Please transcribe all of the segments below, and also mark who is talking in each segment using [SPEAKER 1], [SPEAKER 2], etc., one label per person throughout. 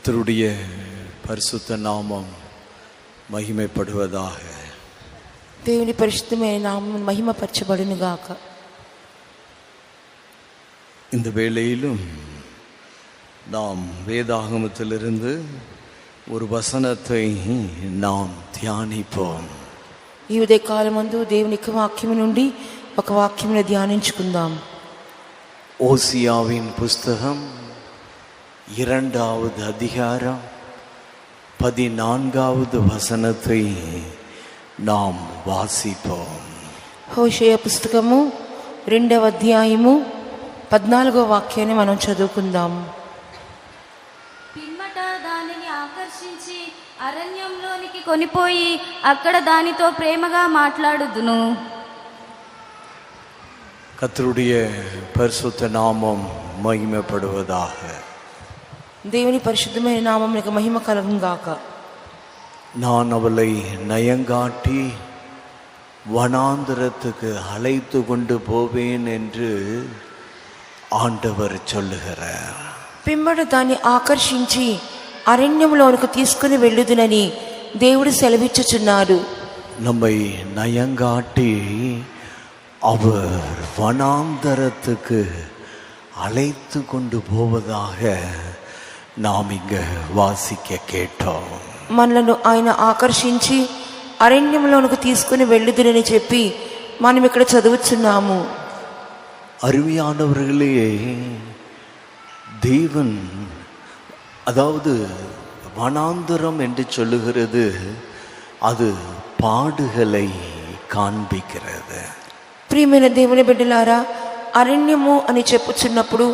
[SPEAKER 1] கர்த்தருடைய பரிசுத்த நாமம் மகிமைப்படுவதாக.
[SPEAKER 2] దేవుని పరిశుద్ధమైన నామం మహిమపరచబడును గాక.
[SPEAKER 1] இந்த வேளையிலும் நாம் வேதாகமத்திலிருந்து ஒரு வசனத்தை நாம் தியானிப்போம்.
[SPEAKER 2] ఈ ఉదయ కాలమందు దేవుని వాక్యం నుండి ఒక వాక్యమును ధ్యానించుకుందాం.
[SPEAKER 1] ஓசியாவின் புஸ்தகம் 2வது அதிகாரம் 14வது வசனத்தை நாம் வாசிப்போம்.
[SPEAKER 2] హోషేయ పుస్తకము 2వ అధ్యాయము 14వ వాక్యాన్ని మనం చదువుకుందాం.
[SPEAKER 3] పిమ్మట దానిని ఆకర్షించి అరణ్యంలోనికి కొనిపోయి అక్కడ దానితో ప్రేమగా మాట్లాడుదును.
[SPEAKER 1] கர்த்தருடைய பரிசுத்த நாமம் மகிமைப்படுவதாக.
[SPEAKER 2] దేవుని పరిశుద్ధమైన నామమునకు మహిమ కలుగును గాక.
[SPEAKER 1] நான் அவளை நயங்காட்டி வனாந்தரத்துக்கு அழைத்து கொண்டு போவேன் என்று ஆண்டவர் சொல்லுகிறார்.
[SPEAKER 2] పిమ్మట దాన్ని ఆకర్షించి అరణ్యంలోనికి తీసుకుని వెళ్ళుదునని దేవుడు సెలవిచ్చుచున్నాడు.
[SPEAKER 1] நம்மை நயங்காட்டி அவர் வனாந்தரத்துக்கு அழைத்து கொண்டு போவதாக நாம் இங்க வாசிக்க கேட்டோம்.
[SPEAKER 2] మనలను ఆయన ఆకర్షించి అరణ్యంలోనికి తీసుకుని వెళ్ళుదునని చెప్పి మనం ఇక్కడ చదువుచున్నాము.
[SPEAKER 1] அருமையானவர்களே, தேவன் அதாவது வனாந்தரம் என்று சொல்லுகிறது, அது பாடுகளை காண்பிக்கிறது.
[SPEAKER 2] ప్రియమైన దేవుని బిడ్డలారా, అరణ్యము అని చెప్పుచున్నప్పుడు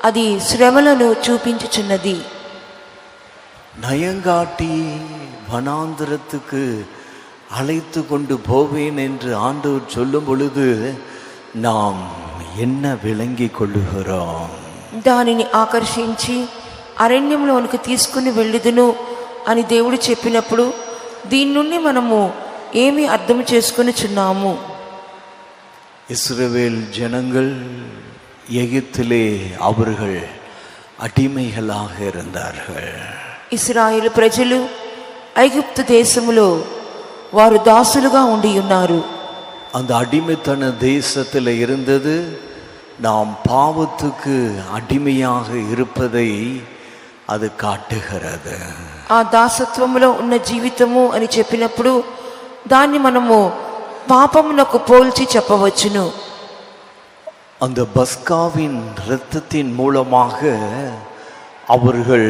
[SPEAKER 2] అది శ్రమలను చూపించుచున్నది.
[SPEAKER 1] நயங்காட்டி வனாந்தரத்துக்கு அழைத்து கொண்டு போவேன் என்று ஆண்டவர் சொல்லும் பொழுது நாம் என்ன விளங்கி கொள்ளுகிறோம்?
[SPEAKER 2] దానిని ఆకర్షించి అరణ్యంలోనికి తీసుకుని వెళ్ళుదును అని దేవుడు చెప్పినప్పుడు దీని నుండి మనము ఏమి అర్థం చేసుకొనిచున్నాము?
[SPEAKER 1] இஸ்ரவேல் ஜனங்கள் எகிப்திலே அவர்கள் அடிமைகளாக இருந்தார்கள்.
[SPEAKER 2] ఇశ్రాయేలు ప్రజలు ఐగుప్తు దేశములో వారు దాసులుగా ఉండి ఉన్నారు.
[SPEAKER 1] அந்த அடிமைத்தன தேசத்தில் இருந்தது நாம் பாவத்துக்கு அடிமையாக இருப்பதை அது காட்டுகிறது.
[SPEAKER 2] ఆ దాసత్వములో ఉన్న జీవితము అని చెప్పినప్పుడు దాన్ని మనము పాపమునకు పోల్చి చెప్పవచ్చును.
[SPEAKER 1] அந்த பஸ்காவின் இரத்தத்தின் மூலமாக அவர்கள்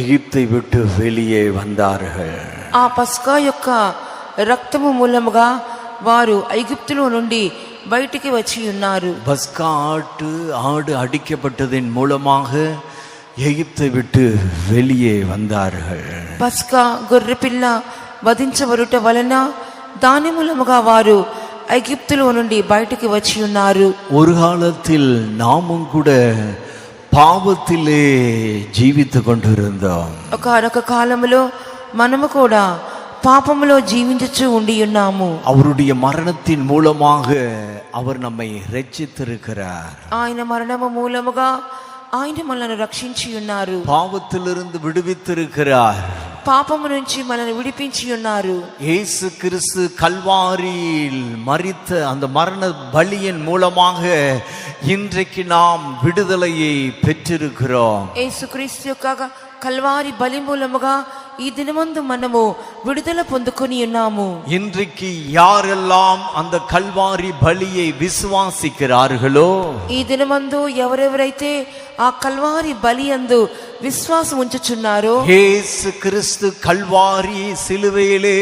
[SPEAKER 1] எகிப்தை விட்டு வெளியே வந்தார்கள்.
[SPEAKER 2] ఆ పస్కా యొక్క రక్తము మూలముగా వారు ఐగుప్తులో నుండి బయటికి వచ్చి ఉన్నారు.
[SPEAKER 1] பஸ்கா ஆடு அடிக்கப்பட்டதின் மூலமாக எகிப்தை விட்டு வெளியே வந்தார்கள்.
[SPEAKER 2] పస్కా గొర్రెపిల్ల వధించబడుట వలన దాని మూలముగా వారు ఐగుప్తులో నుండి బయటికి వచ్చి ఉన్నారు.
[SPEAKER 1] ஒரு காலத்தில் நாமும் கூட பாவத்திலே ஜீவித்து கொண்டிருந்தோம்.
[SPEAKER 2] ఒకనొక కాలములో మనము కూడా పాపములో జీవించుచు ఉండి ఉన్నాము.
[SPEAKER 1] அவருடைய மரணத்தின் மூலமாக அவர் நம்மை ரட்சித்திருக்கிறார்.
[SPEAKER 2] ఆయన మరణము మూలముగా ఆయన మనల్ని రక్షించి ఉన్నారు.
[SPEAKER 1] பாவத்திலிருந்து விடுவித்திருக்கிறார்.
[SPEAKER 2] పాపము నుంచి మనల్ని విడిపించి ఉన్నారు.
[SPEAKER 1] இயேசு கிறிஸ்து கல்வாரியில் மரித்த அந்த மரண பலியின் மூலமாக இன்றைக்கு நாம் விடுதலையை பெற்றிருக்கிறோம்.
[SPEAKER 2] యేసుక్రీస్తు యొక్క కల్వారి బలి మూలముగా ఈ దినమందు మనము విడుదల పొందుకొని ఉన్నాము.
[SPEAKER 1] இன்றைக்கு யாரெல்லாம் அந்த கல்வாரி பலியை விசுவாசிக்கிறார்களோ,
[SPEAKER 2] ఈ దినమందు ఎవరెవరైతే ఆ కల్వారి బలి యందు విశ్వాసం ఉంచుచున్నారో,
[SPEAKER 1] இயேசு கிறிஸ்து கல்வாரி சிலுவையிலே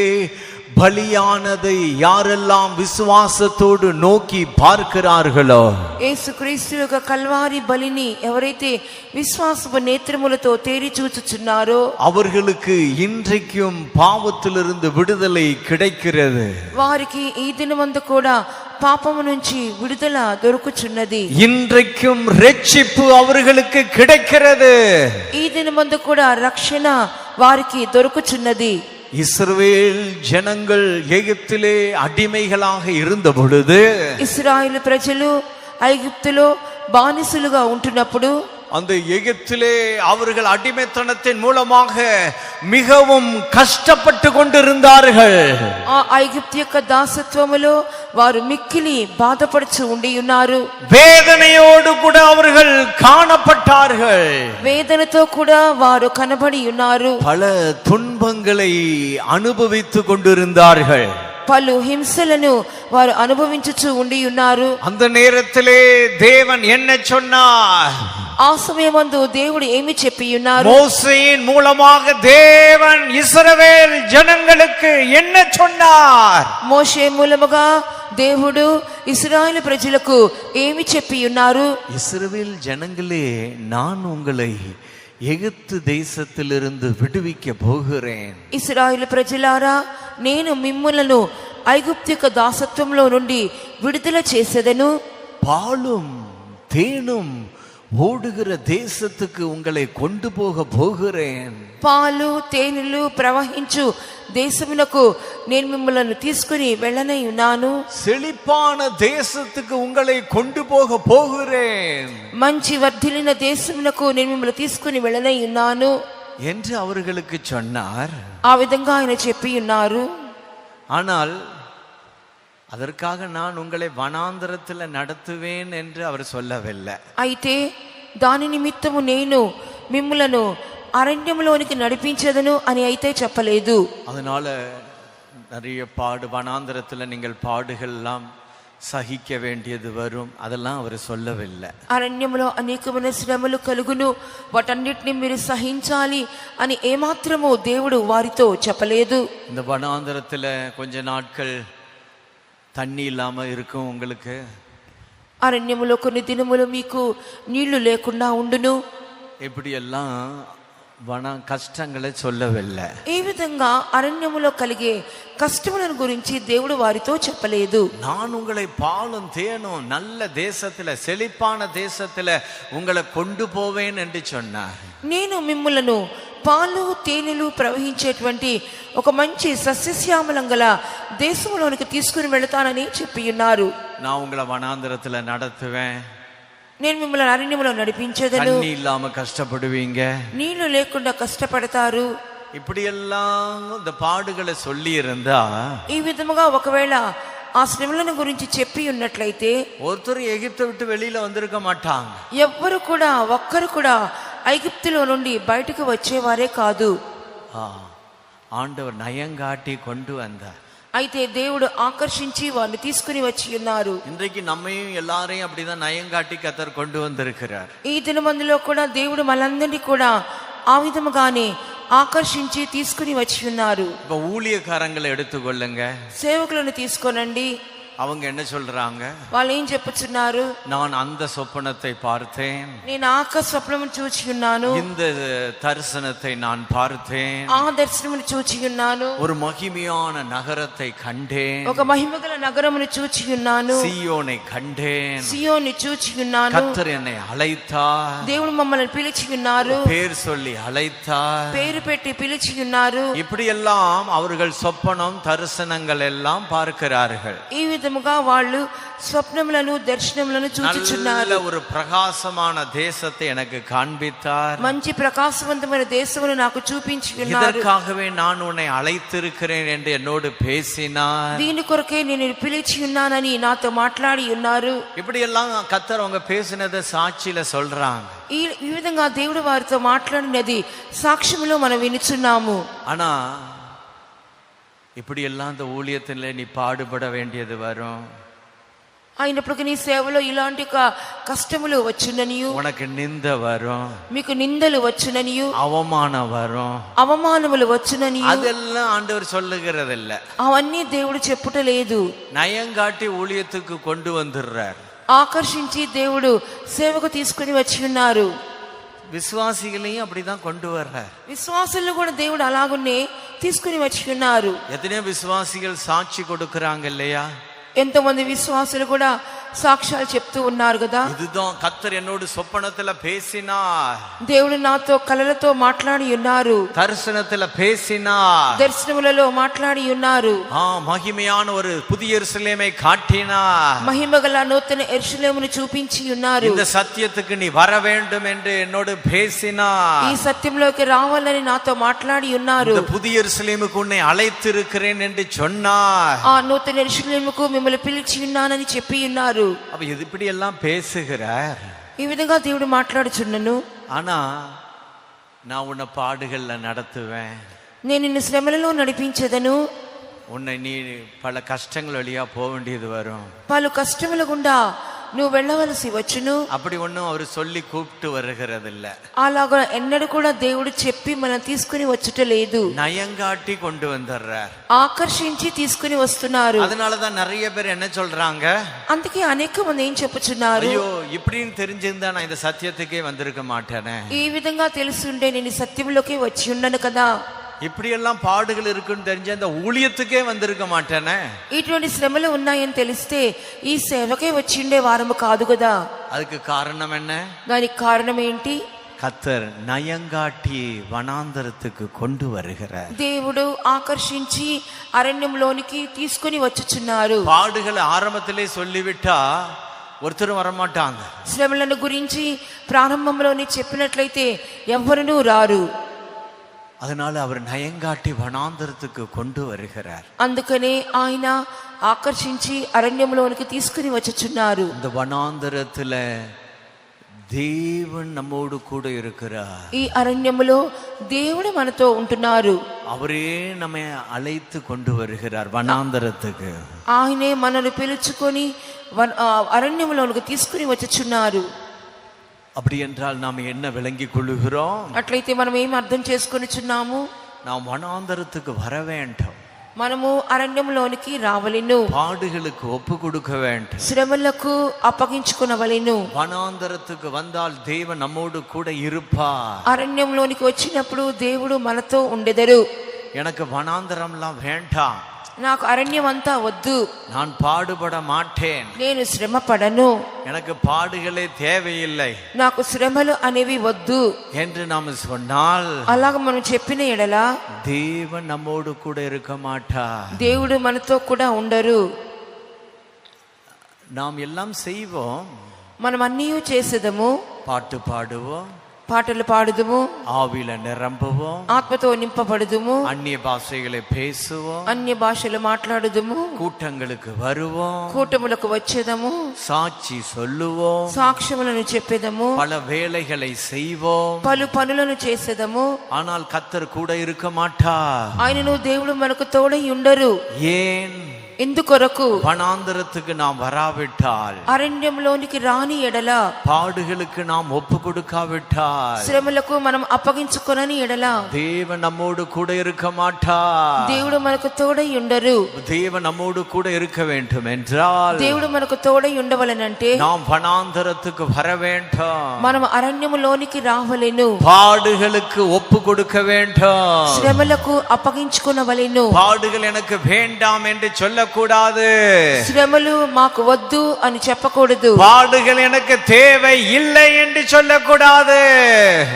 [SPEAKER 1] பலியானதை யாரெல்லாம் விசுவாசத்தோடு நோக்கி பார்க்கிறார்களோ,
[SPEAKER 2] యేసుక్రీస్తు యొక్క కల్వారి బలిని ఎవరైతే విశ్వాసపు నేత్రములతో తేరి చూచుచున్నారో
[SPEAKER 1] அவர்களுக்கு இன்றைக்கும் பாவத்திலிருந்து விடுதலை கிடைக்கிறது.
[SPEAKER 2] వారికి ఈ దినమందు కూడా పాపము నుంచి విడుదల దొరుకుచున్నది.
[SPEAKER 1] இன்றைக்கும் ரட்சிப்பு அவர்களுக்கு கிடைக்கிறது.
[SPEAKER 2] ఈ దినమందు కూడా రక్షణ వారికి దొరుకుచున్నది.
[SPEAKER 1] இஸ்ரவேல் ஜனங்கள் எகிப்திலே அடிமைகளாக இருந்த பொழுது,
[SPEAKER 2] ఇశ్రాయేలు ప్రజలు ఐగుప్తులో బానిసలుగా ఉంటున్నప్పుడు,
[SPEAKER 1] அந்த எகிப்திலே அவர்கள் அடிமைத்தனத்தின் மூலமாக மிகவும் கஷ்டப்பட்டு கொண்டிருந்தார்கள்.
[SPEAKER 2] ఆ ఐగుప్తు యొక్క దాసత్వములో వారు మిక్కిలి బాధపడుచు ఉండి ఉన్నారు.
[SPEAKER 1] வேதனையோடு கூட அவர்கள் காணப்பட்டார்கள்.
[SPEAKER 2] వేదనతో కూడా వారు కనబడి ఉన్నారు.
[SPEAKER 1] பல துன்பங்களை அனுபவித்துக் கொண்டிருந்தார்கள்.
[SPEAKER 2] పలు హింసలను వారు అనుభవించుచు ఉండి ఉన్నారు.
[SPEAKER 1] அந்த நேரத்திலே தேவன் என்ன சொன்னார்?
[SPEAKER 2] ఆ సమయమందు దేవుడు ఏమి చెప్పి ఉన్నారు?
[SPEAKER 1] மோசேயின் மூலமாக தேவன் இஸ்ரவேல் ஜனங்களுக்கு என்ன சொன்னார்?
[SPEAKER 2] మోషే మూలముగా దేవుడు ఇశ్రాయేలు ప్రజలకు ఏమి చెప్పి ఉన్నారు?
[SPEAKER 1] இஸ்ரவேல் ஜனங்களே, நான் உங்களை எகிப்து தேசத்திலிருந்து விடுவிக்க போகிறேன்.
[SPEAKER 2] ఇశ్రాయేలు ప్రజలారా, నేను మిమ్ములను ఐగుప్తు యొక్క దాసత్వంలో నుండి విడుదల చేసేదను.
[SPEAKER 1] பாலும் தேனும் ஓடுகிற தேசத்துக்கு உங்களை கொண்டு போக போகிறேன்.
[SPEAKER 2] పాలు తేనెలు ప్రవహించు దేశమునకు నేను మిమ్మల్ని తీసుకుని వెళ్ళనై ఉన్నాను.
[SPEAKER 1] செழிப்பான தேசத்துக்கு உங்களை கொண்டு போக போகிறேன்
[SPEAKER 2] మంచి వర్ధిల్లిన దేశమునకు నేను మిమ్మల్ని తీసుకుని వెళ్ళనై ఉన్నాను
[SPEAKER 1] என்று அவர்களுக்கு சொன்னார்.
[SPEAKER 2] ఆ విధంగా ఆయన చెప్పి ఉన్నారు.
[SPEAKER 1] ஆனால் அதற்காக நான் உங்களை வனாந்தரத்தில் நடத்துவேன் என்று அவர் சொல்லவில்லை.
[SPEAKER 2] అయితే దాని నిమిత్తము నేను మిమ్ములను అరణ్యములోనికి నడిపించదను అని అయితే చెప్పలేదు.
[SPEAKER 1] அதனால நிறைய வனாந்தரத்தில் நீங்கள் பாடுகள் எல்லாம் சகிக்க வேண்டியது வரும், அதெல்லாம் அவர் சொல்லவில்லை.
[SPEAKER 2] అరణ్యములో అనేకమైన శ్రమలు కలుగును, వాటన్నిటిని మీరు సహించాలి అని ఏమాత్రము దేవుడు వారితో చెప్పలేదు.
[SPEAKER 1] இந்த வனாந்தரத்தில் கொஞ்ச நாட்கள் தண்ணி இல்லாம இருக்கும் உங்களுக்கு.
[SPEAKER 2] అరణ్యములో కొన్ని దినములు మీకు నీళ్లు లేకుండా ఉండును.
[SPEAKER 1] இப்படியெல்லாம் கஷ்டங்களை சொல்லவில்லை.
[SPEAKER 2] ఈ విధంగా అరణ్యములో కలిగే కష్టములను గురించి దేవుడు వారితో చెప్పలేదు.
[SPEAKER 1] நான் உங்களை பாலும் தேனும் நல்ல தேசத்துல, செழிப்பான தேசத்துல உங்களை கொண்டு போவேன் என்று சொன்னார்.
[SPEAKER 2] నేను మిమ్ములను పాలు తేనెలు ప్రవహించేటువంటి ఒక మంచి సస్యశ్యామలం గల దేశంలోనికి తీసుకుని వెళతానని చెప్పి ఉన్నారు.
[SPEAKER 1] நான் உங்களை வனாந்தரத்துல நடத்துவேன்,
[SPEAKER 2] నేను మిమ్మల్ని అరణ్యములో నడిపించేదను,
[SPEAKER 1] தண்ணி ఇல்லாம కష్టப்படுவீங்க,
[SPEAKER 2] నీళ్లు లేకుండా కష్టపడతారు.
[SPEAKER 1] இப்படியெல்லாம் இந்த பாடுகளை சொல்லி இருந்தா,
[SPEAKER 2] ఈ విధముగా ఒకవేళ ఆ శ్రమలను గురించి చెప్పి ఉన్నట్లయితే
[SPEAKER 1] ஒருத்தர் எகிப்தை விட்டு வெளியில வந்திருக்க மாட்டாங்க.
[SPEAKER 2] ఎవ్వరు కూడా ఒక్కరు కూడా ఐగుప్తులో నుండి బయటకు వచ్చేవారే కాదు.
[SPEAKER 1] ஆண்டவர் நயங்காட்டி கொண்டு வந்தார்.
[SPEAKER 2] అయితే దేవుడు ఆకర్షించి వారిని తీసుకుని వచ్చి ఉన్నారు.
[SPEAKER 1] இன்றைக்கு நம்மையும் எல்லாரையும் அப்படிதான் நயங்காட்டி கர்த்தர் கொண்டு வந்திருக்கிறார்.
[SPEAKER 2] ఈ దినమందులో కూడా దేవుడు మనందరినీ కూడా ఆ విధముగానే ఆకర్షించి తీసుకుని వచ్చి ఉన్నారు.
[SPEAKER 1] இப்ப ஊழியக்காரங்களை எடுத்துக்கொள்ளுங்க,
[SPEAKER 2] సేవకులను తీసుకోనండి.
[SPEAKER 1] அவங்க என்ன சொல்றாங்க?
[SPEAKER 2] వాళ్ళు ఏం చెప్పుచున్నారు?
[SPEAKER 1] நான் அந்த சொப்பனத்தை பார்த்தேன்,
[SPEAKER 2] నేను ఆక స్వప్నమును చూచి ఉన్నాను,
[SPEAKER 1] இந்த தரிசனத்தை நான் பார்த்தேன்,
[SPEAKER 2] ఆ దర్శనమును చూచి ఉన్నాను,
[SPEAKER 1] ஒரு மகிமையான நகரத்தை கண்டேன்,
[SPEAKER 2] ఒక మహిమగల నగరమును చూచి ఉన్నాను,
[SPEAKER 1] சீயோனை கண்டேன்,
[SPEAKER 2] సియోని చూచి ఉన్నాను.
[SPEAKER 1] கர்த்தர் என்னை அழைத்தார்,
[SPEAKER 2] దేవుడు మమ్మల్ని పిలిచి ఉన్నారు,
[SPEAKER 1] பேர் சொல்லி அழைத்தார்.
[SPEAKER 2] పేరు పెట్టి పిలిచి ఉన్నారు.
[SPEAKER 1] இப்படியெல்லாம் அவர்கள் சொப்பனம் தரிசனங்கள் எல்லாம் பார்க்கிறார்கள்.
[SPEAKER 2] ఈ విధముగా వాళ్ళు స్వప్నములను దర్శనములను చూచుచున్నారు.
[SPEAKER 1] நல்ல ஒரு பிரகாசமான தேசத்தை எனக்கு காண்பித்தார்,
[SPEAKER 2] మంచి ప్రకాశవంతమైన దేశమును నాకు చూపించి ఉన్నారు.
[SPEAKER 1] இதற்காகவே நான் உன்னை அழைத்திருக்கிறேன் என்று என்னோடு பேசினார்.
[SPEAKER 2] దీని కొరకే నేను పిలిచి ఉన్నానని నాతో మాట్లాడి ఉన్నారు.
[SPEAKER 1] இப்படி எல்லாம் கர்த்தர் அவங்க பேசினதை சாட்சியில சொல்றாங்க.
[SPEAKER 2] ఈ విధంగా దేవుడు వారితో మాట్లాడినది సాక్ష్యములో మనం వినుచున్నాము.
[SPEAKER 1] ஆனா இப்படி எல்லாம் இந்த ஊழியத்துல நீ பாடுபட வேண்டியது வரும்.
[SPEAKER 2] అయినప్పటికీ నీ సేవలో ఇలాంటి కష్టములు వచ్చుననియు,
[SPEAKER 1] உனக்கு நிந்த வரும்,
[SPEAKER 2] మీకు నిందలు వచ్చుననియు,
[SPEAKER 1] அவமானம் வரும்,
[SPEAKER 2] అవమానములు వచ్చుననియు,
[SPEAKER 1] அதெல்லாம் ஆண்டவர் சொல்லுகிறது இல்ல.
[SPEAKER 2] అవన్నీ దేవుడు చెప్పుటలేదు.
[SPEAKER 1] நயங்காட்டி ஊழியத்துக்கு கொண்டு வந்துடுறார்.
[SPEAKER 2] ఆకర్షించి దేవుడు సేవకు తీసుకుని వచ్చి ఉన్నారు.
[SPEAKER 1] விசுவாசிகளையும் அப்படிதான் கொண்டு வர்றார்.
[SPEAKER 2] విశ్వాసులను కూడా దేవుడు అలాగునే తీసుకుని వచ్చి ఉన్నారు.
[SPEAKER 1] எத்தனையோ விசுவாசிகள் சாட்சி கொடுக்கறாங்க இல்லையா?
[SPEAKER 2] ఎంతమంది విశ్వాసులు కూడా సాక్ష్యాలు చెప్తూ ఉన్నారు కదా.
[SPEAKER 1] இதுதான் கர்த்தர் என்னோடு சொப்பனத்துல பேசினார்,
[SPEAKER 2] దేవుడు నాతో కలలతో మాట్లాడి ఉన్నారు,
[SPEAKER 1] தரிசனத்துல பேசினார்,
[SPEAKER 2] దర్శనములలో మాట్లాడి ఉన్నారు,
[SPEAKER 1] மகிமையான ஒரு புதிய எருசலேமை காட்டினார்,
[SPEAKER 2] మహిమగల నూతన యెరూషలేమును చూపించి ఉన్నారు.
[SPEAKER 1] இந்த சத்தியத்துக்கு நீ வர வேண்டும் என்று என்னோடு பேசினார்,
[SPEAKER 2] ఈ సత్యంలోకి రావాలని నాతో మాట్లాడి ఉన్నారు,
[SPEAKER 1] இந்த புதிய எருசலேமுக்கு உன்னை அழைத்திருக்கிறேன் என்று சொன்னார்.
[SPEAKER 2] ఆ నూతన యెరూషలేముకు మిమ్మల్ని పిలిచి ఉన్నానని చెప్పి ఉన్నారు.
[SPEAKER 1] அப்ப இது இப்படி எல்லாம் பேசுகிறார்.
[SPEAKER 2] ఈ విధంగా దేవుడు మాట్లాడుచున్నను.
[SPEAKER 1] ஆனா நான் உன்னை பாடுகள்ல நடத்துவேன்,
[SPEAKER 2] నేను నిన్ను శ్రమలలో నడిపించదను,
[SPEAKER 1] உன்னை நீ பல கஷ்டங்கள் வழியா போக வேண்டியது வரும்.
[SPEAKER 2] పలు కష్టముల గుండా నువ్వు వెళ్ళవలసి వచ్చును.
[SPEAKER 1] அப்படி ஒன்னும் அவர் சொல்லி கூப்பிட்டு வருகிறது இல்ல,
[SPEAKER 2] అలాగా ఎన్నడూ కూడా దేవుడు చెప్పి మనం తీసుకుని వచ్చుట లేదు,
[SPEAKER 1] நயங்காட்டி கொண்டு வந்துடுறார்,
[SPEAKER 2] ఆకర్షించి తీసుకుని వస్తున్నారు.
[SPEAKER 1] அதனாலதான் நிறைய பேர் என்ன சொல்றாங்க,
[SPEAKER 2] అందుకే అనేక మంది ఏం చెప్పుచున్నారు,
[SPEAKER 1] ஐயோ இப்படின்னு தெரிஞ்சிருந்தா நான் இந்த சத்தியத்துக்கே வந்திருக்க மாட்டேனே,
[SPEAKER 2] ఈ విధంగా తెలుసుండే నేను ఈ సత్యంలోకి వచ్చి ఉండను కదా,
[SPEAKER 1] இப்படி எல்லாம் பாடுகள் இருக்குன்னு தெரிஞ்ச இந்த ஊழியத்துக்கே வந்திருக்க மாட்டேனே.
[SPEAKER 2] ఇటువంటి శ్రమలు ఉన్నాయని తెలిస్తే ఈ సేవకే వచ్చి ఉండే వారము కాదు కదా.
[SPEAKER 1] அதுக்கு காரணம் என்ன?
[SPEAKER 2] దానికి కారణం ఏంటి?
[SPEAKER 1] கர்த்தர் நயங்காட்டி வனாந்தரத்துக்கு கொண்டு வருகிறார்.
[SPEAKER 2] దేవుడు ఆకర్షించి అరణ్యంలోనికి తీసుకొని వచ్చుచున్నారు.
[SPEAKER 1] பாடுகளை ஆரம்பத்திலே சொல்லிவிட்டா ஒருத்தரும் வரமாட்டாங்க.
[SPEAKER 2] శ్రమలను గురించి ప్రారంభంలోనే చెప్పినట్లయితే ఎవ్వరునూ రారు.
[SPEAKER 1] அதனால அவர் நயங்காட்டி வனாந்தரத்துக்கு கொண்டு வருகிறார்.
[SPEAKER 2] అందుకనే ఆయన ఆకర్షించి అరణ్యంలోనికి తీసుకుని వచ్చుచున్నారు.
[SPEAKER 1] இந்த வனாந்தரத்துல தேவன் நம்மோடு கூட இருக்கிறார்.
[SPEAKER 2] ఈ అరణ్యములో దేవుడు మనతో ఉంటున్నారు.
[SPEAKER 1] அவரே நம்மை அழைத்து கொண்டு வருகிறார் வனாந்தரத்துக்கு.
[SPEAKER 2] ఆయనే మనల్ని పిలుచుకొని అరణ్యములోనికి తీసుకుని వచ్చుచున్నారు.
[SPEAKER 1] அப்படி என்றால் நாம் என்ன விளங்கிக் கொள்ளுகிறோம்?
[SPEAKER 2] అట్లయితే మనం ఏం అర్థం చేసుకొనిచున్నాము?
[SPEAKER 1] நாம் வனாந்தரத்துக்கு வர வேண்டும்,
[SPEAKER 2] మనము అరణ్యంలోనికి రావలెను,
[SPEAKER 1] பாடுகளுக்கு ஒப்பு கொடுக்க வேண்டும்,
[SPEAKER 2] శ్రమలకు అప్పగించుకొనవలెను.
[SPEAKER 1] வனாந்தரத்துக்கு வந்தால் தேவன் நம்மோடு கூட இருப்பார்.
[SPEAKER 2] అరణ్యంలోనికి వచ్చినప్పుడు దేవుడు మనతో ఉండెదరు.
[SPEAKER 1] எனக்கு வனாந்தரம்லாம் வேண்டாம்,
[SPEAKER 2] నాకు అరణ్యం అంతా వద్దు,
[SPEAKER 1] நான் பாடுபட மாட்டேன்,
[SPEAKER 2] నేను శ్రమ పడను,
[SPEAKER 1] எனக்கு பாடுகளே தேவையில்லை
[SPEAKER 2] నాకు శ్రమలు అనేవి వద్దు
[SPEAKER 1] என்று நாம் சொன்னால்
[SPEAKER 2] అలాగ మనం చెప్పిన ఎడల
[SPEAKER 1] தேவன் நம்மோடு கூட இருக்க மாட்டார்.
[SPEAKER 2] దేవుడు మనతో కూడా ఉండరు.
[SPEAKER 1] நாம் எல்லாம் செய்வோம்,
[SPEAKER 2] మనం అన్నీ చేసేదము,
[SPEAKER 1] பாட்டு பாடுவோம்,
[SPEAKER 2] పాటలు పాడుదుము,
[SPEAKER 1] ஆவில நிரம்புவோம்,
[SPEAKER 2] ఆత్మతో నింపబడుదుము,
[SPEAKER 1] அந்நிய பாஷைகளை பேசுவோம்,
[SPEAKER 2] అన్య భాషలు మాట్లాడుదుము,
[SPEAKER 1] கூட்டங்களுக்கு வருவோம்,
[SPEAKER 2] కూటములకు వచ్చేదము,
[SPEAKER 1] சாட்சி சொல்லுவோம்,
[SPEAKER 2] సాక్ష్యములను చెప్పేదము,
[SPEAKER 1] பல வேலைகளை செய்வோம்.
[SPEAKER 2] పలు పనులను చేసేదము.
[SPEAKER 1] ஆனால் கர்த்தர் கூட இருக்க மாட்டார்.
[SPEAKER 2] ఆయనను దేవుడు మనకు తోడై ఉండరు.
[SPEAKER 1] ஏன்?
[SPEAKER 2] ఎందుకొరకు?
[SPEAKER 1] வனாந்தரத்துக்கு நாம் வராவிட்டால்,
[SPEAKER 2] అరణ్యంలోనికి రాని ఎడల,
[SPEAKER 1] பாடுகளுக்கு நாம் ஒப்பு கொடுக்காவிட்டால்,
[SPEAKER 2] శ్రమలకు మనం అప్పగించుకొనని ఎడల
[SPEAKER 1] தேவன் நம்மோடு கூட இருக்க மாட்டார்.
[SPEAKER 2] దేవుడు మనకు తోడై ఉండరు.
[SPEAKER 1] தேவன் நம்மோடு கூட இருக்க வேண்டும் என்றால்
[SPEAKER 2] దేవుడు మనకు తోడై ఉండవలనంటే
[SPEAKER 1] நாம் வனாந்தரத்துக்கு வர வேண்டும்,
[SPEAKER 2] మనం అరణ్యములోనికి రావలెను,
[SPEAKER 1] பாடுகளுக்கு ஒப்பு கொடுக்க வேண்டும்.
[SPEAKER 2] శ్రమలకు అప్పగించుకొనవలెను.
[SPEAKER 1] பாடுகள் எனக்கு வேண்டாம் என்று சொல்லக்கூடாது,
[SPEAKER 2] శ్రమలు మాకు వద్దు అని చెప్పకూడదు,
[SPEAKER 1] பாடுகள் எனக்கு தேவை இல்லை என்று சொல்லக்கூடாது,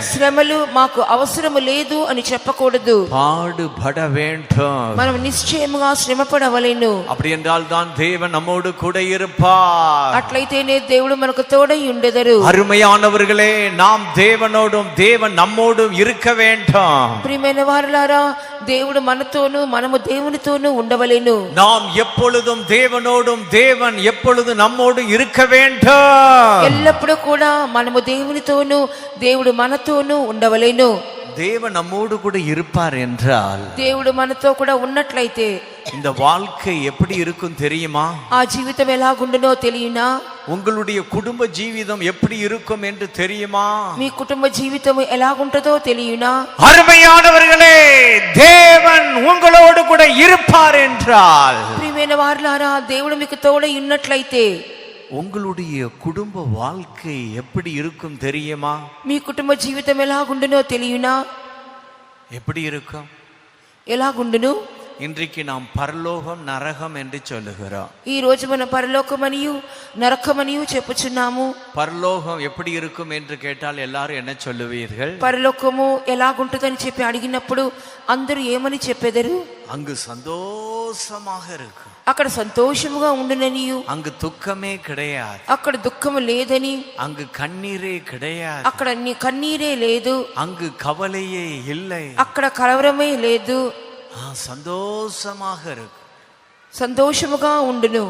[SPEAKER 2] శ్రమలు మాకు అవసరము లేదు అని చెప్పకూడదు.
[SPEAKER 1] பாடுபட வேண்டும்.
[SPEAKER 2] మనం నిశ్చయముగా శ్రమపడవలెను.
[SPEAKER 1] அப்படி என்றால் தான் தேவன் நம்மோடு கூட இருப்பார்.
[SPEAKER 2] అట్లయితేనే దేవుడు మనకు తోడై ఉండెదరు.
[SPEAKER 1] அருமையானவர்களே, நாம் தேவனோடும் தேவன் நம்மோடும் இருக்க வேண்டும்.
[SPEAKER 2] ప్రియమైన వారలారా, దేవుడు మనతోను మనము దేవునితోనూ ఉండవలెను.
[SPEAKER 1] நாம் எப்பொழுதும் தேவனோடும் தேவன் எப்பொழுது நம்மோடு இருக்க வேண்டும்.
[SPEAKER 2] ఎల్లప్పుడూ కూడా మనము దేవునితోనూ దేవుడు మనతోనూ ఉండవలెను.
[SPEAKER 1] தேவன் நம்மோடு கூட இருப்பார் என்றால்
[SPEAKER 2] దేవుడు మనతో కూడా ఉన్నట్లయితే
[SPEAKER 1] இந்த வாழ்க்கை எப்படி இருக்கும் தெரியுமா?
[SPEAKER 2] ఆ జీవితం ఎలాగుండునో తెలియనా?
[SPEAKER 1] உங்களுடைய குடும்ப ஜீவிதம் எப்படி இருக்கும் என்று தெரியுமா?
[SPEAKER 2] మీ కుటుంబ జీవితం ఎలాగుంటదో తెలియనా?
[SPEAKER 1] அருமையானவர்களே, தேவன் உங்களோடு கூட இருப்பார் என்றால்,
[SPEAKER 2] ప్రియమైన వారలారా, దేవుడు మీకు తోడై ఉన్నట్లయితే
[SPEAKER 1] உங்களுடைய குடும்ப வாழ்க்கை எப்படி இருக்கும் தெரியுமா?
[SPEAKER 2] మీ కుటుంబ జీవితం ఎలాగుండునో తెలియనా?
[SPEAKER 1] எப்படி இருக்கும்?
[SPEAKER 2] ఎలాగుండును?
[SPEAKER 1] இன்றைக்கு நாம் பரலோகம் நரகம் என்று சொல்லுகிறோம்.
[SPEAKER 2] ఈ రోజు మన పరలోకమనియు నరకమనియు చెప్పుచున్నాము.
[SPEAKER 1] பரலோகம் எப்படி இருக்கும் என்று கேட்டால் எல்லாரும் என்ன சொல்லுவீர்கள்?
[SPEAKER 2] పరలోకము ఎలాగుంటుందని చెప్పి అడిగినప్పుడు అందరూ ఏమని చెప్పెదరు?
[SPEAKER 1] அங்கு சந்தோஷமாக இருக்கும்,
[SPEAKER 2] అక్కడ సంతోషముగా ఉండుననియు,
[SPEAKER 1] அங்கு துக்கமே கிடையாது,
[SPEAKER 2] అక్కడ దుఃఖము లేదని,
[SPEAKER 1] அங்கு கண்ணீரே கிடையாது,
[SPEAKER 2] అక్కడ కన్నీరే లేదు,
[SPEAKER 1] அங்கு கவலையே இல்லை,
[SPEAKER 2] అక్కడ కలవరమే లేదు,
[SPEAKER 1] சந்தோஷமாக இருக்கும்,
[SPEAKER 2] సంతోషముగా ఉండును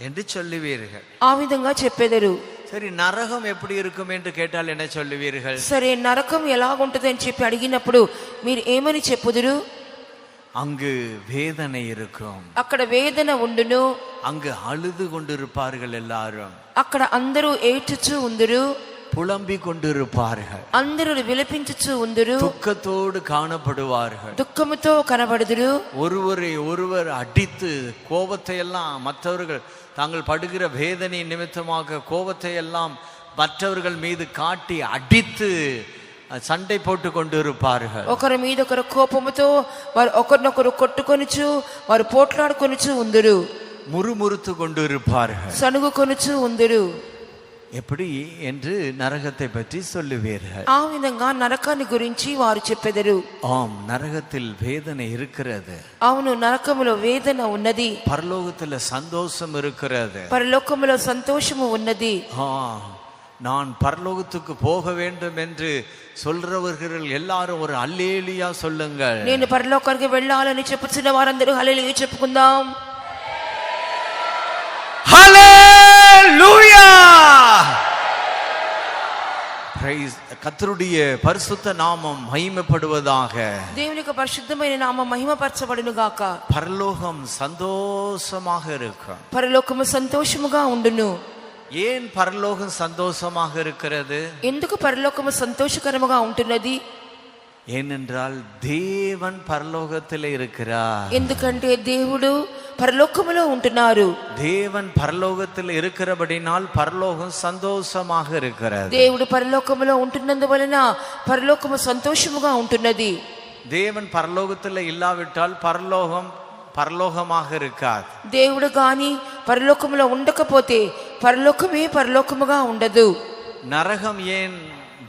[SPEAKER 1] என்று சொல்லுவீர்கள்.
[SPEAKER 2] ఆ విధంగా చెప్పెదరు.
[SPEAKER 1] சரி, நரகம் எப்படி இருக்கும் என்று கேட்டால் என்ன சொல்லுவீர்கள்?
[SPEAKER 2] సరే, నరకం ఎలాగుంటది అని చెప్పి అడిగినప్పుడు మీరు ఏమని చెప్పుదురు?
[SPEAKER 1] அங்கு வேதனை இருக்கும்,
[SPEAKER 2] అక్కడ వేదన ఉండును,
[SPEAKER 1] அங்கு அழுது கொண்டிருப்பார்கள் எல்லாரும்,
[SPEAKER 2] అక్కడ అందరూ ఏడ్చుచూ ఉందురు,
[SPEAKER 1] புலம்பிக் கொண்டிருப்பார்கள்,
[SPEAKER 2] అందరూ విలపించుచూ ఉందురు,
[SPEAKER 1] துக்கத்தோடு காணப்படுவார்கள்,
[SPEAKER 2] దుఃఖముతో కనబడుదురు,
[SPEAKER 1] ஒருவரை ஒருவர் அடித்து கோபத்தை எல்லாம் மற்றவர்கள் தாங்கள் படுகிற வேதனை நிமித்தமாக கோபத்தை எல்லாம் மற்றவர்கள் மீது காட்டி அடித்து சண்டை போட்டு கொண்டிருப்பார்கள்.
[SPEAKER 2] ఒకరి మీద ఒకరు కోపముతో వారు ఒకరినొకరు కొట్టుకొనుచు వారు పోట్లాడుకొనుచు ఉందురు,
[SPEAKER 1] முறுமுறுத்து கொண்டிருப்பார்கள்,
[SPEAKER 2] సనుగుకొనుచు ఉందురు.
[SPEAKER 1] எப்படி என்று நரகத்தை பற்றி சொல்லுவீர்கள்.
[SPEAKER 2] ఆ విధంగా నరకాన్ని గురించి వారు చెప్పెదరు.
[SPEAKER 1] ஆம், நரகத்தில் வேதனை இருக்கிறது,
[SPEAKER 2] అవును, నరకములో వేదన ఉన్నది,
[SPEAKER 1] பரலோகத்தில் சந்தோஷம் இருக்கிறது.
[SPEAKER 2] పరలోకములో సంతోషము ఉన్నది.
[SPEAKER 1] நான் பரலோகத்துக்கு போக வேண்டும் என்று சொல்றவர்கள் எல்லாரும் ஒரு அல்லேலூயா சொல்லுங்கள்.
[SPEAKER 2] నేను పరలోకానికి వెళ్ళాలని చెప్పుచున్న వారందరూ హల్లెలూయా చెప్పుకుందాం.
[SPEAKER 1] ஹல்லேலூயா! பிரைஸ் கர்த்தருடைய பரிசுத்த நாமம் மகிமைப்படுவதாக.
[SPEAKER 2] దేవుని యొక్క పరిశుద్ధమైన నామం మహిమపరచబడును గాక.
[SPEAKER 1] பரலோகம் சந்தோஷமாக இருக்கும்,
[SPEAKER 2] పరలోకము సంతోషముగా ఉండును.
[SPEAKER 1] ஏன் பரலோகம் சந்தோஷமாக இருக்கிறது?
[SPEAKER 2] ఎందుకు పరలోకము సంతోషకరముగా ఉంటున్నది?
[SPEAKER 1] ஏனென்றால் தேவன் பரலோகத்தில் இருக்கிறார்.
[SPEAKER 2] ఎందుకంటే దేవుడు పరలోకములో ఉంటున్నారు.
[SPEAKER 1] தேவன் பரலோகத்தில் இருக்கிறபடினால் பரலோகம் சந்தோஷமாக இருக்கிறது.
[SPEAKER 2] దేవుడు పరలోకములో ఉంటున్నందువలన పరలోకము సంతోషముగా ఉంటున్నది.
[SPEAKER 1] தேவன் பரலோகத்தில் இல்லாவிட்டால் பரலோகம் பரலோகமாக இருக்காது.
[SPEAKER 2] దేవుడు గాని పరలోకములో ఉండకపోతే పరలోకమే పరలోకముగా ఉండదు.
[SPEAKER 1] நரகம் ஏன்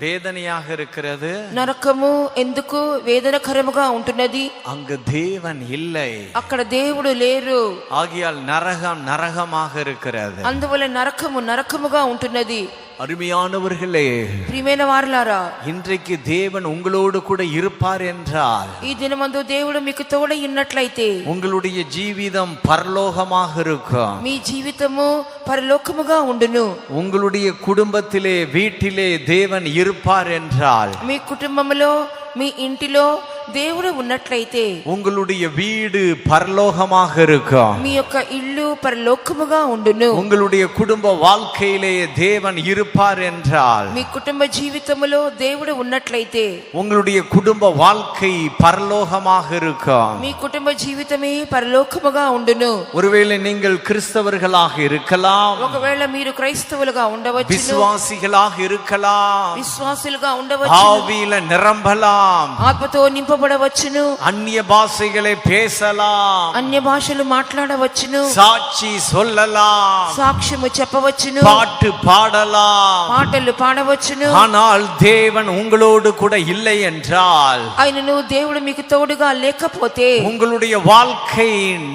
[SPEAKER 1] வேதனையாக இருக்கிறது?
[SPEAKER 2] నరకము ఎందుకు వేదనకరముగా ఉంటున్నది?
[SPEAKER 1] அங்கு தேவன் இல்லை,
[SPEAKER 2] అక్కడ దేవుడు లేరు.
[SPEAKER 1] ஆகையால் நரகம் நரகமாக இருக்கிறது.
[SPEAKER 2] అందువల్ల నరకము నరకముగా ఉంటున్నది.
[SPEAKER 1] அருமையானவர்களே,
[SPEAKER 2] ప్రియమైన వారలారా,
[SPEAKER 1] இன்றைக்கு தேவன் உங்களோடு கூட இருப்பார் என்றால்
[SPEAKER 2] ఈ దినమందు దేవుడు మీకు తోడై ఉన్నట్లయితే
[SPEAKER 1] உங்களுடைய ஜீவிதம் பரலோகமாக இருக்கும்.
[SPEAKER 2] మీ జీవితము పరలోకముగా ఉండును.
[SPEAKER 1] உங்களுடைய குடும்பத்திலே வீட்டிலே தேவன் இருப்பார் என்றால்
[SPEAKER 2] మీ కుటుంబములో మీ ఇంటిలో దేవుడు ఉన్నట్లయితే
[SPEAKER 1] உங்களுடைய வீடு பரலோகமாக இருக்கும்.
[SPEAKER 2] మీ యొక్క ఇల్లు పరలోకముగా ఉండును.
[SPEAKER 1] உங்களுடைய குடும்ப வாழ்க்கையிலே தேவன் இருப்பார் என்றால்
[SPEAKER 2] మీ కుటుంబ జీవితములో దేవుడు ఉన్నట్లయితే
[SPEAKER 1] உங்களுடைய குடும்ப வாழ்க்கை பரலோகமாக இருக்கும்.
[SPEAKER 2] మీ కుటుంబ జీవితమే పరలోకముగా ఉండును.
[SPEAKER 1] ஒருவேளை நீங்கள் கிறிஸ்தவர்களாக இருக்கலாம்,
[SPEAKER 2] ఒకవేళ మీరు క్రైస్తవులుగా ఉండవచ్చు,
[SPEAKER 1] விசுவாசிகளாக இருக்கலாம்,
[SPEAKER 2] విశ్వాసులుగా ఉండవచ్చు,
[SPEAKER 1] ஆவியில நிரம்பலாம்,
[SPEAKER 2] ఆత్మతో నింపబడవచ్చును,
[SPEAKER 1] அந்நிய பாஷைகளை பேசலாம்,
[SPEAKER 2] అన్య భాషలు మాట్లాడవచ్చును,
[SPEAKER 1] சாட்சி சொல்லலாம்,
[SPEAKER 2] సాక్ష్యము చెప్పవచ్చును,
[SPEAKER 1] பாட்டு பாடலாம்.
[SPEAKER 2] పాటలు పాడవచ్చును.
[SPEAKER 1] ஆனால் தேவன் உங்களோடு கூட இல்லை என்றால்
[SPEAKER 2] ఆయనను దేవుడు మీకు తోడుగా లేకపోతే
[SPEAKER 1] உங்களுடைய வாழ்க்கை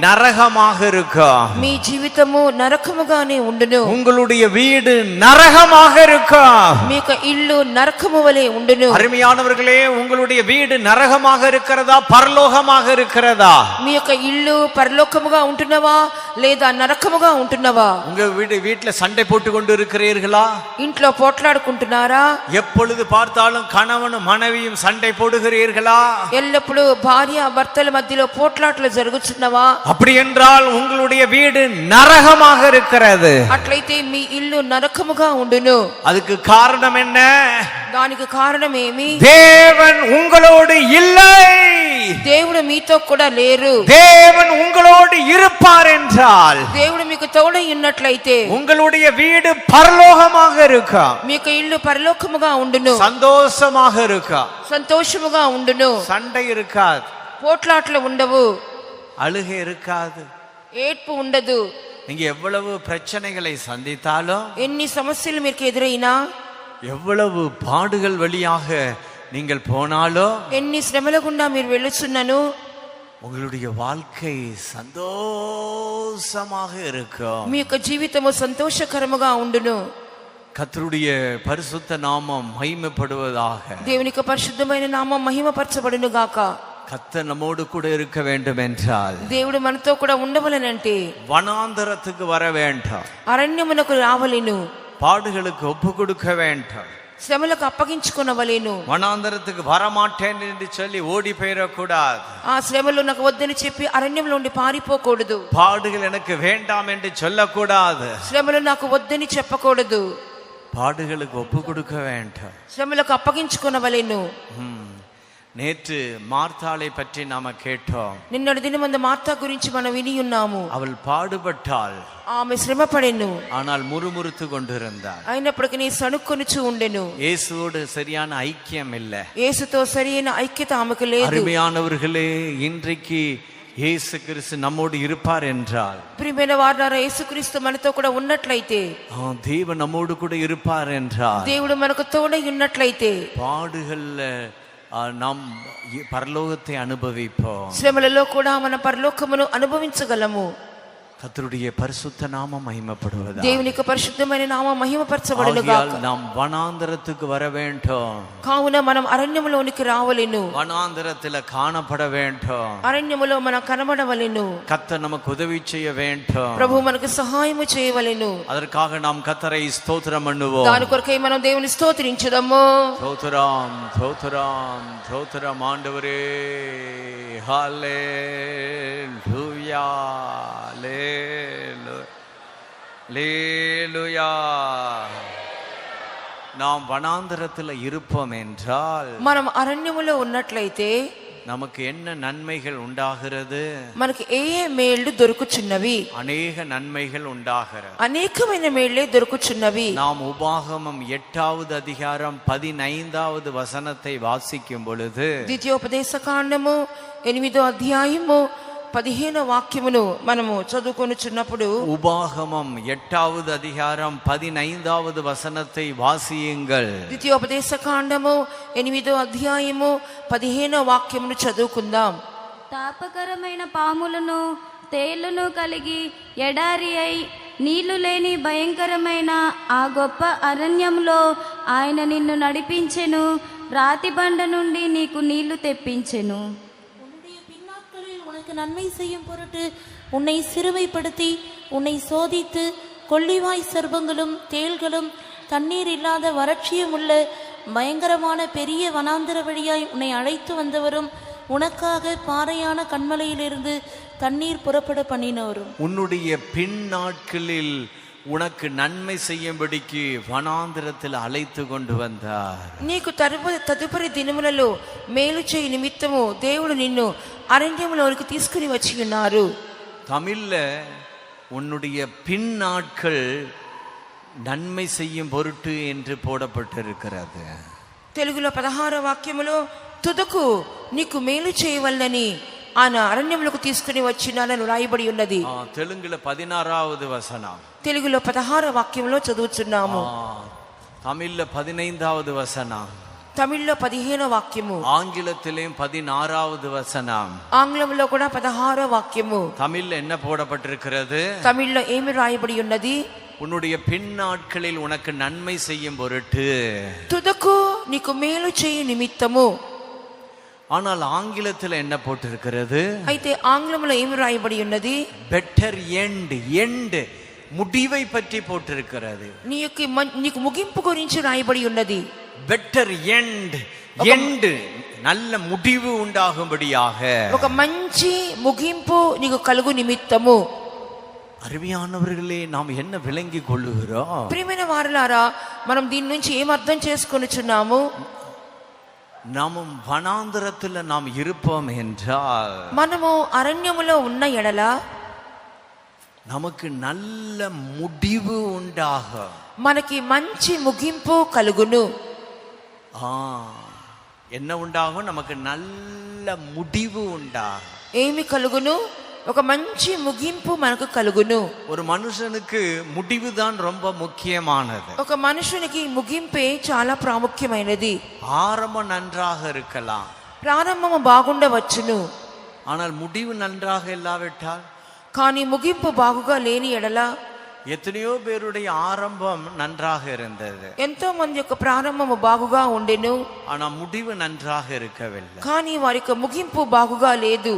[SPEAKER 1] நரகமாக இருக்கும்.
[SPEAKER 2] మీ జీవితము నరకముగానే ఉండును.
[SPEAKER 1] உங்களுடைய வீடு நரகமாக இருக்கும்.
[SPEAKER 2] మీ యొక్క ఇల్లు నరకము వలె ఉండును.
[SPEAKER 1] அருமையானவர்களே, உங்களுடைய வீடு நரகமாக இருக்கிறதா பரலோகமாக இருக்கிறதா?
[SPEAKER 2] మీ యొక్క ఇల్లు పరలోకముగా ఉంటున్నవా లేదా నరకముగా ఉంటున్నవా?
[SPEAKER 1] உங்க வீட்டுல சண்டை போட்டு கொண்டு இருக்கிறீர்களா?
[SPEAKER 2] ఇంట్లో పోట్లాడుకుంటున్నారా?
[SPEAKER 1] எப்பொழுது பார்த்தாலும் கணவனும் மனைவியும் சண்டை போடுகிறீர்களா?
[SPEAKER 2] ఎల్లప్పుడూ భార్య భర్తల మధ్యలో పోట్లాటలు జరుగుతున్నవా?
[SPEAKER 1] அப்படி என்றால் உங்களுடைய வீடு நரகமாக இருக்கிறது.
[SPEAKER 2] అట్లయితే మీ ఇల్లు నరకముగా ఉండును.
[SPEAKER 1] அதுக்கு காரணம் என்ன?
[SPEAKER 2] దానికి కారణం ఏమి?
[SPEAKER 1] தேவன் உங்களோடு இல்லை.
[SPEAKER 2] దేవుడు మీతో కూడా లేరు.
[SPEAKER 1] தேவன் உங்களோடு இருப்பார் என்றால்
[SPEAKER 2] దేవుడు మీకు తోడై ఉన్నట్లయితే
[SPEAKER 1] உங்களுடைய வீடு பரலோகமாக இருக்கும்.
[SPEAKER 2] మీ యొక్క ఇల్లు పరలోకముగా ఉండును.
[SPEAKER 1] சந்தோஷமாக இருக்கும்.
[SPEAKER 2] సంతోషముగా ఉండును.
[SPEAKER 1] சண்டை இருக்காது.
[SPEAKER 2] పోట్లాట్లు ఉండవు.
[SPEAKER 1] அழுகை இருக்காது.
[SPEAKER 2] ఏడ్పు ఉండదు.
[SPEAKER 1] நீங்க எவ்வளவு பிரச்சனைகளை சந்தித்தாலும்,
[SPEAKER 2] ఎన్ని సమస్యలు మీకు ఎదురైనా,
[SPEAKER 1] எவ்வளவு பாடுகள் வழியாக நீங்கள் போனாலோ,
[SPEAKER 2] ఎన్ని శ్రమల గుండా మీరు వెళ్ళుచున్నను,
[SPEAKER 1] உங்களுடைய வாழ்க்கை சந்தோஷமாக இருக்கும்.
[SPEAKER 2] మీ యొక్క జీవితము సంతోషకరముగా ఉండును.
[SPEAKER 1] கர்த்தருடைய பரிசுத்த நாமம் மகிமைப்படுவதாக.
[SPEAKER 2] దేవుని యొక్క పరిశుద్ధమైన నామం మహిమపరచబడును గాక.
[SPEAKER 1] கர்த்தர் நம்மோடு கூட இருக்க வேண்டும் என்றால்,
[SPEAKER 2] దేవుడు మనతో కూడా ఉండవలనంటే
[SPEAKER 1] வனாந்தரத்துக்கு வர வேண்டாம்,
[SPEAKER 2] అరణ్యమునకు రావలెను,
[SPEAKER 1] பாடுகளுக்கு ஒப்பு கொடுக்க வேண்டாம்,
[SPEAKER 2] శ్రమలకు అప్పగించుకొనవలెను.
[SPEAKER 1] வனாந்தரத்துக்கு வரமாட்டேன் என்று சொல்லி ஓடி போயிடக்கூடாது.
[SPEAKER 2] ఆ శ్రమలు నాకు వద్దని చెప్పి అరణ్యంలో ఉండి పారిపోకూడదు.
[SPEAKER 1] பாடுகள் எனக்கு வேண்டாம் என்று சொல்லக்கூடாது.
[SPEAKER 2] శ్రమలు నాకు వద్దని చెప్పకూడదు.
[SPEAKER 1] பாடுகளுக்கு ஒப்பு கொடுக்க வேண்டாம்.
[SPEAKER 2] శ్రమలకు అప్పగించుకొనవలెను.
[SPEAKER 1] நேற்று மார்த்தாளை பற்றி நாம கேட்டோம்.
[SPEAKER 2] నిన్నటి దినం அந்த మార్తా గురించి మనం విని ఉన్నాము.
[SPEAKER 1] அவள் பாடுபட்டாள்,
[SPEAKER 2] ఆమె శ్రమపడెను,
[SPEAKER 1] ஆனால் முறுமுறுத்து கொண்டிருந்தாள்.
[SPEAKER 2] అయినప్పటికీ నీ సణుక్కొనుచు ఉండెను.
[SPEAKER 1] இயேசுவோடு சரியான ஐக்கியம் இல்லை.
[SPEAKER 2] యేసుతో సరైన ఐక్యత ఆమెకు లేదు.
[SPEAKER 1] அருமையானவர்களே, இன்றைக்கு இயேசு கிறிஸ்து நம்மோடு இருப்பார் என்றால்,
[SPEAKER 2] ప్రియమైన వారలారా, యేసుక్రీస్తు మనతో కూడా ఉన్నట్లయితే,
[SPEAKER 1] தேவன் நம்மோடு கூட இருப்பார் என்றால்,
[SPEAKER 2] దేవుడు మనకు తోడై ఉన్నట్లయితే
[SPEAKER 1] பாடுகள்ல நாம் பரலோகத்தை அனுபவிப்போம்.
[SPEAKER 2] శ్రమలలో కూడా మన పరలోకమును అనుభవించగలము.
[SPEAKER 1] கர்த்தருடைய பரிசுத்த நாமம் மகிமைப்படுவதாக.
[SPEAKER 2] దేవుని యొక్క పరిశుద్ధమైన నామం మహిమపరచబడును గాక.
[SPEAKER 1] நாம் வனாந்தரத்துக்கு வர வேண்டும்.
[SPEAKER 2] కావున మనం అరణ్యములోనికి రావలెను.
[SPEAKER 1] வனாந்தரத்தில் காணப்பட வேண்டும்.
[SPEAKER 2] అరణ్యములో మనం కనబడవలెను.
[SPEAKER 1] கர்த்தர் நமக்கு உதவி செய்ய வேண்டும்.
[SPEAKER 2] ప్రభు మనకు సహాయము చేయవలెను.
[SPEAKER 1] அதற்காக நாம் கர்த்தரை ஸ்தோத்திரம் பண்ணுவோம்.
[SPEAKER 2] దాని కొరకై మనం దేవుని స్తోత్రించుదాము.
[SPEAKER 1] ஸ்தோத்திரம் ஸ்தோத்திரம் ஸ்தோத்திரம் ஆண்டவரே. ஹல்லேலூயா அல்லேலூயா. நாம் வனாந்தரத்தில் இருப்போம் என்றால்,
[SPEAKER 2] మనం అరణ్యములో ఉన్నట్లయితే
[SPEAKER 1] நமக்கு என்ன நன்மைகள் உண்டாகிறது?
[SPEAKER 2] మనకి ఏ మేళ్లు దొరుకుచున్నవి?
[SPEAKER 1] அநேக நன்மைகள் உண்டாகிறது.
[SPEAKER 2] అనేకమైన మేళ్లే దొరుకుచున్నవి.
[SPEAKER 1] நாம் உபாகமம் 8வது அதிகாரம் 15வது வசனத்தை வாசிக்கும் பொழுது,
[SPEAKER 2] ద్వితీయోపదేశ కాండము 8వ అధ్యాయము 15వ వాక్యమును మనము చదువుకొనుచున్నప్పుడు,
[SPEAKER 1] உபாகமம் 8வது அதிகாரம் 15வது வசனத்தை வாசியுங்கள்.
[SPEAKER 2] ద్వితీయోపదేశ కాండము 8వ అధ్యాయము 15వ వాక్యమును చదువుకుందాం.
[SPEAKER 3] తాపకరమైన పాములను తేళ్లను కలిగి ఎడారి అయి నీళ్లు లేని భయంకరమైన ఆ గొప్ప అరణ్యంలో ఆయన నిన్ను నడిపించెను. రాతి బండ నుండి నీకు నీళ్లు తెప్పించెను.
[SPEAKER 4] உன்னுடைய பின்னாட்களில் உனக்கு நன்மை செய்யும் பொருட்டு உன்னை சிறுமைப்படுத்தி உன்னை சோதித்து கொள்ளிவாய் சர்ப்பங்களும் தேள்களும் தண்ணீர் இல்லாத வறட்சியும் உள்ள பயங்கரமான பெரிய வனாந்தர வழியாய் உன்னை அழைத்து வந்தவரும் உனக்காக பாறையான கண்மலையிலிருந்து தண்ணீர் புறப்பட பண்ணினவரும்,
[SPEAKER 1] உன்னுடைய பின் நாட்களில் உனக்கு நன்மை செய்யும்படிக்கு வனாந்திரத்தில் அழைத்து கொண்டு வந்தார்.
[SPEAKER 2] నీకు తదుపరి దినములలో మేలు చేయి నిమిత్తము దేవుడు నిన్ను అరణ్యములోనికి తీసుకుని వచ్చి ఉన్నారు.
[SPEAKER 1] தமிழ்ல உன்னுடைய பின் நாட்கள் நன்மை செய்யும் பொருட்டு என்று போடப்பட்டிருக்கிறது.
[SPEAKER 2] తెలుగులో 16వ వాక్యములో తుదకు నీకు మేలు చేయవలనని ఆయన అరణ్యములకు తీసుకుని వచ్చినానని రాయబడి ఉన్నది.
[SPEAKER 1] தெலுங்குல 16வது வசனம்,
[SPEAKER 2] తెలుగులో 16వ వాక్యంలో చదువుచున్నాము.
[SPEAKER 1] தமிழ்ல 15வது வசனம்,
[SPEAKER 2] తమిళ్లో 15వ వాక్యము,
[SPEAKER 1] ஆங்கிலத்திலேயும் 16வது வசனம்,
[SPEAKER 2] ఆంగ్లంలో కూడా 16వ వాక్యము.
[SPEAKER 1] தமிழ்ல என்ன போடப்பட்டிருக்கிறது?
[SPEAKER 2] తమిళ్లో ఏమి రాయబడి ఉన్నది?
[SPEAKER 1] உன்னுடைய பின் நாட்களில் உனக்கு நன்மை செய்யும் பொருட்டு,
[SPEAKER 2] తుదకు నీకు మేలు చేయి నిమిత్తము.
[SPEAKER 1] ஆனால் ஆங்கிலத்தில் என்ன போட்டிருக்கிறது?
[SPEAKER 2] అయితే ఆంగ్లంలో ఏమి రాయబడి ఉన్నది?
[SPEAKER 1] பெட்டர் எண்ட், முடிவை பற்றி போட்டிருக்கிறது.
[SPEAKER 2] నీకు ముగింపు గురించి రాయబడి ఉన్నది.
[SPEAKER 1] பெட்டர் எண்ட், நல்ல முடிவு உண்டாகும்படியாக,
[SPEAKER 2] ఒక మంచి ముగింపు నీకు కలుగు నిమిత్తము.
[SPEAKER 1] அருமையானவர்களே, நாம் என்ன விளங்கி கொள்ளுகிறோம்?
[SPEAKER 2] ప్రియమైన వారలారా, మనం దీని నుంచి ఏం అర్థం చేసుకొనుచున్నాము?
[SPEAKER 1] நாம் வனாந்தரத்தில் நாம் இருப்போம் என்றால்,
[SPEAKER 2] మనము అరణ్యములో ఉన్న ఎడల
[SPEAKER 1] நமக்கு நல்ல முடிவு உண்டாகும்.
[SPEAKER 2] మనకి మంచి ముగింపు కలుగును.
[SPEAKER 1] என்ன உண்டாகும்? நமக்கு நல்ல முடிவு உண்டாகும்.
[SPEAKER 2] ఏమి కలుగును? ఒక మంచి ముగింపు మనకు కలుగును.
[SPEAKER 1] ஒரு మనుషனுக்கு முடிவுதான் ரொம்ப முக்கியமானது.
[SPEAKER 2] ఒక మనుషునికి ముగింపే చాలా ప్రాముఖ్యమైనది.
[SPEAKER 1] ஆரம்பம் நன்றாக இருக்கலாம்,
[SPEAKER 2] ప్రారంభము బాగుండవచ్చును,
[SPEAKER 1] ஆனால் முடிவு நன்றாக இல்லாவிட்டால்,
[SPEAKER 2] కానీ ముగింపు బాగుగా లేని ఎడల,
[SPEAKER 1] எத்தனையோ பேருடைய ஆரம்பம் நன்றாக இருந்தது,
[SPEAKER 2] ఎంతో మంది యొక్క ప్రారంభము బాగుగా ఉండెను,
[SPEAKER 1] ஆனா முடிவு நன்றாக இருக்கவில்லை.
[SPEAKER 2] కానీ వారి యొక్క ముగింపు బాగుగా లేదు.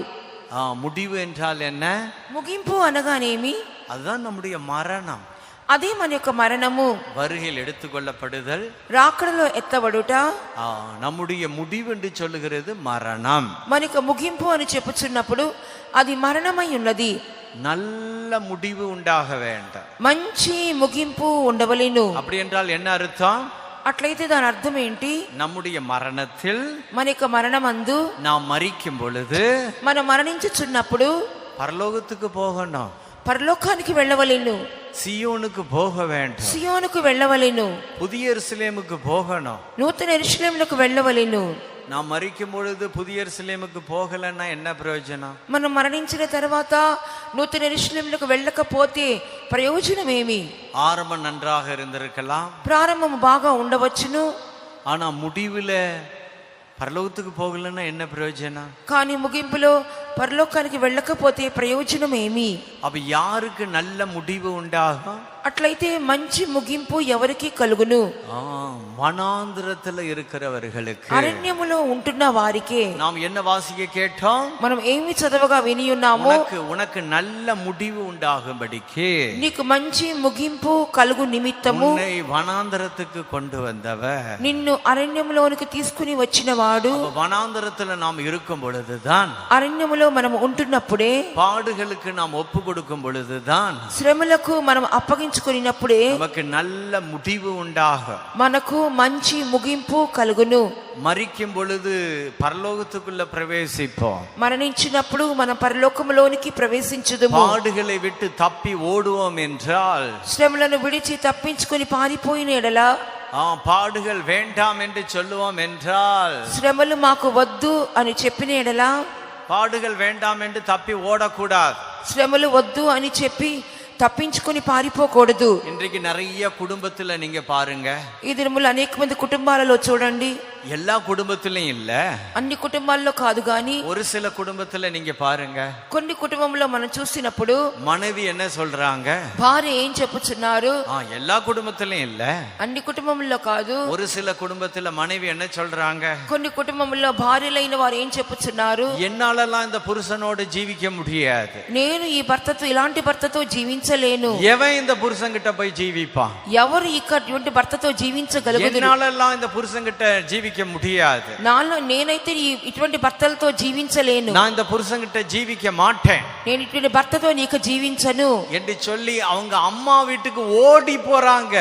[SPEAKER 1] முடிவு என்றால் என்ன?
[SPEAKER 2] ముగింపు అనగానేమి?
[SPEAKER 1] அதுதான் நம்முடைய மரணம்.
[SPEAKER 2] అదే మన యొక్క మరణము.
[SPEAKER 1] வருகையில் எடுத்துக்கொள்ளப்படுதல்,
[SPEAKER 2] రాకడలో ఎత్తబడుట.
[SPEAKER 1] நம்முடைய முடிவு என்று சொல்லுகிறது மரணம்.
[SPEAKER 2] మన యొక్క ముగింపు అని చెప్పుచున్నప్పుడు అది మరణమై ఉన్నది.
[SPEAKER 1] நல்ல முடிவு உண்டாக வேண்டும்,
[SPEAKER 2] మంచి ముగింపు ఉండవలెను.
[SPEAKER 1] அப்படி என்றால் என்ன அர்த்தம்?
[SPEAKER 2] అట్లయితే దాని అర్థం ఏంటి?
[SPEAKER 1] நம்முடைய மரணத்தில்,
[SPEAKER 2] మన యొక్క మరణమందు,
[SPEAKER 1] நாம் மரிக்கும் பொழுது
[SPEAKER 2] మనం మరణించుచున్నప్పుడు
[SPEAKER 1] பரலோகத்துக்கு போகணும்,
[SPEAKER 2] పరలోకానికి వెళ్ళవలెను,
[SPEAKER 1] சியோனுக்கு போக வேண்டும்,
[SPEAKER 2] సియోనుకు వెళ్ళవలెను,
[SPEAKER 1] புதிய எருசலேமுக்கு போகணும்.
[SPEAKER 2] నూతన యెరూషలేమునకు వెళ్ళవలెను.
[SPEAKER 1] நாம் மரிக்கும் பொழுது புதிய எருசலேமுக்கு போகலன்னா என்ன பிரயோஜனம்?
[SPEAKER 2] మనం మరణించిన తర్వాత నూతన యెరూషలేమునకు వెళ్ళకపోతే ప్రయోజనమేమి?
[SPEAKER 1] ஆரம்பம் நன்றாக இருந்திருக்கலாம்,
[SPEAKER 2] ప్రారంభం బాగా ఉండవచ్చును,
[SPEAKER 1] ஆனா முடிவுல பரலோகத்துக்கு போகலன்னா என்ன பிரயோஜனம்?
[SPEAKER 2] కానీ ముగింపులో పరలోకానికి వెళ్ళకపోతే ప్రయోజనమేమి?
[SPEAKER 1] அப்ப யாருக்கு நல்ல முடிவு உண்டாகும்?
[SPEAKER 2] అట్లయితే మంచి ముగింపు ఎవరికి కలుగును?
[SPEAKER 1] வனாந்திரத்துல இருக்கிறவர்களுக்கு,
[SPEAKER 2] అరణ్యములో ఉంటున్న వారికే.
[SPEAKER 1] நாம் என்ன வாசிக்க கேட்டோம்?
[SPEAKER 2] మనం ఏమి చదవగా విని ఉన్నామో,
[SPEAKER 1] உனக்கு நல்ல முடிவு உண்டாகும்படிக்கு,
[SPEAKER 2] నీకు మంచి ముగింపు కలుగు నిమిత్తము
[SPEAKER 1] உன்னை வனாந்திரத்துக்கு கொண்டு வந்தவர்,
[SPEAKER 2] నిన్ను అరణ్యములోనికి తీసుకుని వచ్చిన వాడు.
[SPEAKER 1] வனாந்திரத்துல நாம் இருக்கும் பொழுதுதான்,
[SPEAKER 2] అరణ్యములో మనం ఉంటున్నప్పుడే,
[SPEAKER 1] பாடுகளுக்கு நாம் ஒப்பு கொடுக்கும் பொழுதுதான்,
[SPEAKER 2] శ్రమలకు మనం అప్పగించుకున్నప్పుడే
[SPEAKER 1] நமக்கு நல்ல முடிவு உண்டாகும்,
[SPEAKER 2] మనకు మంచి ముగింపు కలుగును.
[SPEAKER 1] மரிக்கும் பொழுது பரலோகத்துக்குள்ள பிரவேசிப்போம்,
[SPEAKER 2] మరణించినప్పుడు మన పరలోకములోనికి ప్రవేశించుదుము.
[SPEAKER 1] பாடுகளை விட்டு தப்பி ஓடுவோம் என்றால்,
[SPEAKER 2] శ్రమలను విడిచి తప్పించుకొని పారిపోయిన ఎడల,
[SPEAKER 1] பாடுகள் வேண்டாம் என்று சொல்லுவோம் என்றால்,
[SPEAKER 2] శ్రమలు మాకు వద్దు అని చెప్పిన ఎడల,
[SPEAKER 1] பாடுகள் வேண்டாம் என்று தப்பி ஓடக்கூடாது.
[SPEAKER 2] శ్రమలు వద్దు అని చెప్పి తప్పించుకొని పారిపోకూడదు.
[SPEAKER 1] இன்றைக்கு நிறைய குடும்பத்துல நீங்க பாருங்க,
[SPEAKER 2] ఈ దినములు అనేక మంది కుటుంబాలలో చూడండి,
[SPEAKER 1] எல்லா குடும்பத்திலும் இல்ல,
[SPEAKER 2] అన్ని కుటుంబాల్లో కాదు గాని
[SPEAKER 1] ஒரு சில குடும்பத்துல நீங்க பாருங்க,
[SPEAKER 2] కొన్ని కుటుంబంలో మనం చూసినప్పుడు
[SPEAKER 1] மனைவி என்ன சொல்றாங்க?
[SPEAKER 2] భార్య ఏం చెప్పుచున్నారు?
[SPEAKER 1] எல்லா குடும்பத்திலும் இல்ல,
[SPEAKER 2] అన్ని కుటుంబంలో కాదు,
[SPEAKER 1] ஒரு சில குடும்பத்துல மனைவி என்ன சொல்றாங்க?
[SPEAKER 2] కొన్ని కుటుంబంలో భార్యలైన వారు ఏం చెప్పుచున్నారు?
[SPEAKER 1] என்னாலலாம் இந்த புருஷனோட ஜீவிக்க முடியாது,
[SPEAKER 2] నేను ఈ భర్తతో, ఇలాంటి భర్తతో జీవించలేను.
[SPEAKER 1] எவன் இந்த புருஷன் கிட்ட போய் ஜீவிப்பான்?
[SPEAKER 2] ఎవరు ఇటువంటి భర్తతో జీవించగలుగుతారు?
[SPEAKER 1] என்னாலலாம் இந்த புருஷன் கிட்ட ஜீவிக்க முடியாது,
[SPEAKER 2] నేనైతే ఇటువంటి భర్తలతో జీవించలేను,
[SPEAKER 1] நான் இந்த புருஷன் கிட்ட ஜீவிக்க மாட்டேன்
[SPEAKER 2] నేను ఇటువంటి భర్తతో నీకు జీవించను
[SPEAKER 1] என்று சொல்லி அவங்க అమ్మా வீட்டுக்கு ஓடி போறாங்க.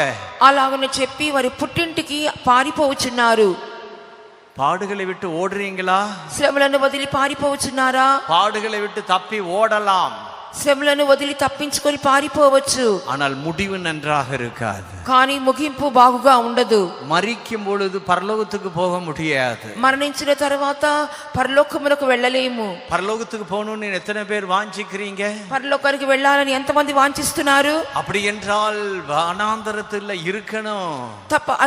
[SPEAKER 2] అలాగని చెప్పి వారి పుట్టింటికి పారిపోవచ్చున్నారు.
[SPEAKER 1] பாடுகளை விட்டு ஓடுறீங்களா?
[SPEAKER 2] శ్రమలను వదిలి పారిపోవచ్చున్నారా?
[SPEAKER 1] பாடுகளை விட்டு தப்பி ஓடலாம்,
[SPEAKER 2] శ్రమలను వదిలి తప్పించుకొని పారిపోవచ్చు,
[SPEAKER 1] ஆனால் முடிவு நன்றாக இருக்காது,
[SPEAKER 2] కానీ ముగింపు బాగుగా ఉండదు.
[SPEAKER 1] மரிக்கும் பொழுது பரலோகத்துக்கு போக முடியாது,
[SPEAKER 2] మరణించిన తర్వాత పరలోకమునకు వెళ్ళలేము.
[SPEAKER 1] பரலோகத்துக்கு போகணும்னு எத்தனை பேர் வாஞ்சிக்கிறீங்க?
[SPEAKER 2] పరలోకానికి వెళ్ళాలని ఎంతమంది వాంఛిస్తున్నారు?
[SPEAKER 1] அப்படி என்றால் வனாந்தரத்துல இருக்கணும்,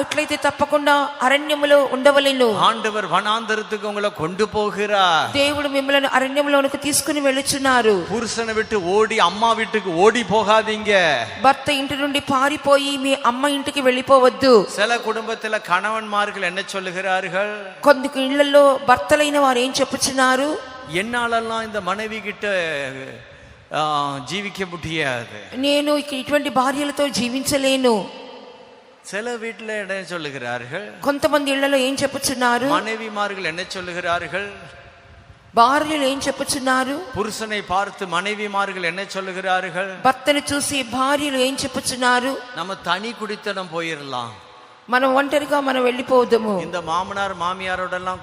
[SPEAKER 2] అట్లయితే తప్పకుండా అరణ్యములో ఉండవలెను.
[SPEAKER 1] ஆண்டவர் வனாந்தரத்துக்கு உங்களை கொண்டு போகிறார்,
[SPEAKER 2] దేవుడు మిమ్మల్ని అరణ్యములోనికి తీసుకుని వెళ్ళుచున్నారు.
[SPEAKER 1] புருஷனை விட்டு ஓடி அம்மா வீட்டுக்கு ஓடி போகாதீங்க,
[SPEAKER 2] భర్త ఇంటి నుండి పారిపోయి మీ అమ్మ ఇంటికి వెళ్ళిపోవద్దు.
[SPEAKER 1] சில குடும்பத்துல கணவன்மார்கள் என்ன சொல்லுகிறார்கள்?
[SPEAKER 2] కొన్ని ఇళ్లలో భర్తలైన వారు ఏం చెప్పుచున్నారు?
[SPEAKER 1] என்னாலெல்லாம் இந்த மனைவி கிட்ட ஜீவிக்க முடியாது,
[SPEAKER 2] నేను ఇటువంటి భార్యలతో జీవించలేను.
[SPEAKER 1] சில வீட்டுல என்ன சொல்லுகிறார்கள்?
[SPEAKER 2] కొంతమంది ఇళ్లలో ఏం చెప్పుచున్నారు?
[SPEAKER 1] மனைவிமார்கள் என்ன சொல்லுகிறார்கள்?
[SPEAKER 2] భార్యలు ఏం చెప్పుచున్నారు?
[SPEAKER 1] புருஷனை பார்த்து மனைவிமார்கள் என்ன சொல்லுகிறார்கள்?
[SPEAKER 2] భర్తను చూసి భార్యలు ఏం చెప్పుచున్నారు?
[SPEAKER 1] நம்ம தனி குடித்தனம் போயிடலாம்,
[SPEAKER 2] మనం ఒంటరిగా మనం వెళ్ళిపోవద్దు.
[SPEAKER 1] இந்த மாமனார் மாமியாரோடெல்லாம்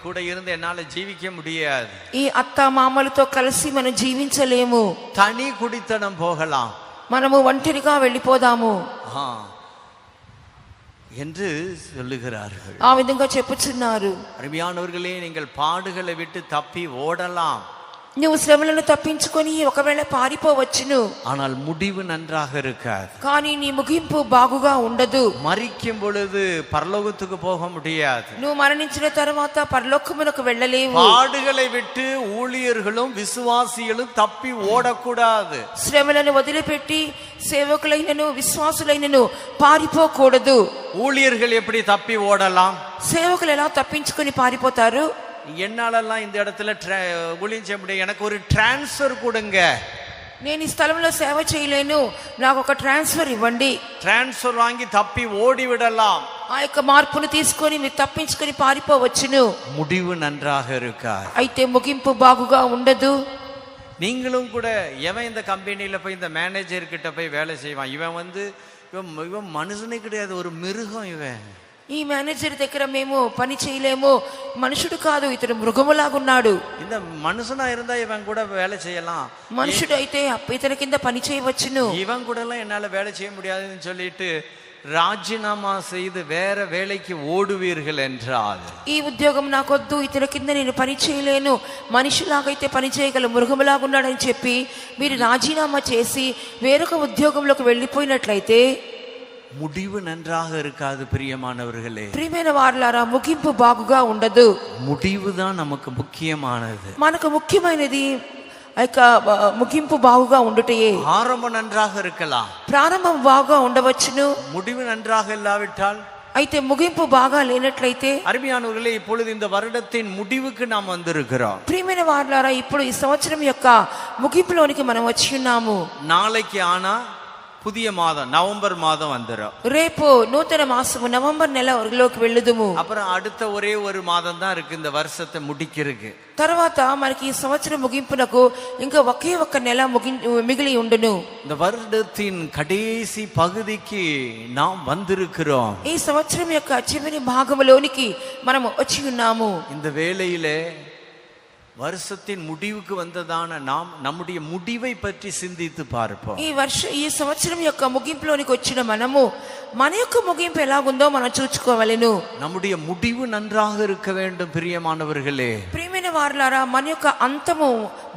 [SPEAKER 1] கூட இருந்து என்னால ஜீவிக்க முடியாது,
[SPEAKER 2] ఈ అత్త మామలతో కలిసి మనం జీవించలేము,
[SPEAKER 1] தனி குடித்தனம் போகலாம்,
[SPEAKER 2] మనము ఒంటరిగా వెళ్ళిపోదాము
[SPEAKER 1] என்று சொல்லுகிறார்கள்.
[SPEAKER 2] ఆ విధంగా చెప్పుచున్నారు.
[SPEAKER 1] அருமையானவர்களே, நீங்கள் பாடுகளை விட்டு தப்பி ஓடலாம்,
[SPEAKER 2] నువ్వు శ్రమలను తప్పించుకొని ఒకవేళ పారిపోవచ్చును,
[SPEAKER 1] ஆனால் முடிவு நன்றாக இருக்காது.
[SPEAKER 2] కానీ నీ ముగింపు బాగుగా ఉండదు.
[SPEAKER 1] மரிக்கும் பொழுது பரலோகத்துக்கு போக முடியாது.
[SPEAKER 2] నువ్వు మరణించిన తర్వాత పరలోకమునకు వెళ్ళలేవు.
[SPEAKER 1] பாடுகளை விட்டு ஊழியர்களும் விசுவாசிகளும் தப்பி ஓடக்கூடாது.
[SPEAKER 2] శ్రమలను వదిలిపెట్టి సేవకులైనను విశ్వాసులైనను పారిపోకూడదు.
[SPEAKER 1] ஊழியர்கள் எப்படி தப்பி ஓடலாம்?
[SPEAKER 2] సేవకులు ఎలా తప్పించుకొని పారిపోతారు?
[SPEAKER 1] என்னாலெல்லாம் இந்த இடத்துல ஊழியம் செய்ய முடியும், எனக்கு ஒரு டிரான்ஸ்ஃபர் கொடுங்க.
[SPEAKER 2] నేను ఈ స్థలంలో సేవ చేయలేను, నాకు ఒక ట్రాన్స్ఫర్ ఇవ్వండి.
[SPEAKER 1] டிரான்ஸ்ஃபர் வாங்கி தப்பி ஓடி விடலாம்.
[SPEAKER 2] ఆ యొక్క మార్పును తీసుకొని మీరు తప్పించుకొని పారిపోవచ్చును.
[SPEAKER 1] முடிவு நன்றாக இருக்காது.
[SPEAKER 2] అయితే ముగింపు బాగుగా ఉండదు.
[SPEAKER 1] நீங்களும் கூட எவன் இந்த கம்பெனியில போய் இந்த மேனேஜர் கிட்ட போய் வேலை செய்வான், இவன் மனுஷனே கிடையாது, ஒரு மிருகம் இவன்.
[SPEAKER 2] ఈ మేనేజర్ దగ్గర మేము పని చేయలేము, మనుషుడు కాదు, ఇతడు మృగములాగున్నాడు.
[SPEAKER 1] இந்த மனுஷனா இருந்தா இவன் கூட வேலை செய்யலாம்,
[SPEAKER 2] మనుషుడు అయితే ఇతని కింద పని చేయవచ్చును.
[SPEAKER 1] இவன் கூட எல்லாம் என்னால வேலை செய்ய முடியாதுன்னு சொல்லிட்டு ராஜினாமா செய்து வேற வேலைக்கு ஓடுவீர்கள் என்றால்,
[SPEAKER 2] ఈ ఉద్యోగం నాకొద్దు, ఇతని కింద నేను పని చేయలేను, మనిషిలాగైతే పని చేయగల మృగములాగున్నాడని చెప్పి మీరు రాజీనామా చేసి వేరొక ఉద్యోగంలోకి వెళ్ళిపోయినట్లయితే
[SPEAKER 1] முடிவு நன்றாக இருக்காது. பிரியமானவர்களே,
[SPEAKER 2] ప్రియమైన వారలారా, ముగింపు బాగుగా ఉండదు.
[SPEAKER 1] முடிவு தான் நமக்கு முக்கியமானது.
[SPEAKER 2] మనకు ముఖ్యమైనది ఆ యొక్క ముగింపు బాగుగా ఉండుటయే.
[SPEAKER 1] ஆரம்பம் நன்றாக இருக்கலாம்,
[SPEAKER 2] ప్రారంభం బాగా ఉండవచ్చును,
[SPEAKER 1] முடிவு நன்றாக இல்லாவிட்டால்,
[SPEAKER 2] అయితే ముగింపు బాగా లేనట్లయితే.
[SPEAKER 1] அருமையானவர்களே, இப்பொழுது இந்த வருடத்தின் முடிவுக்கு நாம் வந்திருக்கிறோம்.
[SPEAKER 2] ప్రియమైన వారలారా, ఇప్పుడు ఈ సంవత్సరం యొక్క ముగింపులోనికి మనం వచ్చి ఉన్నాము.
[SPEAKER 1] நாளைக்கு ஆனா புதிய மாதம் நவம்பர் மாதம் வந்துடும்.
[SPEAKER 2] రేపు నూతన మాసము నవంబర్ నెల వరలోకి వెళ్ళుదుము.
[SPEAKER 1] அப்புறம் அடுத்த ஒரே ஒரு மாதம் தான் இருக்கு இந்த வருஷத்தை முடிக்கிறதுக்கு.
[SPEAKER 2] తర్వాత మనకి ఈ సంవత్సరం ముగింపునకు ఇంకా ఒకే ఒక్క నెల మిగిలి ఉండును.
[SPEAKER 1] இந்த வருடத்தின் கடைசி பகுதிக்கு நாம் வந்திருக்கிறோம்.
[SPEAKER 2] ఈ సంవత్సరం యొక్క చివరి భాగంలోనికి మనం వచ్చి ఉన్నాము.
[SPEAKER 1] இந்த வேளையிலே வருஷத்தின் முடிவுக்கு வந்ததான நாம் நம்முடைய முடிவை பற்றி சிந்தித்து பார்ப்போம்.
[SPEAKER 2] ఈ సంవత్సరం యొక్క ముగింపులోనికి వచ్చిన మనము మన యొక్క ముగింపు ఎలాగుందో మనం చూసుకోవాలను.
[SPEAKER 1] நம்முடைய முடிவு நன்றாக இருக்க வேண்டும். பிரியமானவர்களே,
[SPEAKER 2] ప్రియమైన వారలారా, మన యొక్క అంతము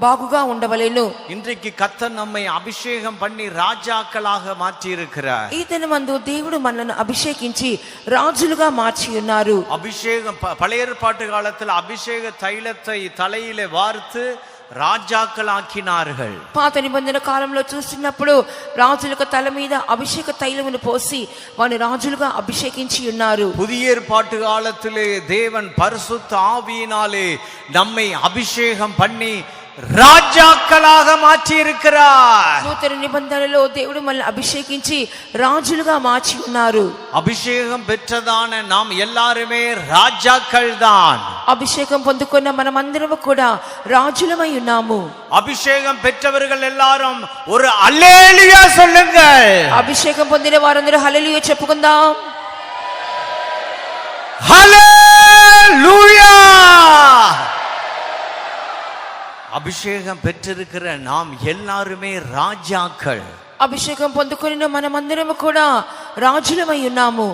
[SPEAKER 2] బాగుగా ఉండవలెను.
[SPEAKER 1] இன்றைக்கு கர்த்தர் நம்மை அபிஷேகம் பண்ணி ராஜாக்களாக மாற்றி இருக்கிறார்.
[SPEAKER 2] ఈ దినమందు దేవుడు మనల్ని అభిషేకించి రాజులుగా మార్చి ఉన్నారు.
[SPEAKER 1] அபிஷேகம் பழைய ஏற்பாட்டு காலத்தில் அபிஷேக தைலத்தை தலையிலே வார்த்து ராஜாக்கள் ஆக்கினார்கள்.
[SPEAKER 2] పాత నిబంధన కాలంలో చూసినప్పుడు రాజులకు తల మీద అభిషేక తైలమును పోసి వారిని రాజులుగా అభిషేకించి ఉన్నారు.
[SPEAKER 1] புதிய ஏற்பாட்டு காலத்திலே தேவன் பரிசுத்த ஆவியினாலே நம்மை அபிஷேகம் பண்ணி రాజాக்களாக மாற்றி இருக்கிறார்.
[SPEAKER 2] నూతన నిబంధనలో దేవుడు మనల్ని అభిషేకించి రాజులుగా మార్చి ఉన్నారు.
[SPEAKER 1] அபிஷேகம் பெற்றதான நாம் எல்லாருமே ராஜாக்கள் தான்.
[SPEAKER 2] అభిషేకం పొందుకున్న మనమందరము కూడా రాజులమై ఉన్నాము.
[SPEAKER 1] அபிஷேகம் பெற்றவர்கள் எல்லாரும் ஒரு அல்லேலூயா சொல்லுங்கள்.
[SPEAKER 2] అభిషేకం పొందిన వారందరూ హల్లెలూయా చెప్పుకుందాం.
[SPEAKER 1] ஹல்லேலூயா. அபிஷேகம் பெற்றிருக்கிற நாம் எல்லாருமே ராஜாக்கள்.
[SPEAKER 2] అభిషేకం పొందుకున్న మనమందరము కూడా రాజులమై ఉన్నాము.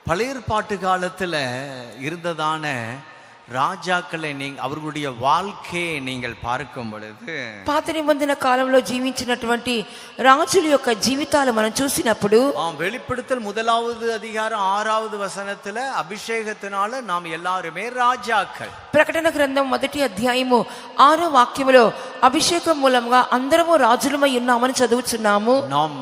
[SPEAKER 1] பழைய ஏற்பாட்டு காலத்துல இருந்ததான ராஜாக்களை அவர்களுடைய வாழ்க்கையை நீங்கள் பார்க்கும் பொழுது,
[SPEAKER 2] పాత నిబంధన కాలంలో జీవించినటువంటి రాజుల యొక్క జీవితాలు మనం చూసినప్పుడు,
[SPEAKER 1] வெளிப்படுத்தல் 1வது அதிகாரம் 6வது வசனத்துல அபிஷேகத்தினால நாம் எல்லாருமே ராஜாக்கள்.
[SPEAKER 2] ప్రకటన గ్రంథం 1వ అధ్యాయము 6వ వాక్యములో అభిషేకం మూలంగా అందరము రాజులమై ఉన్నామని చదువుచున్నాము.
[SPEAKER 1] நாம்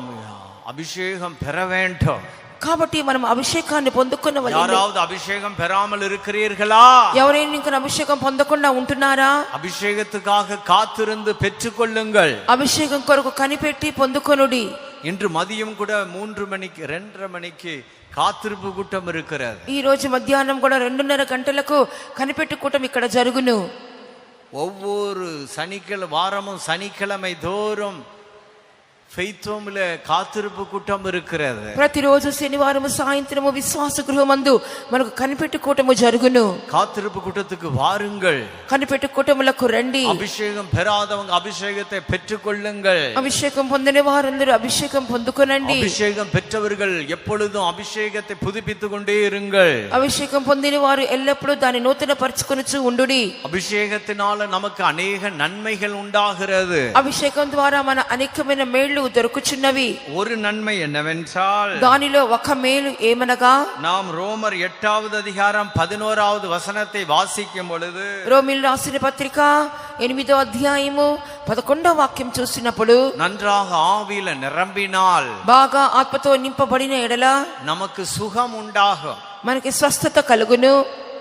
[SPEAKER 1] அபிஷேகம் பெற வேண்டும்.
[SPEAKER 2] కాబట్టి మనం అభిషేకాన్ని పొందుకున్నవారు.
[SPEAKER 1] யாராவது அபிஷேகம் பெறாமல் இருக்கிறீர்களா?
[SPEAKER 2] ఎవరైనా ఇంకా అభిషేకం పొందకుండా ఉంటున్నారా?
[SPEAKER 1] அபிஷேகத்துக்காக காத்திருந்து பெற்றுக்கொள்ளுங்கள்.
[SPEAKER 2] అభిషేకం కొరకు కనిపెట్టి పొందుకొనుడి.
[SPEAKER 1] இன்று மதியம் கூட 3 மணிக்கு 2:30 மணிக்கு காத்திருப்பு கூட்டம் இருக்கிறது.
[SPEAKER 2] ఈ రోజు మధ్యాహ్నం కూడా 2:30 గంటలకు కనిపెట్టు కూటం ఇక్కడ జరుగును.
[SPEAKER 1] ஒவ்வொரு வாரமும் சனிக்கிழமை தோறும் ఫెయిత్ హోమ్‌లో కాத்திருப்பு కూటం இருக்கிறது.
[SPEAKER 2] ప్రతిరోజు శనివారం సాయంత్రము విశ్వాస గృహమందు మనకు కనిపెట్టు కూటము జరుగును.
[SPEAKER 1] காத்திருப்பு கூட்டத்துக்கு வாருங்கள்.
[SPEAKER 2] కనిపెట్టు కూటములకు రండి.
[SPEAKER 1] அபிஷேகம் பெறாதவங்க அபிஷேகத்தை பெற்றுக்கொள்ளுங்கள்.
[SPEAKER 2] అభిషేకం పొందని వారందరూ అభిషేకం పొందుకొనండి.
[SPEAKER 1] அபிஷேகம் பெற்றவர்கள் எப்பொழுதும் அபிஷேகத்தை புதுப்பித்துக் கொண்டே இருங்கள்.
[SPEAKER 2] అభిషేకం పొందిన వారు ఎల్లప్పుడూ దాన్ని నూతన పరచుకొనుచు ఉండుడి.
[SPEAKER 1] அபிஷேகத்தினால நமக்கு அநேக நன்மைகள் உண்டாகிறது.
[SPEAKER 2] అభిషేకం ద్వారా మన అనేకమైన మేళ్లు దొరుకుచున్నవి.
[SPEAKER 1] ஒரு நன்மை என்னவென்றால்
[SPEAKER 2] దానిలో ఒక మేలు ఏమనగా
[SPEAKER 1] நாம் ரோமர் 8வது அதிகாரம் 11வது வசனத்தை வாசிக்கும் பொழுது
[SPEAKER 2] రోమీయులు రాసిన పత్రిక 8వ అధ్యాయము 11వ వాక్యం చూసినప్పుడు
[SPEAKER 1] நன்றாக ஆவியில நிரம்பினால்
[SPEAKER 2] బాగా ఆత్మతో నింపబడిన ఎడల
[SPEAKER 1] நமக்கு சுகம் உண்டாகும்.
[SPEAKER 2] మనకి స్వస్థత కలుగును.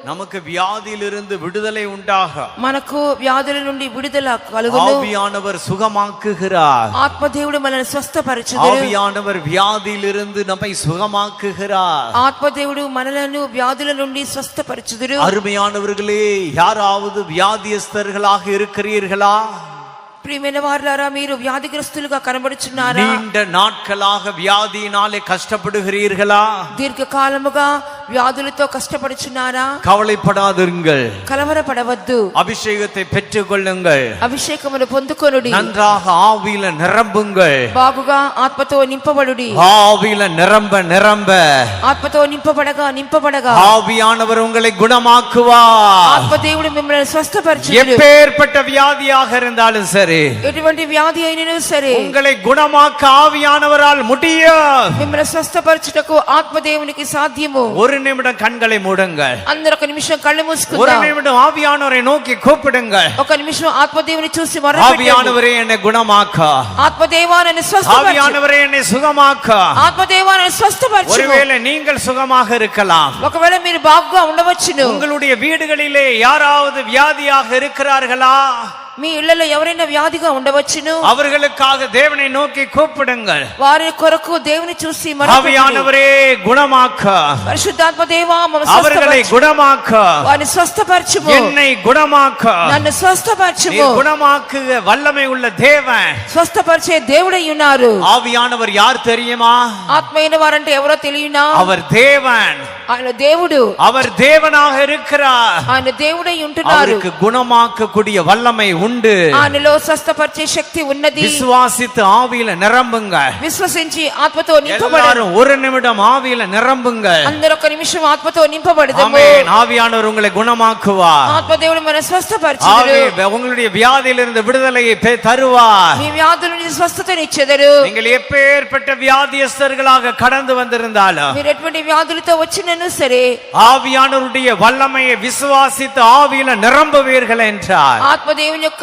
[SPEAKER 1] நமக்கு வியாதியிலிருந்து விடுதலை உண்டாகும்.
[SPEAKER 2] మనకు వ్యాధుల నుండి విడుదల కలుగును.
[SPEAKER 1] ஆவியானவர் சுகமாக்குகிறார்.
[SPEAKER 2] ఆత్మదేవుడు మనల్ని స్వస్థపరచును.
[SPEAKER 1] ஆவியானவர் வியாதியிலிருந்து நம்மை சுகமாக்குகிறார்.
[SPEAKER 2] ఆత్మదేవుడు మనలను వ్యాధుల నుండి స్వస్థపరచుదురు.
[SPEAKER 1] அருமையானவர்களே, யாராவது வியாதியஸ்தர்களாக இருக்கிறீர்களா?
[SPEAKER 2] ప్రియమైన వారులారా, మీరు వ్యాధిగ్రస్తులుగా కనబడుచున్నారా?
[SPEAKER 1] நீண்ட நாட்களாக வியாதியினாலே கஷ்டப்படுகிறீர்களா?
[SPEAKER 2] దీర్ఘకాలముగా వ్యాధులతో కష్టపడుచున్నారా?
[SPEAKER 1] கவலைப்படாதிருங்கள்.
[SPEAKER 2] కలవరపడవద్దు.
[SPEAKER 1] அபிஷேகத்தை பெற்றுக் கொள்ளுங்கள்.
[SPEAKER 2] అభిషేకమును పొందుకొనుడి.
[SPEAKER 1] நன்றாக ஆவியில நிரம்புங்கள்.
[SPEAKER 2] బాగుగా ఆత్మతో నింపబడుడి.
[SPEAKER 1] ஆவியில நிரம்ப நிரம்ப
[SPEAKER 2] ఆత్మతో నింపబడగా నింపబడగా
[SPEAKER 1] ஆவியானவர் உங்களை குணமாக்குவார்.
[SPEAKER 2] ఆత్మదేవుడు మిమ్మల్ని స్వస్థపరచును.
[SPEAKER 1] எப்பேற்பட்ட வியாதியாக இருந்தாலும் சரி,
[SPEAKER 2] ఎటువంటి వ్యాధి అయినను సరే,
[SPEAKER 1] உங்களை குணமாக்க ஆவியானவரால் முடியும்.
[SPEAKER 2] మిమ్మల్ని స్వస్థపరచుటకు ఆత్మదేవునికి సాధ్యము.
[SPEAKER 1] ஒரு நிமிடம் கண்களை மூடுங்கள்.
[SPEAKER 2] అందరూ ఒక నిమిషం కళ్ళు
[SPEAKER 1] ஒரு
[SPEAKER 2] మూసుకుందాం.
[SPEAKER 1] நிமிடம் ஆவியானவரை நோக்கி கூப்பிடுங்கள்.
[SPEAKER 2] ఒక నిమిషం ఆత్మదేవుని చూసి మొరపెట్టండి.
[SPEAKER 1] ஆவியானவரே என்னை குணமாக்க,
[SPEAKER 2] ఆత్మదేవా నన్ను స్వస్థపరచు.
[SPEAKER 1] ஆவியானவரே என்னை சுகமாக்க.
[SPEAKER 2] ఆత్మదేవా నన్ను స్వస్థపరచు.
[SPEAKER 1] ஒருவேளை நீங்கள் சுகமாக இருக்கலாம்.
[SPEAKER 2] ఒకవేళ మీరు బాగుగా ఉండవచ్చును.
[SPEAKER 1] உங்களுடைய வீடுகளிலே யாராவது வியாதியாக இருக்கிறார்களா?
[SPEAKER 2] మీ ఇళ్లలో ఎవరైనా వ్యాధిగా ఉండవచ్చును.
[SPEAKER 1] அவர்களுக்காக தேவனை நோக்கி கூப்பிடுங்கள்.
[SPEAKER 2] వారి కొరకు దేవుని చూసి మొరపెట్టండి.
[SPEAKER 1] ஆவியானவரே குணமாக்க,
[SPEAKER 2] పరిశుద్ధాత్మ దేవా మమ్మల్ని
[SPEAKER 1] அவர்களை
[SPEAKER 2] స్వస్థపరచు.
[SPEAKER 1] குணமாக்க,
[SPEAKER 2] వారిని స్వస్థపరచుము.
[SPEAKER 1] என்னை குணமாக்க.
[SPEAKER 2] నన్ను స్వస్థపరచుము.
[SPEAKER 1] நீர் குணமாக்குக வல்லமை உள்ள தேவன்.
[SPEAKER 2] స్వస్థపరిచే దేవుడై ఉన్నారు.
[SPEAKER 1] ஆவியானவர் யார் தெரியுமா?
[SPEAKER 2] ఆత్మైన వారంటే ఎవరో తెలియనా?
[SPEAKER 1] அவர் தேவன்.
[SPEAKER 2] ఆయన దేవుడు.
[SPEAKER 1] அவர் தேவனாக இருக்கிறார்.
[SPEAKER 2] ఆయన దేవుడై ఉంటున్నారు.
[SPEAKER 1] அவருக்கு குணமாக்கக்கூடிய வல்லமை உண்டு.
[SPEAKER 2] ఆయనలో స్వస్థపరిచే శక్తి ఉన్నది.
[SPEAKER 1] விசுவாசித்து ஆவியில நிரம்புங்க.
[SPEAKER 2] విశ్వసించి ఆత్మతో నింపబడండి.
[SPEAKER 1] எல்லாரும் ஒரு நிமிடம் ஆவியில நிரம்புங்க.
[SPEAKER 2] అందరూ ఒక నిమిషం ఆత్మతో నింపబడదాము.
[SPEAKER 1] ஆமென். ஆவியானவர் உங்களை குணமாக்குவார்.
[SPEAKER 2] ఆత్మదేవుడు మన స్వస్థపరచుదురు.
[SPEAKER 1] ஆமென். உங்களுடைய வியாதியிலிருந்து விடுதலையை தருவார்.
[SPEAKER 2] మీ వ్యాధుల నుంచి స్వస్థతనిచ్చెదరు.
[SPEAKER 1] நீங்கள் எப்பேற்பட்ட வியாதியஸ்தர்களாக கடந்து வந்திருந்தாலும்,
[SPEAKER 2] మీరు ఎటువంటి వ్యాధులతో వచ్చినను సరే,
[SPEAKER 1] ஆவியானவருடைய வல்லமையை விசுவாசித்து ஆவியில நிரம்புவீர்கள் என்றார்.
[SPEAKER 2] ఆత్మదేవుని యొక్క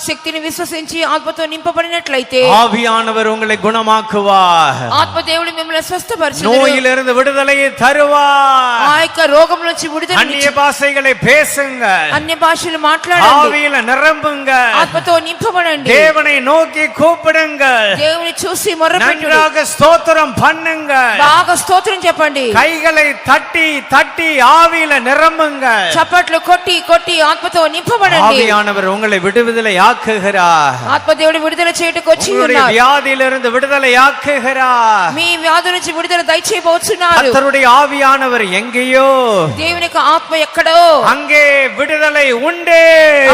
[SPEAKER 2] శక్తిని విశ్వసించి ఆత్మతో నింపబడినట్లయితే
[SPEAKER 1] ஆவியானவர் உங்களை குணமாக்குவார்.
[SPEAKER 2] ఆత్మదేవుడు మిమ్మల్ని స్వస్థపరచుదురు.
[SPEAKER 1] நோயிலிருந்து விடுதலையை தருவார்.
[SPEAKER 2] ఆ యొక్క రోగం నుంచి విడుదల
[SPEAKER 1] அந்நிய பாஷைகளை பேசுங்க.
[SPEAKER 2] అన్య భాషలు మాట్లాడండి.
[SPEAKER 1] ஆவியில நிரம்புங்க.
[SPEAKER 2] ఆత్మతో నింపబడండి.
[SPEAKER 1] தேவனை நோக்கி கூப்பிடுங்க.
[SPEAKER 2] దేవుని చూసి మొరపెట్టుడి.
[SPEAKER 1] நன்றாக ஸ்தோத்திரம் பண்ணுங்க.
[SPEAKER 2] బాగా స్తోత్రం చెప్పండి.
[SPEAKER 1] கைகளை தட்டி தட்டி ஆவியில நிரம்புங்க.
[SPEAKER 2] చప్పట్లు కొట్టి కొట్టి ఆత్మతో నింపబడండి.
[SPEAKER 1] ஆவியானவர் உங்களை விடுதலை ஆக்குகிறார்.
[SPEAKER 2] ఆత్మదేవుడు విడుదల చేయుటకు వచ్చి
[SPEAKER 1] உங்களுடைய
[SPEAKER 2] ఉన్నారు.
[SPEAKER 1] வியாதியிலிருந்து விடுதலை ஆக்குகிறார்.
[SPEAKER 2] మీ వ్యాధి నుంచి విడుదల దయచేయబోతున్నారు.
[SPEAKER 1] கர்த்தருடைய ஆவியானவர் எங்கேயோ
[SPEAKER 2] దేవుని యొక్క ఆత్మ ఎక్కడో
[SPEAKER 1] அங்கே விடுதலை உண்டு.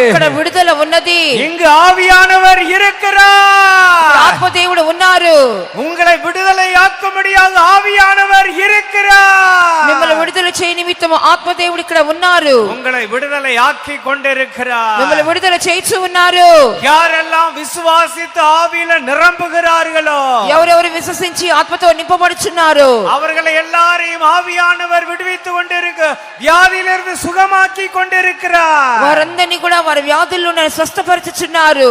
[SPEAKER 2] అక్కడ విడుదల ఉన్నది.
[SPEAKER 1] இங்கு ஆவியானவர் இருக்கிறார்.
[SPEAKER 2] ఆత్మదేవుడు ఉన్నారు.
[SPEAKER 1] உங்களை விடுதலை ஆக்க முடியாத ஆவியானவர் இருக்கிறார்.
[SPEAKER 2] మిమ్మల్ని విడుదల చేయ నిమిత్తం ఆత్మదేవుడు ఇక్కడ ఉన్నారు.
[SPEAKER 1] உங்களை விடுதலை ஆக்கி கொண்டிருக்கிறார்.
[SPEAKER 2] మిమ్మల్ని విడుదల చేయించు ఉన్నారు.
[SPEAKER 1] யாரெல்லாம் விசுவாசித்து ஆவியில நிரம்புகிறார்களோ,
[SPEAKER 2] ఎవరెవరు విశ్వసించి ఆత్మతో నింపబడుచున్నారు,
[SPEAKER 1] அவர்களை எல்லாரையும் ஆவியானவர் விடுவித்து கொண்டிருக்க, வியாதியிலிருந்து சுகமாக்கி கொண்டிருக்கிறார்.
[SPEAKER 2] వారందరినీ కూడా వారి వ్యాధుల్లో స్వస్థపరచుచున్నారు.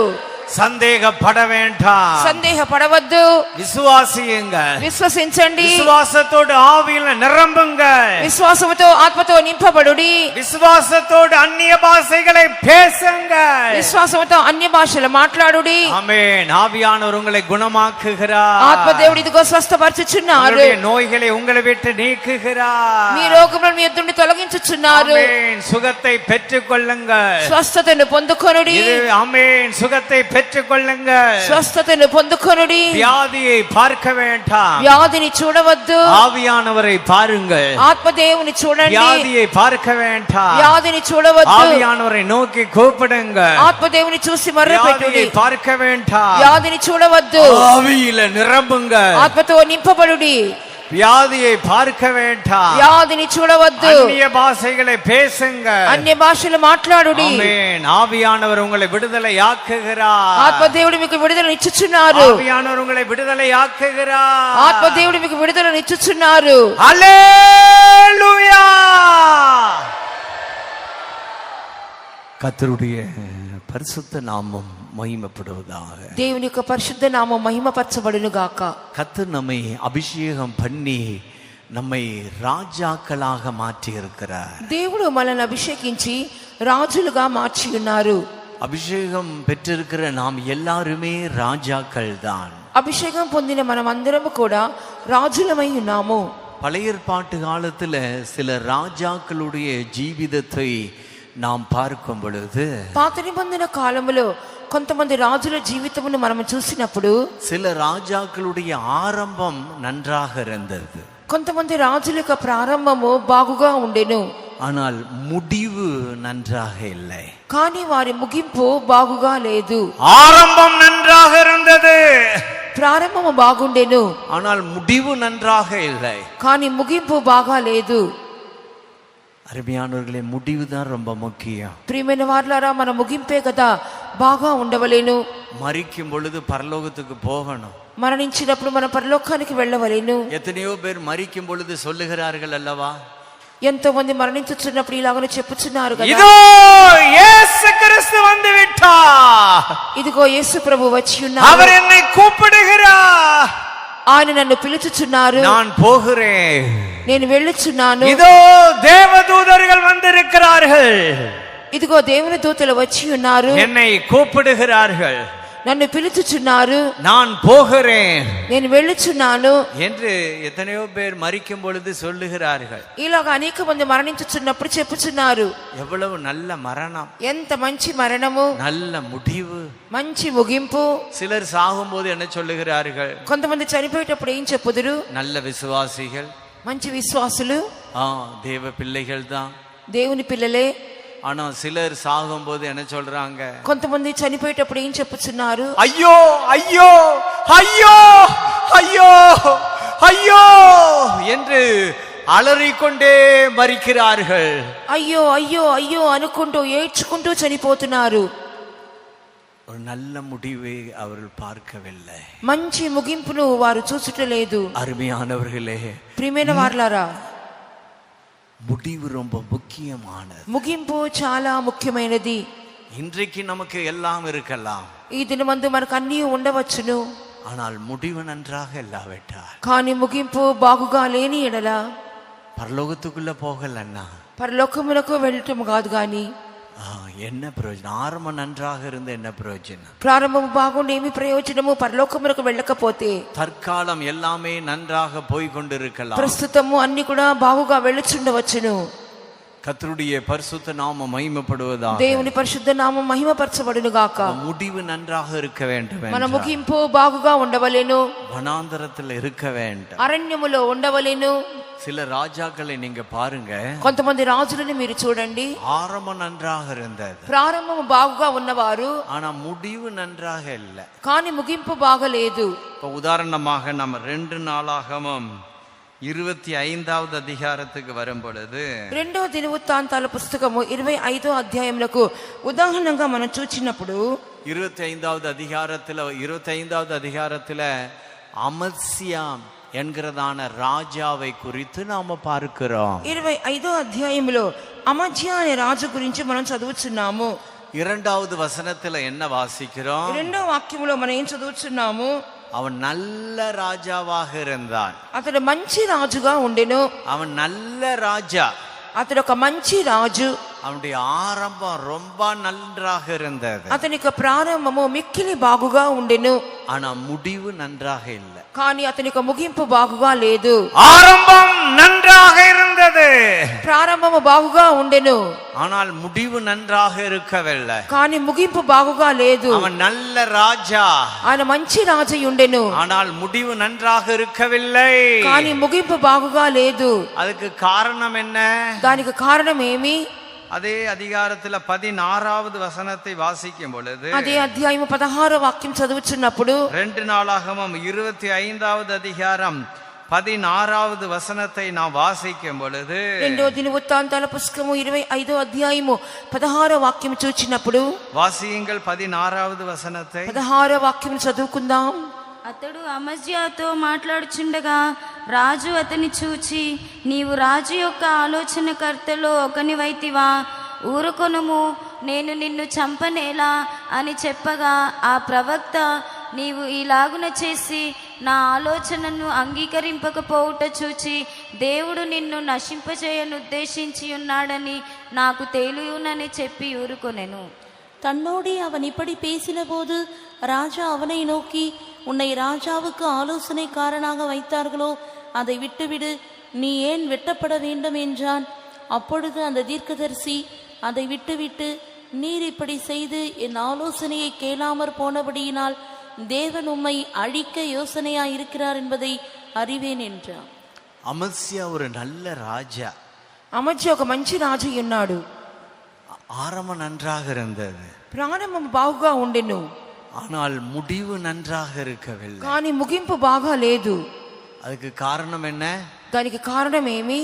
[SPEAKER 1] சந்தேகப்பட வேண்டாம்.
[SPEAKER 2] సందేహపడవద్దు.
[SPEAKER 1] விசுவாசியுங்க.
[SPEAKER 2] విశ్వసించండి.
[SPEAKER 1] விசுவாசத்தோடு ஆவியில நிரம்புங்க.
[SPEAKER 2] విశ్వాసముతో ఆత్మతో నింపబడుడి.
[SPEAKER 1] விசுவாசத்தோடு அந்நிய பாஷைகளை பேசுங்க.
[SPEAKER 2] విశ్వాసముతో అన్య భాషలు మాట్లాడుడి.
[SPEAKER 1] ஆமென். ஆவியானவர் உங்களை குணமாக்குகிறார்.
[SPEAKER 2] ఆత్మదేవుడు ఇదిగో స్వస్థపరచుచున్నారు.
[SPEAKER 1] உங்களுடைய நோய்களை உங்களை விட்டு நீக்குகிறார்.
[SPEAKER 2] మీ రోగములను మీ యొద్ద నుండి తొలగించుచున్నారు.
[SPEAKER 1] ஆமென். சுகத்தை பெற்றுக்கொள்ளுங்க.
[SPEAKER 2] స్వస్థతను పొందుకొనుడి.
[SPEAKER 1] இது ஆமென். சுகத்தை பெற்றுக் கொள்ளுங்கள்.
[SPEAKER 2] స్వస్థతను పొందుకొనుడి.
[SPEAKER 1] வியாதியை பார்க்க வேண்டாம்,
[SPEAKER 2] వ్యాధిని చూడవద్దు.
[SPEAKER 1] ஆவியானவரை பாருங்கள்.
[SPEAKER 2] ఆత్మదేవుని చూడండి.
[SPEAKER 1] வியாதியை பார்க்க வேண்டாம்,
[SPEAKER 2] వ్యాధిని చూడవద్దు.
[SPEAKER 1] ஆவியானவரை நோக்கி கூப்பிடுங்கள்.
[SPEAKER 2] ఆత్మదేవుని చూసి మొర్రపెట్టుడి.
[SPEAKER 1] வியாதியை பார்க்க வேண்டாம்,
[SPEAKER 2] వ్యాధిని చూడవద్దు.
[SPEAKER 1] ஆவியில நிரம்புங்கள்.
[SPEAKER 2] ఆత్మతో నింపబడుడి.
[SPEAKER 1] வியாதியை பார்க்க வேண்டாம்,
[SPEAKER 2] వ్యాధిని చూడవద్దు.
[SPEAKER 1] அந்நிய பாஷைகளை பேசுங்கள்.
[SPEAKER 2] అన్య భాషలు మాట్లాడుడి.
[SPEAKER 1] ஆமென். ஆவியானவர் உங்களை விடுதலையாக்குகிறார்.
[SPEAKER 2] ఆత్మదేవుడు మీకు విడుదల ఇచ్చుచున్నారు.
[SPEAKER 1] ஆவியானவர் உங்களை விடுதலையாக்குகிறார்.
[SPEAKER 2] ఆత్మదేవుడు మీకు విడుదల ఇచ్చుచున్నారు.
[SPEAKER 1] அல்லேலூயா. கர்த்தருடைய பரிசுத்த நாமம் மகிமைப்படுவதாக.
[SPEAKER 2] దేవుని యొక్క పరిశుద్ధ నామం మహిమపరచబడును గాక.
[SPEAKER 1] கர்த்தர் நம்மை அபிஷேகம் பண்ணி நம்மை ராஜாக்களாக மாற்றி இருக்கிறார்.
[SPEAKER 2] దేవుడు మనల్ని అభిషేకించి రాజులుగా మార్చి ఉన్నారు.
[SPEAKER 1] அபிஷேகம் பெற்றிருக்கிற நாம் எல்லாருமே ராஜாக்கள் தான்.
[SPEAKER 2] అభిషేకం పొందిన మనం అందరము కూడా రాజులమై ఉన్నాము.
[SPEAKER 1] பழைய ஏற்பாட்டு காலத்துல சில ராஜாக்களுடைய ஜீவிதத்தை நாம் பார்க்கும் பொழுது,
[SPEAKER 2] పాత నిబంధన కాలములో కొంతమంది రాజుల జీవితమును మనం చూసినప్పుడు
[SPEAKER 1] சில ராஜாக்களுடைய ஆரம்பம் நன்றாக இருந்தது,
[SPEAKER 2] కొంతమంది రాజుల యొక్క ప్రారంభము బాగుగా ఉండెను,
[SPEAKER 1] ஆனால் முடிவு நன்றாக இல்லை.
[SPEAKER 2] కానీ వారి ముగింపు బాగుగా లేదు.
[SPEAKER 1] ஆரம்பம் நன்றாக இருந்தது,
[SPEAKER 2] ప్రారంభము బాగుండెను,
[SPEAKER 1] ஆனால் முடிவு நன்றாக இல்லை.
[SPEAKER 2] కానీ ముగింపు బాగా లేదు.
[SPEAKER 1] அருமையானவர்களே, முடிவு தான் ரொம்ப முக்கியம்.
[SPEAKER 2] ప్రియమైన వారలారా, మన ముగింపే కదా బాగా ఉండవలేను.
[SPEAKER 1] மரிக்கும் பொழுது பரலோகத்துக்கு போகணும்.
[SPEAKER 2] మరణించినప్పుడు మన పరలోకానికి వెళ్ళవలేను.
[SPEAKER 1] எத்தனையோ பேர் மரிக்கும் பொழுது சொல்லுகிறார்கள் அல்லவா,
[SPEAKER 2] ఎంతో మంది మరణించుచున్నప్పుడు ఇలాగనే చెప్పుచున్నారు కదా,
[SPEAKER 1] இதோ இயேசு கிறிஸ்து வந்து விட்டார்,
[SPEAKER 2] ఇదిగో యేసు ప్రభు వచ్చి ఉన్నారు,
[SPEAKER 1] அவர் என்னை கூப்பிடுகிறார்,
[SPEAKER 2] ఆయన నన్ను పిలుచుచున్నారు,
[SPEAKER 1] நான் போகிறேன்,
[SPEAKER 2] నేను వెళ్ళుచున్నాను,
[SPEAKER 1] இதோ தேவதூதர்கள் வந்திருக்கிறார்கள்,
[SPEAKER 2] ఇదిగో దేవుని దూతలు వచ్చి ఉన్నారు,
[SPEAKER 1] என்னை கூப்பிடுகிறார்கள்,
[SPEAKER 2] నన్ను పిలుచుచున్నారు,
[SPEAKER 1] நான் போகிறேன்
[SPEAKER 2] నేను వెళ్ళుచున్నాను
[SPEAKER 1] என்று எத்தனையோ பேர் மரிக்கும் பொழுது சொல்லுகிறார்கள்.
[SPEAKER 2] ఇలాగ అనేక మంది మరణించుచున్నప్పుడు చెప్పుచున్నారు.
[SPEAKER 1] எவ்வளவு நல்ல மரணம்,
[SPEAKER 2] ఎంత మంచి మరణము,
[SPEAKER 1] நல்ல முடிவு.
[SPEAKER 2] మంచి ముగింపు.
[SPEAKER 1] சிலர் சாகும்போது என்ன சொல்லுகிறார்கள்,
[SPEAKER 2] కొంతమంది చనిపోయేటప్పుడు ఏం చెప్పుదురు,
[SPEAKER 1] நல்ல விசுவாசிகள்,
[SPEAKER 2] మంచి విశ్వాసులు,
[SPEAKER 1] தேவ பிள்ளைகள் தான்.
[SPEAKER 2] దేవుని పిల్లలే.
[SPEAKER 1] ஆனா சிலர் சாகும்போது என்ன சொல்றாங்க,
[SPEAKER 2] కొంతమంది చనిపోయేటప్పుడు ఏం చెప్పుచున్నారు,
[SPEAKER 1] ஐயோ ஐயோ ஐயோ ஐயோ ஐயோ என்று அலறிக்கொண்டே மரிக்கிறார்கள்.
[SPEAKER 2] అయ్యో అయ్యో అయ్యో అనుకుంటూ ఏడ్చుకుంటూ చనిపోతున్నారు.
[SPEAKER 1] ஒரு நல்ல முடிவை அவர்கள் பார்க்கவில்லை.
[SPEAKER 2] మంచి ముగింపును వారు చూచుటలేదు.
[SPEAKER 1] அருமையானவர்களே,
[SPEAKER 2] ప్రియమైన వారలారా,
[SPEAKER 1] முடிவு ரொம்ப முக்கியமானது.
[SPEAKER 2] ముగింపు చాలా ముఖ్యమైనది.
[SPEAKER 1] இன்றைக்கு நமக்கு எல்லாம் இருக்கலாம்,
[SPEAKER 2] ఈ దినమందు మనకు అన్నీ ఉండవచ్చును,
[SPEAKER 1] ஆனால் முடிவு நன்றாக இல்லாவிட்டால்,
[SPEAKER 2] కానీ ముగింపు బాగుగా లేని ఎడల
[SPEAKER 1] பரலோகத்துக்குள்ள போகலன்னா
[SPEAKER 2] పరలోకమునకు వెళ్ళటం కాదు. గాని
[SPEAKER 1] என்ன பிரயோஜனம்? ஆரம்பம் நன்றாக இருந்து என்ன பிரயோஜனம்?
[SPEAKER 2] ప్రారంభము బాగుండి ఏమి ప్రయోజనము? పరలోకమునకు వెళ్ళకపోతే.
[SPEAKER 1] தற்காலம் எல்லாமே நன்றாக போய் கொண்டிருக்கலாம்,
[SPEAKER 2] ప్రస్తుతము అన్ని కూడా బాగుగా వెళ్ళుచుండవచ్చును.
[SPEAKER 1] கர்த்தருடைய பரிசுத்த நாமம் மகிமைப்படுவதாக.
[SPEAKER 2] దేవుని పరిశుద్ధ నామం మహిమపరచబడును గాక.
[SPEAKER 1] முடிவு நன்றாக இருக்க வேண்டும்,
[SPEAKER 2] మన ముగింపు బాగుగా ఉండవలెను,
[SPEAKER 1] வனாந்தரத்தில் இருக்க வேண்டும்.
[SPEAKER 2] అరణ్యములో ఉండవలెను.
[SPEAKER 1] சில రాజాக்களை நீங்க பாருங்க,
[SPEAKER 2] కొంతమంది రాజులను మీరు చూడండి,
[SPEAKER 1] ஆரம்பம் நன்றாக இருந்தது,
[SPEAKER 2] ప్రారంభము బాగుగా ఉన్నవారు,
[SPEAKER 1] ஆனா முடிவு நன்றாக இல்லை.
[SPEAKER 2] కానీ ముగింపు బాగలేదు.
[SPEAKER 1] இப்ப உதாரணமாக நம்ம 2 நாளாகமம் 25வது அதிகாரத்துக்கு வரும் பொழுது,
[SPEAKER 2] 2వ దినవృత్తాంతాల పుస్తకము 25వ అధ్యాయములకు ఉదాహరణంగా మనం చూచినప్పుడు
[SPEAKER 1] 25வது அதிகாரத்துல அமத்சியா என்கிறதான ராஜாவை குறித்து நாம பார்க்கிறோம்.
[SPEAKER 2] 25వ అధ్యాయములో అమజ్యా అనే రాజు గురించి మనం చదువుచున్నాము.
[SPEAKER 1] 2வது வசனத்துல என்ன வாசிக்கிறோம்?
[SPEAKER 2] 2వ వాక్యములో మనం ఏం చదువుచున్నాము?
[SPEAKER 1] அவன் நல்ல ராஜாவாக இருந்தான்.
[SPEAKER 2] అతడు మంచి రాజుగా ఉండెను.
[SPEAKER 1] அவன் நல்ல ராஜா,
[SPEAKER 2] అతడు ఒక మంచి రాజు.
[SPEAKER 1] அவனுடைய ஆரம்பம் ரொம்ப நன்றாக இருந்தது,
[SPEAKER 2] అతని యొక్క ప్రారంభము మిక్కిలి బాగుగా ఉండెను,
[SPEAKER 1] ஆனா முடிவு நன்றாக இல்லை.
[SPEAKER 2] కానీ అతని యొక్క ముగింపు బాగుగా లేదు.
[SPEAKER 1] ஆரம்பம் நன்றாக இருந்தது,
[SPEAKER 2] ప్రారంభము బాగుగా ఉండెను,
[SPEAKER 1] ஆனால் முடிவு நன்றாக இருக்கவில்லை.
[SPEAKER 2] కానీ ముగింపు బాగుగా లేదు.
[SPEAKER 1] அவன் நல்ல ராஜா,
[SPEAKER 2] ఆయన మంచి రాజు ఉండెను,
[SPEAKER 1] ஆனால் முடிவு நன்றாக இருக்கவில்லை.
[SPEAKER 2] కానీ ముగింపు బాగుగా లేదు.
[SPEAKER 1] அதுக்கு காரணம் என்ன?
[SPEAKER 2] దానికి కారణం ఏమి?
[SPEAKER 1] அதே அதிகாரத்துல 16வது வசனத்தை வாசிக்கும் பொழுது,
[SPEAKER 2] అదే అధ్యాయము 16వ వాక్యం చదువుచున్నప్పుడు,
[SPEAKER 1] 2 நாளாகமம் 25வது அதிகாரம் 16வது வசனத்தை நாம் வாசிக்கும் பொழுது,
[SPEAKER 2] రెండో దినవృత్తాంతాల పుస్తకము 25వ అధ్యాయము 16వ వాక్యం చూచినప్పుడు,
[SPEAKER 1] வாசியுங்கள் 16வது వసనத்தை.
[SPEAKER 2] 16వ వాక్యం చదువుకుందాం.
[SPEAKER 3] అతడు అమజ్యాతో మాట్లాడుచుండగా రాజు అతని చూచి, నీవు రాజు యొక్క ఆలోచనకర్తలో ఒకనివైతివా, ఊరుకొనుము, నేను నిన్ను చంపనేలా అని చెప్పగా, ఆ ప్రవక్త, నీవు ఈలాగున చేసి నా ఆలోచనను అంగీకరింపకపోవుట చూచి దేవుడు నిన్ను నశింపచేయనుద్దేశించి ఉన్నాడని నాకు తెలియనని చెప్పి ఊరుకొనెను.
[SPEAKER 4] தன்னோடே அவன் இப்படி பேசின போது ராஜா அவனை நோக்கி, உன்னை ராஜாவுக்கு ஆலோசனைக்காரனாக வைத்தார்களோ, அதை விட்டுவிடு, நீ ஏன் வெட்டப்பட வேண்டும் என்றான். அப்பொழுது அந்த தீர்க்கதரிசி அதை விட்டுவிட்டு, நீர் இப்படி செய்து என் ஆலோசனையை கேளாமற் போனபடியினால் தேவன் உம்மை அழிக்க யோசனையாய் இருக்கிறார் என்பதை அறிவேன் என்றான்.
[SPEAKER 1] அமத்சியா ஒரு நல்ல ராஜா,
[SPEAKER 2] అమజ్య ఒక మంచి రాజు ఉన్నాడు.
[SPEAKER 1] ஆரம்பம் நன்றாக இருந்தது,
[SPEAKER 2] ప్రారంభం బాగుగా ఉండెను,
[SPEAKER 1] ஆனால் முடிவு நன்றாக இருக்கவில்லை.
[SPEAKER 2] కానీ ముగింపు బాగా లేదు.
[SPEAKER 1] அதுக்கு காரணம் என்ன?
[SPEAKER 2] దానికి కారణం ఏమి?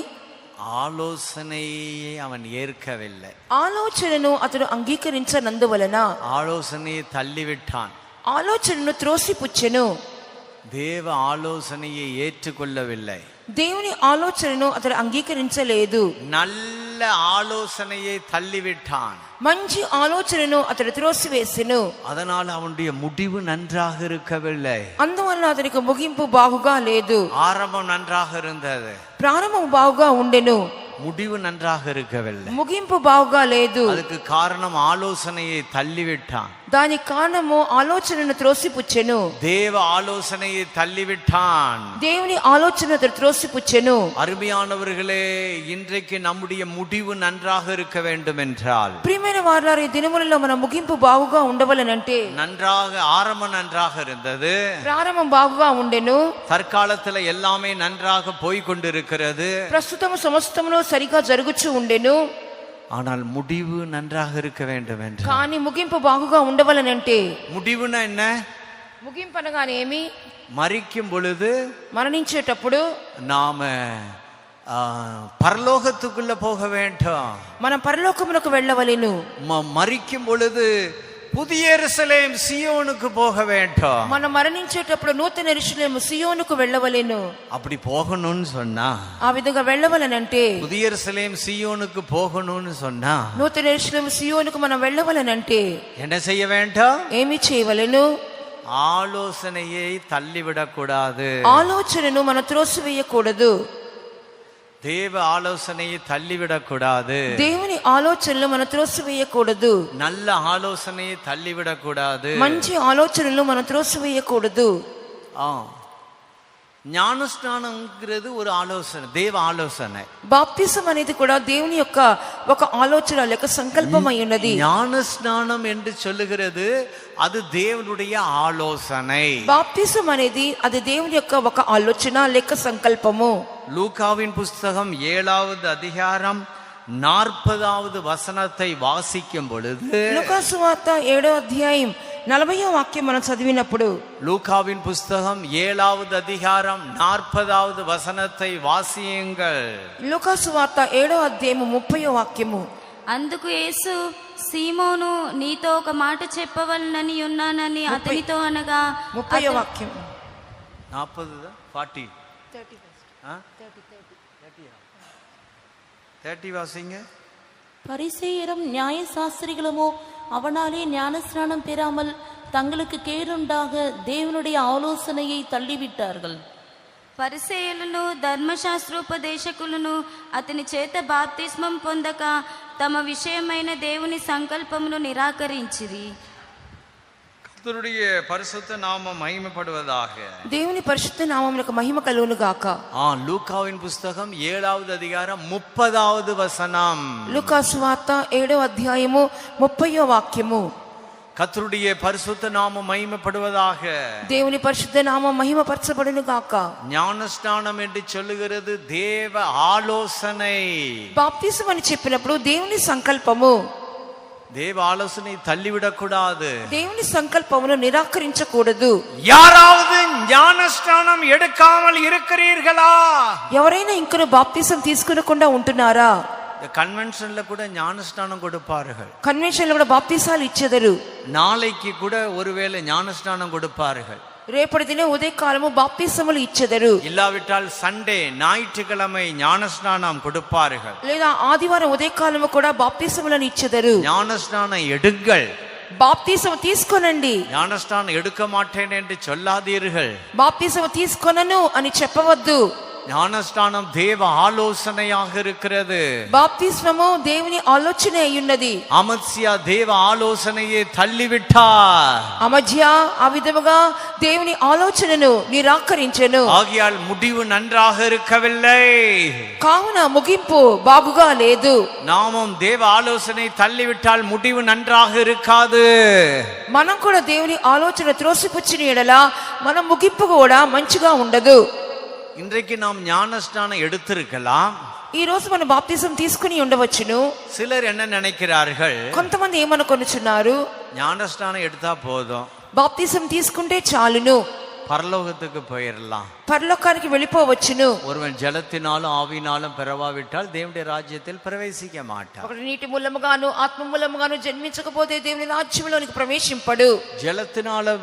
[SPEAKER 1] ஆலோசனையை அவன் ஏற்கவில்லை,
[SPEAKER 2] ఆలోచనను అతడు అంగీకరించనందువలన
[SPEAKER 1] ஆலோசனையை தள்ளிவிட்டான்.
[SPEAKER 2] ఆలోచనను త్రోసిపుచ్చెను,
[SPEAKER 1] தேவ ஆலோசனையை ஏற்றுக்கொள்ளவில்லை,
[SPEAKER 2] దేవుని ఆలోచనను అతడు అంగీకరించలేదు.
[SPEAKER 1] நல்ல ஆலோசனையை தள்ளிவிட்டான்,
[SPEAKER 2] మంచి ఆలోచనను అతడు త్రోసివేసెను.
[SPEAKER 1] அதனால் அவனுடைய முடிவு நன்றாக இருக்கவில்லை.
[SPEAKER 2] అందువల్ల అతనికి ముగింపు బాగుగా లేదు.
[SPEAKER 1] ஆரம்பம் நன்றாக இருந்தது,
[SPEAKER 2] ప్రారంభం బాగుగా ఉండెను,
[SPEAKER 1] முடிவு நன்றாக இருக்கவில்லை.
[SPEAKER 2] ముగింపు బాగుగా లేదు.
[SPEAKER 1] அதுக்கு காரணம் ஆலோசனையை தள்ளிவிட்டான்,
[SPEAKER 2] దానికి కారణము ఆలోచనను త్రోసిపుచ్చెను.
[SPEAKER 1] தேவ ஆலோசனையை தள்ளிவிட்டான்.
[SPEAKER 2] దేవుని ఆలోచన అతడు త్రోసిపుచ్చెను.
[SPEAKER 1] அருமையானவர்களே, இன்றைக்கு நம்முடைய முடிவு நன்றாக இருக்க வேண்டும் என்றால்,
[SPEAKER 2] ప్రియమైన వారలారా, ఈ దినములలో మన ముగింపు బాగుగా ఉండవలనంటే,
[SPEAKER 1] நன்றாக ஆரம்பம் நன்றாக இருந்தது,
[SPEAKER 2] ప్రారంభం బాగుగా ఉండెను,
[SPEAKER 1] தற்காலத்துல எல்லாமே நன்றாக போய்கொண்டிருக்கிறது,
[SPEAKER 2] ప్రస్తుతము సమస్తములో సరిగా జరుగుచూ ఉండెను,
[SPEAKER 1] ஆனால் முடிவு நன்றாக இருக்க வேண்டும் என்று.
[SPEAKER 2] కానీ ముగింపు బాగుగా ఉండవలనంటే,
[SPEAKER 1] முடிவுனா என்ன?
[SPEAKER 2] ముగింపు అనగానే ఏమి?
[SPEAKER 1] மரிக்கும் பொழுது
[SPEAKER 2] మరణించేటప్పుడు
[SPEAKER 1] நாம பரலோகத்துக்குள்ள போக வேண்டும்.
[SPEAKER 2] మనం పరలోకమునకు వెళ్ళవలెను.
[SPEAKER 1] மரிக்கும் பொழுது புதிய எருசலேம் சியோனுக்கு போக வேண்டும்.
[SPEAKER 2] మనం మరణించేటప్పుడు నూతన యెరూషలేము సియోనుకు వెళ్ళవలెను.
[SPEAKER 1] அப்படி போகணும்னு சொன்னா,
[SPEAKER 2] ఆ విధంగా వెళ్ళవలనంటే,
[SPEAKER 1] புதிய எருசலேம் சியோனுக்கு போகணும்னு சொன்னா,
[SPEAKER 2] నూతన యెరూషలేము సియోనుకు మనం వెళ్ళవలనంటే
[SPEAKER 1] என்ன செய்ய வேண்டும்?
[SPEAKER 2] ఏమి చేయవలెను?
[SPEAKER 1] ஆலோசனையை தள்ளிவிடக்கூடாது,
[SPEAKER 2] ఆలోచనను మనం త్రోసివేయకూడదు,
[SPEAKER 1] தேவ ஆலோசனையை தள்ளிவிடக்கூடாது,
[SPEAKER 2] దేవుని ఆలోచనలు మనం త్రోసివేయకూడదు,
[SPEAKER 1] நல்ல ஆலோசனையை தள்ளிவிடக்கூடாது,
[SPEAKER 2] మంచి ఆలోచనలు మనం త్రోసివేయకూడదు.
[SPEAKER 1] ஞானஸ்நானம்ங்கிறது ஒரு ஆலோசனை, தேவ ஆலோசனை.
[SPEAKER 2] బాప్తిసం అనేది కూడా దేవుని యొక్క ఒక ఆలోచన లేక సంకల్పం అయి ఉన్నది.
[SPEAKER 1] ஞானஸ்நானம் என்று சொல்லுகிறது அது தேவனுடைய ஆலோசனை.
[SPEAKER 2] బాప్తిసం అనేది అది దేవుని యొక్క ఒక ఆలోచన లేక సంకల్పము.
[SPEAKER 1] லூக்காவின் புஸ்தகம் 7வது அதிகாரம் 40வது வசனத்தை வாசிக்கும் பொழுது,
[SPEAKER 2] లూకా సువార్త 7వ అధ్యాయం 40వ వాక్యం మనం చదివినప్పుడు,
[SPEAKER 1] லூக்காவின் புஸ்தகம் 7வது அதிகாரம் 40வது வசனத்தை வாசியுங்கள்.
[SPEAKER 2] లూకా సువార్త 7వ అధ్యాయం 30వ వాక్యము.
[SPEAKER 3] అందుకు యేసు, సీమోను, నీతో ఒక మాట చెప్పవలనని ఉన్నానని అతనితో అనగా,
[SPEAKER 2] 30వ వాక్యం
[SPEAKER 1] 40 30 வாசிங்க.
[SPEAKER 4] பரிசேயரும் நியாய சாஸ்திரிகளுமோ அவனாலே ஞானஸ்நானம் பெறாமல் தங்களுக்கு கேடுண்டாக தேவனுடைய ஆலோசனையை தள்ளிவிட்டார்கள்.
[SPEAKER 3] పరిసయ్యులను ధర్మశాస్త్రోపదేశకులను అతని చేత బాప్తిస్మం పొందక తమ విషయమైన దేవుని సంకల్పమును నిరాకరించిరి.
[SPEAKER 1] கர்த்தருடைய பரிசுத்த நாமம் மகிமைப்படுவதாக.
[SPEAKER 2] దేవుని పరిశుద్ధ నామమునకు మహిమ కలుగును గాక.
[SPEAKER 1] லூக்காவின் புஸ்தகம் 7வது அதிகாரம் 30வது வசனம்.
[SPEAKER 2] లూకా సువార్త 7వ అధ్యాయము 30వ వాక్యము.
[SPEAKER 1] கர்த்தருடைய பரிசுத்த நாமம் மகிமைப்படுவதாக.
[SPEAKER 2] దేవుని పరిశుద్ధ నామం మహిమపరచబడును గాక.
[SPEAKER 1] ஞானஸ்நானம் என்று சொல்லுகிறது தேவ ஆலோசனை.
[SPEAKER 2] బాప్తిసం అని చెప్పినప్పుడు దేవుని సంకల్పము.
[SPEAKER 1] தேவ ஆலோசனை தள்ளிவிடக்கூடாது.
[SPEAKER 2] దేవుని సంకల్పమును నిరాకరించకూడదు.
[SPEAKER 1] யாராவது ஞானஸ்நானம் எடுக்காமல் இருக்கிறீர்களா?
[SPEAKER 2] ఎవరైనా ఇంకను బాప్తిసం తీసుకునకుండా ఉంటున్నారా?
[SPEAKER 1] கன்வென்ஷன்ல கூட ஞானஸ்நானம் கொடுப்பார்கள்.
[SPEAKER 2] కన్వెన్షన్ లో కూడా బాప్తిసాలు ఇచ్చెదరు.
[SPEAKER 1] நாளைக்கு கூட ஒருவேளை ஞானஸ்நானம் கொடுப்பார்கள்.
[SPEAKER 2] రేపటి దిన ఉదయకాలము బాప్తిసములు ఇచ్చెదరు.
[SPEAKER 1] இல்லாவிட்டால் சண்டே ஞாயிற்றுக்கிழமை ஞானஸ்நானம் கொடுப்பார்கள்.
[SPEAKER 2] లేదా ఆదివారం ఉదయకాలము కూడా బాప్తిసములను ఇచ్చెదరు.
[SPEAKER 1] ஞானஸ்நானம் எடுங்கள்.
[SPEAKER 2] బాప్తిసం తీసుకోనండి.
[SPEAKER 1] ஞானஸ்நானம் எடுக்க மாட்டேன் என்று சொல்லாதீர்கள்.
[SPEAKER 2] బాప్తిసం తీసుకొనను అని చెప్పవద్దు.
[SPEAKER 1] ஞானஸ்நானம் தேவ ஆலோசனையாக இருக்கிறது.
[SPEAKER 2] బాప్తిస్మము దేవుని ఆలోచన అయ్యున్నది.
[SPEAKER 1] அமத்சியா தேவ ஆலோசனையை தள்ளிவிட்டார்.
[SPEAKER 2] అమధ్య ఆ విధముగా దేవుని ఆలోచనను నిరాకరించెను.
[SPEAKER 1] ஆகையால் முடிவு நன்றாக இருக்கவில்லை.
[SPEAKER 2] కావున ముగింపు బాగుగా లేదు.
[SPEAKER 1] நாமும் தேவ ஆலோசனை தள்ளிவிட்டால் முடிவு நன்றாக இருக்காது.
[SPEAKER 2] మనం కూడా దేవుని ఆలోచన త్రోసిపుచ్చిన ఎడల మన ముగింపు కూడా మంచిగా ఉండదు.
[SPEAKER 1] இன்றைக்கு நாம் ஞானஸ்நானம் எடுத்திருக்கலாம்.
[SPEAKER 2] ఈ రోజు మనం బాప్తిసం తీసుకుని ఉండవచ్చును.
[SPEAKER 1] சிலர் என்ன நினைக்கிறார்கள்?
[SPEAKER 2] కొంతమంది ఏమనుకొనుచున్నారు,
[SPEAKER 1] ஞானஸ்நானம் எடுத்தா போதும்,
[SPEAKER 2] బాప్తిసం తీసుకుంటే చాలును,
[SPEAKER 1] பரலோகத்துக்கு போயிடலாம்.
[SPEAKER 2] పరలోకానికి వెళ్ళిపోవచ్చును.
[SPEAKER 1] ஒருவன் ஜலத்தினாலும் ஆவினாலும் பிறவாவிட்டால் தேவனுடைய ராஜ்யத்தில் பிரவேசிக்க மாட்டான்.
[SPEAKER 2] ఒకటి నీటి మూలముగాను ఆత్మ మూలముగాను జన్మించకపోతే దేవుని రాజ్యంలోనికి ప్రవేశింపడు.
[SPEAKER 1] ஜலத்தினால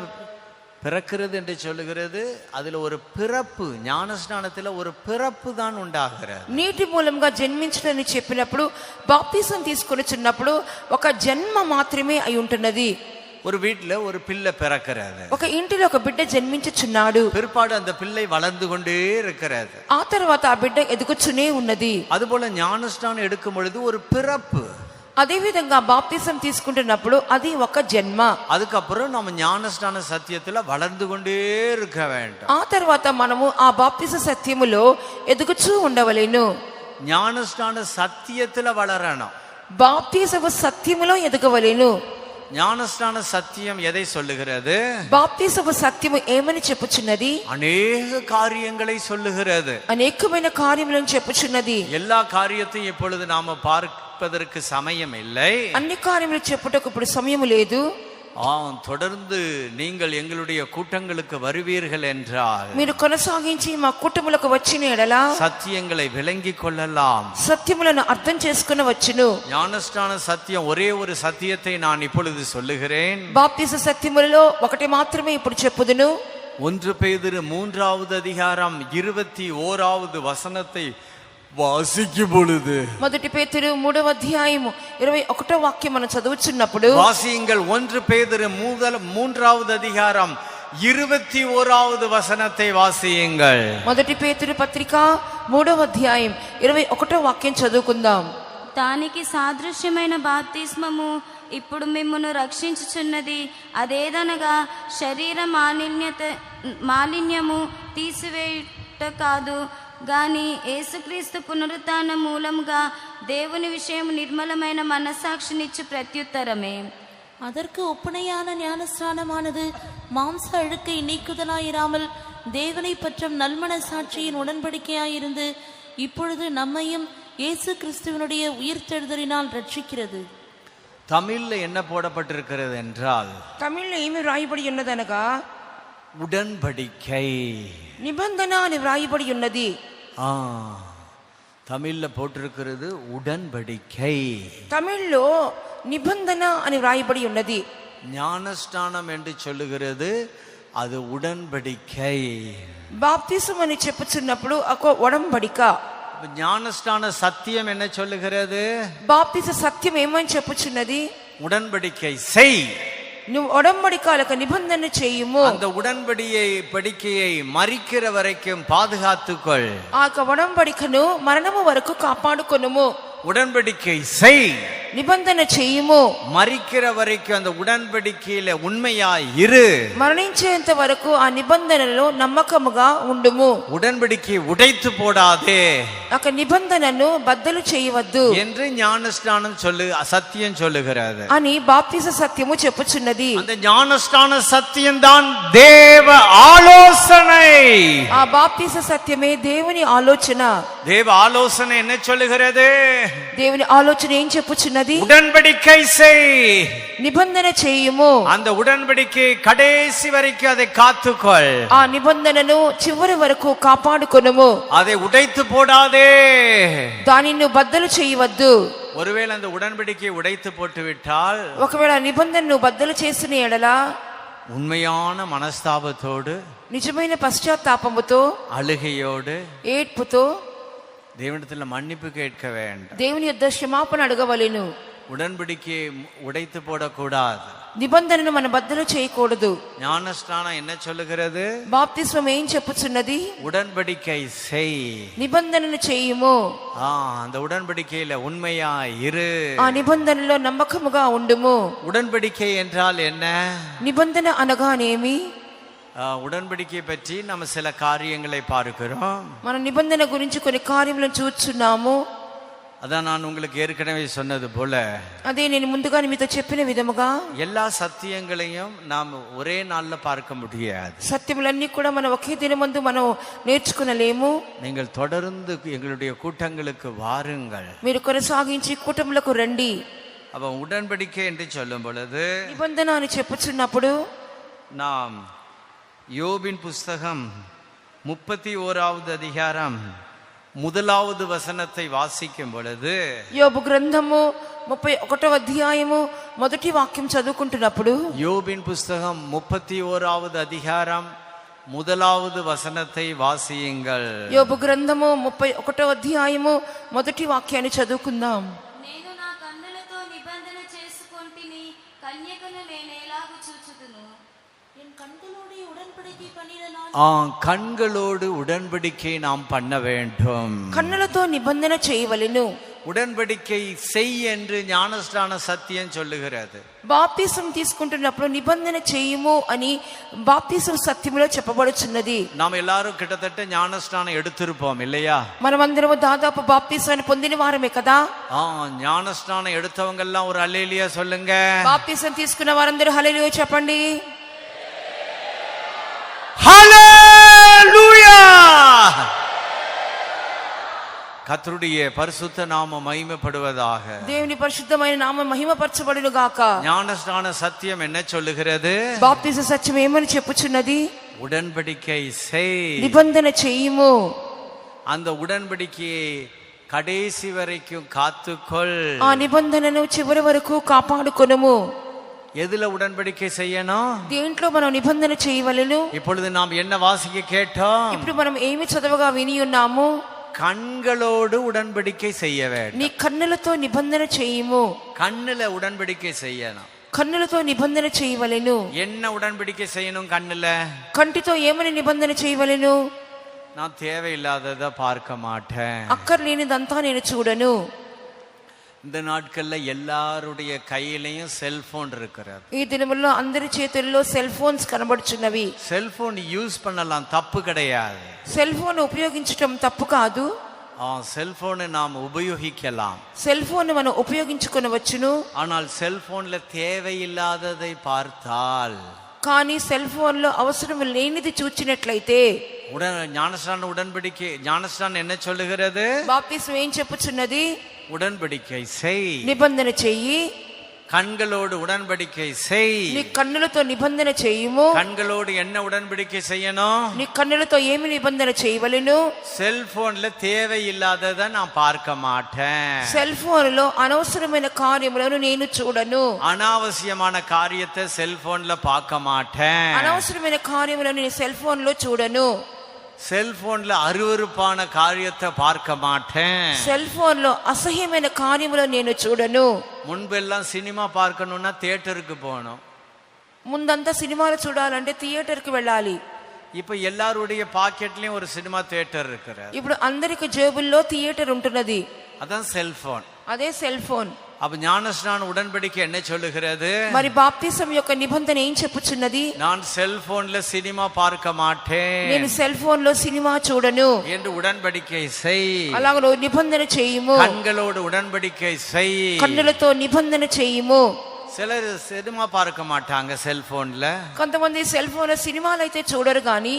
[SPEAKER 1] பிறக்கிறது என்று சொல்லுகிறது, அதுல ஒரு பிறப்பு, ஞானஸ்நானத்துல ஒரு பிறப்பு தான் உண்டாகிறது.
[SPEAKER 2] నీటి మూలంగా జన్మించడని చెప్పినప్పుడు బాప్తిసం తీసుకొనిచున్నప్పుడు ఒక జన్మ మాత్రమే అయి ఉంటున్నది.
[SPEAKER 1] ஒரு வீட்டுல ஒரு பிள்ளை பிறக்கிறது.
[SPEAKER 2] ఒక ఇంటిలో ఒక బిడ్డ జన్మించుచున్నాడు.
[SPEAKER 1] பிற்பாடு அந்த பிள்ளை வளர்ந்து கொண்டே இருக்கிறது.
[SPEAKER 2] ఆ తర్వాత ఆ బిడ్డ ఎదుగుచునే ఉన్నది.
[SPEAKER 1] அதுபோல ஞானஸ்நானம் எடுக்கும் பொழுது ஒரு பிறப்பு.
[SPEAKER 2] అదే విధంగా బాప్తిసం తీసుకుంటున్నప్పుడు అది ఒక జన్మ.
[SPEAKER 1] அதுக்கப்புறம் நம்ம ஞானஸ்நான சத்தியத்துல வளர்ந்து கொண்டே இருக்க வேண்டும்.
[SPEAKER 2] ఆ తర్వాత మనము ఆ బాప్తిస సత్యములో ఎదుగుచూ ఉండవలెను.
[SPEAKER 1] ஞானஸ்நான சத்தியத்துல வளரணும்.
[SPEAKER 2] బాప్తిసము సత్యములో ఎదగవలెను.
[SPEAKER 1] ஞானஸ்நான சத்தியம் எதை சொல்லுகிறது?
[SPEAKER 2] బాప్తిసము సత్యము ఏమని చెప్పుచున్నది?
[SPEAKER 1] அநேக காரியங்களை சொல்லுகிறது.
[SPEAKER 2] అనేకమైన కార్యములను చెప్పుచున్నది.
[SPEAKER 1] எல்லா காரியத்தையும் இப்பொழுது நாம பார்ப்பதற்கு சமயம் இல்லை.
[SPEAKER 2] అన్ని కార్యములు చెప్పుటకు ఇప్పుడు సమయం లేదు.
[SPEAKER 1] தொடர்ந்து நீங்கள் எங்களுடைய கூட்டங்களுக்கு வருவீர்கள் என்றால்
[SPEAKER 2] మీరు కొనసాగించి మా కుటుంబములకు వచ్చిన ఎడల
[SPEAKER 1] சத்தியங்களை விளங்கிக் கொள்ளலாம்,
[SPEAKER 2] సత్యములను అర్థం చేసుకొనవచ్చును.
[SPEAKER 1] ஞானஸ்நான சத்தியம், ஒரே ஒரு சத்தியத்தை நான் இப்பொழுது சொல்லுகிறேன்.
[SPEAKER 2] బాప్తిస సత్యములలో ఒకటి మాత్రమే ఇప్పుడు చెప్పుదును.
[SPEAKER 1] 1 பேதுரு 3வது அதிகாரம் 21வது వచనத்தை వాసిக்கும் பொழுது,
[SPEAKER 2] మొదటి పేతురు 3వ అధ్యాయము 21వ వాక్యం మనం చదువుచున్నప్పుడు,
[SPEAKER 1] வாசியுங்கள் 1 பேதுரு 3வது அதிகாரம் 21வது వచనத்தை వాసిயுங்கள்.
[SPEAKER 2] మొదటి పేతురు పత్రిక 3వ అధ్యాయం 21వ వాక్యం చదువుకుందాం.
[SPEAKER 3] దానికి సాదృశ్యమైన బాప్తిస్మము ఇప్పుడు మిమ్మును రక్షించుచున్నది. అదేదనగా శరీర మాలిన్యము తీసివేయుట కాదు గాని యేసుక్రీస్తు పునరుత్థాన మూలముగా దేవుని విషయం నిర్మలమైన మనస్సాక్షినిచ్చు ప్రత్యుత్తరమే.
[SPEAKER 4] அதற்கு ஒப்பனையான ஞானஸ்நானமானது மாம்ச அழுக்கை நீக்குதலாயிராமல் தேவனை பற்றும் நல்மனசாட்சியின் உடன்படிக்கையாயிருந்து இப்பொழுது நம்மையும் இயேசு கிறிஸ்துவனுடைய உயிர்த்தெழுதலினால் ரட்சிக்கிறது.
[SPEAKER 1] தமிழ்ல என்ன போடப்பட்டிருக்கிறது என்றால்,
[SPEAKER 2] తమిళ్లో ఏమి వ్రాయబడి ఉన్నదనగా
[SPEAKER 1] உடன்படிக்கை,
[SPEAKER 2] నిబంధన అని వ్రాయబడి ఉన్నది.
[SPEAKER 1] தமிழ்ல போட்டிருக்கிறது உடன்படிக்கை.
[SPEAKER 2] తమిళ్లో నిబంధన అని వ్రాయబడి ఉన్నది.
[SPEAKER 1] ஞானஸ்நானம் என்று சொல்லுகிறது, அது உடன்படிக்கை.
[SPEAKER 2] బాప్తిసం అని చెప్పుచున్నప్పుడు ఒక ఒడంబడిక.
[SPEAKER 1] ஞானஸ்நான சத்தியம் என்ன சொல்லுகிறது?
[SPEAKER 2] బాప్తిస సత్యం ఏమని చెప్పుచున్నది?
[SPEAKER 1] உடன்படிக்கை செய்.
[SPEAKER 2] నువ్వు ఒడంబడికలకు నిబంధన చేయుము.
[SPEAKER 1] அந்த உடன்படிக்கையை மரிக்கிற வரைக்கும் பாதுகாத்துக்கொள்.
[SPEAKER 2] ఆ ఒడంబడికను మరణము వరకు కాపాడుకొనుము.
[SPEAKER 1] உடன்படிக்கை செய்.
[SPEAKER 2] నిబంధన చెయ్యము.
[SPEAKER 1] மரிக்கிற வரைக்கும் அந்த உடன்படிக்கையில உண்மையாய் இரு.
[SPEAKER 2] మరణించేంత వరకు ఆ నిబంధనలో నమ్మకముగా ఉండుము.
[SPEAKER 1] உடன்படிக்கை உடைத்து போடாதே.
[SPEAKER 2] ఒక నిబంధనను బద్దలు చేయవద్దు
[SPEAKER 1] என்று ஞானஸ்நானம் சத்தியம் சொல்லுகிறது.
[SPEAKER 2] అని బాప్తిస సత్యము చెప్పుచున్నది.
[SPEAKER 1] அந்த ஞானஸ்நான சத்தியம் தான் தேவ ஆலோசனை.
[SPEAKER 2] ఆ బాప్తిస సత్యమే దేవుని ఆలోచన.
[SPEAKER 1] தேவ ஆலோசனை என்ன சொல்லுகிறது?
[SPEAKER 2] దేవుని ఆలోచన ఏం చెప్పుచున్నది?
[SPEAKER 1] உடன்படிக்கை செய்.
[SPEAKER 2] నిబంధన చేయుము.
[SPEAKER 1] அந்த உடன்படிக்கை கடைசி வரைக்கும் அதை காத்துக்கொள்.
[SPEAKER 2] ఆ నిబంధనను చివరి వరకు కాపాడుకొనుము.
[SPEAKER 1] அதை உடைத்து போடாதே.
[SPEAKER 2] దానిని బద్దలు చేయవద్దు.
[SPEAKER 1] ஒருவேளை அந்த உடன்படிக்கையை உடைத்து போட்டு விட்டால்,
[SPEAKER 2] ఒకవేళ నిబంధనను బద్దలు చేసిన ఎడల
[SPEAKER 1] உண்மையான மனஸ்தாபத்தோடு,
[SPEAKER 2] నిజమైన పశ్చాత్తాపముతో,
[SPEAKER 1] அழுகையோடு,
[SPEAKER 2] ఏడ్పుతో
[SPEAKER 1] தேவனிடத்துல மன்னிப்பு கேட்க வேண்டும்.
[SPEAKER 2] దేవుని యొద్ద క్షమాపణ అడగవలెను.
[SPEAKER 1] உடன்படிக்கையை உடைத்து போடக்கூடாது.
[SPEAKER 2] నిబంధనను మనం బద్దలు చేయకూడదు.
[SPEAKER 1] ஞானஸ்நானம் என்ன சொல்லுகிறது?
[SPEAKER 2] బాప్తిస్మం ఏం చెప్పుచున్నది?
[SPEAKER 1] உடன்படிக்கை செய்.
[SPEAKER 2] నిబంధనను చేయుము.
[SPEAKER 1] அந்த உடன்படிக்கையில உண்மையா இரு.
[SPEAKER 2] ఆ నిబంధనలో నమ్మకముగా ఉండుము.
[SPEAKER 1] உடன்படிக்கை என்றால் என்ன?
[SPEAKER 2] నిబంధన అనగానేమి?
[SPEAKER 1] உடன்படிக்கை பற்றி நம்ம சில காரியங்களை பார்க்கிறோம்.
[SPEAKER 2] మన నిబంధన గురించి కొన్ని కార్యములను చూస్తున్నాము.
[SPEAKER 1] அதான் நான் உங்களுக்கு ஏற்கனவே சொன்னது போல,
[SPEAKER 2] అదే నేను ముందుగానే మీతో చెప్పిన విధముగా
[SPEAKER 1] எல்லா சத்தியங்களையும் நாம் ஒரே நாள்ல பார்க்க முடியாது.
[SPEAKER 2] సత్యములన్నీ కూడా మనం ఒకే దినమందు మనం నేర్చుకునలేము.
[SPEAKER 1] நீங்கள் தொடர்ந்து எங்களுடைய கூட்டங்களுக்கு வாருங்கள்.
[SPEAKER 2] మీరు కొనసాగించి కూటములకు రండి.
[SPEAKER 1] அப்ப உடன்படிக்கை என்று சொல்லும் பொழுது,
[SPEAKER 2] నిబంధన అని చెప్పుచున్నప్పుడు
[SPEAKER 1] நாம் யோபின் புஸ்தகம் 31வது அதிகாரம் 1வது வசனத்தை வாசிக்கும் பொழுது,
[SPEAKER 2] యోబు గ్రంథము 31వ అధ్యాయము మొదటి వాక్యం చదువుకుంటున్నప్పుడు,
[SPEAKER 1] யோபின் புஸ்தகம் 31வது அதிகாரம் 1வது వసనத்தை వాసియంగల్.
[SPEAKER 2] యోబు గ్రంథము 31వ అధ్యాయము మొదటి వాక్యాన్ని చదువుకుందాం.
[SPEAKER 3] నేను నా కన్నులతో నిబంధన చేసుకొంటిని, కన్యకను నేనేలాగు చూచుదును.
[SPEAKER 4] என் கண்களோடு உடன்படிக்கை பண்ணின நான்
[SPEAKER 1] கண்களோடு உடன்படிக்கை நாம் பண்ண வேண்டும்.
[SPEAKER 2] కన్నులతో నిబంధన చేయవలెను.
[SPEAKER 1] உடன்படிக்கை செய் என்று ஞானஸ்நான சத்தியம் சொல்லுகிறது.
[SPEAKER 2] బాప్తిసం తీసుకుంటున్నప్పుడు నిబంధన చేయుము అని బాప్తిసం సత్యములో చెప్పబడుచున్నది.
[SPEAKER 1] நாம் எல்லாரும் கிட்டத்தட்ட ஞானஸ்நானம் எடுத்திருப்போம் இல்லையா?
[SPEAKER 2] మనమందరము దాదాపు బాప్తిసాన్ని పొందిన వారమే కదా.
[SPEAKER 1] ஞானஸ்நானம் எடுத்தவங்க எல்லாம் ஒரு அல்லேலூயா சொல்லுங்க.
[SPEAKER 2] బాప్తిసం తీసుకున్న వారందరూ హల్లెలూయా చెప్పండి.
[SPEAKER 1] ஹல்லேலூயா! கர்த்தருடைய பரிசுத்த நாமம் மகிமைப்படுவதாக.
[SPEAKER 2] దేవుని పరిశుద్ధమైన నామం మహిమపరచబడును గాక.
[SPEAKER 1] ஞானஸ்நான சத்தியம் என்ன சொல்லுகிறது?
[SPEAKER 2] బాప్తిస సత్యం ఏమని చెప్పుచున్నది?
[SPEAKER 1] உடன்படிக்கை செய்.
[SPEAKER 2] నిబంధన చేయుము.
[SPEAKER 1] அந்த உடன்படிக்கையை கடைசி வரைக்கும் காத்துக்கொள்.
[SPEAKER 2] ఆ నిబంధనను చివరి వరకు కాపాడుకొనుము.
[SPEAKER 1] எதுல உடன்படிக்கை செய்யணும்?
[SPEAKER 2] దేంట్లో మనం నిబంధన చేయవలెను?
[SPEAKER 1] இப்பொழுது நாம் என்ன வாசிக்க கேட்டோம்?
[SPEAKER 2] ఇప్పుడు మనం ఏమి చదవగా విని ఉన్నాము?
[SPEAKER 1] கண்களோடு உடன்படிக்கை செய்ய வேண்டும்.
[SPEAKER 2] నీ కన్నులతో నిబంధన చేయుము.
[SPEAKER 1] கண்ணுல உடன்படிக்கை செய்யணும்.
[SPEAKER 2] కన్నులతో నిబంధన చేయవలెను.
[SPEAKER 1] என்ன உடன்படிக்கை செய்யணும்? கண்ணுல
[SPEAKER 2] కంటితో ఏమని నిబంధన చేయవలెను?
[SPEAKER 1] நான் தேவையில்லாததை பார்க்க மாட்டேன்.
[SPEAKER 2] అక్కర్లేనిదంతా నేను చూడను.
[SPEAKER 1] இந்த நாட்கள்ல எல்லாருடைய கையிலையும் செல்போன் இருக்கிறது.
[SPEAKER 2] ఈ దినముల్లో అందరి చేతుల్లో సెల్ ఫోన్స్ కనబడుచున్నవి.
[SPEAKER 1] செல்போன் யூஸ் பண்ணலாம், தப்பு கிடையாது.
[SPEAKER 2] సెల్ ఫోన్ ఉపయోగించటం తప్పు కాదు.
[SPEAKER 1] செல்போனை நாம் உபயோகிக்கலாம்.
[SPEAKER 2] సెల్ ఫోన్ మనం ఉపయోగించుకొనవచ్చును.
[SPEAKER 1] ஆனால் செல்போன்ல தேவையில்லாததை பார்த்தால்,
[SPEAKER 2] కానీ సెల్ ఫోన్ లో అవసరం లేనిది చూచినట్లయితే,
[SPEAKER 1] ஞானஸ்நான உடன்படிக்கை, ஞானஸ்நானம் என்ன சொல்லுகிறது?
[SPEAKER 2] బాప్తిసం ఏం చెప్పుచున్నది?
[SPEAKER 1] உடன்படிக்கை செய்.
[SPEAKER 2] నిబంధన చెయ్యి.
[SPEAKER 1] கண்களோடு உடன்படிக்கை செய்.
[SPEAKER 2] నీ కన్నులతో నిబంధన చేయుము.
[SPEAKER 1] கண்களோடு என்ன உடன்படிக்கை செய்யணும்?
[SPEAKER 2] నీ కన్నులతో ఏమి నిబంధన చేయవలెను?
[SPEAKER 1] செல்போன்ல தேவையில்லாததை நான் பார்க்க மாட்டேன்.
[SPEAKER 2] సెల్ ఫోన్ లో అనవసరమైన కార్యములను నేను చూడను.
[SPEAKER 1] அனாவசியமான காரியத்தை செல்போன்ல பார்க்க மாட்டேன்.
[SPEAKER 2] అనవసరమైన కార్యములను నేను సెల్ ఫోన్ లో చూడను.
[SPEAKER 1] செல்போன்ல அருவருப்பான காரியத்தை பார்க்க மாட்டேன்.
[SPEAKER 2] సెల్ ఫోన్ లో అసహ్యమైన కార్యములను నేను చూడను.
[SPEAKER 1] முன்பெல்லாம் சினிமா பார்க்கணும்னா தியேட்டருக்கு போகணும்.
[SPEAKER 2] ముందంతా సినిమాలు చూడాలంటే థియేటర్ కి వెళ్ళాలి.
[SPEAKER 1] இப்ப எல்லாருடைய பாக்கெட்லயும் ஒரு சினிமா தியேட்டர் இருக்கிறது.
[SPEAKER 2] ఇప్పుడు అందరికి జేబుల్లో థియేటర్ ఉంటున్నది.
[SPEAKER 1] அதான் செல்போன்.
[SPEAKER 2] అదే సెల్ ఫోన్.
[SPEAKER 1] அப்ப ஞானஸ்நான உடன்படிக்கை என்ன சொல்லுகிறது?
[SPEAKER 2] మరి బాప్తిసం యొక్క నిబంధన ఏం చెప్పుచున్నది?
[SPEAKER 1] நான் செல்போன்ல சினிமா பார்க்க மாட்டேன்,
[SPEAKER 2] నేను సెల్ ఫోన్ లో సినిమా చూడను
[SPEAKER 1] என்று உடன்படிக்கை செய்.
[SPEAKER 2] అలాగ నిబంధన చేయము.
[SPEAKER 1] கண்களோடு உடன்படிக்கை செய்.
[SPEAKER 2] కన్నులతో నిబంధన చేయము.
[SPEAKER 1] சிலர் சினிமா பார்க்க மாட்டாங்க செல்போன்ல.
[SPEAKER 2] కొంతమంది సెల్ ఫోన్ లో సినిమాలు అయితే చూడరు గాని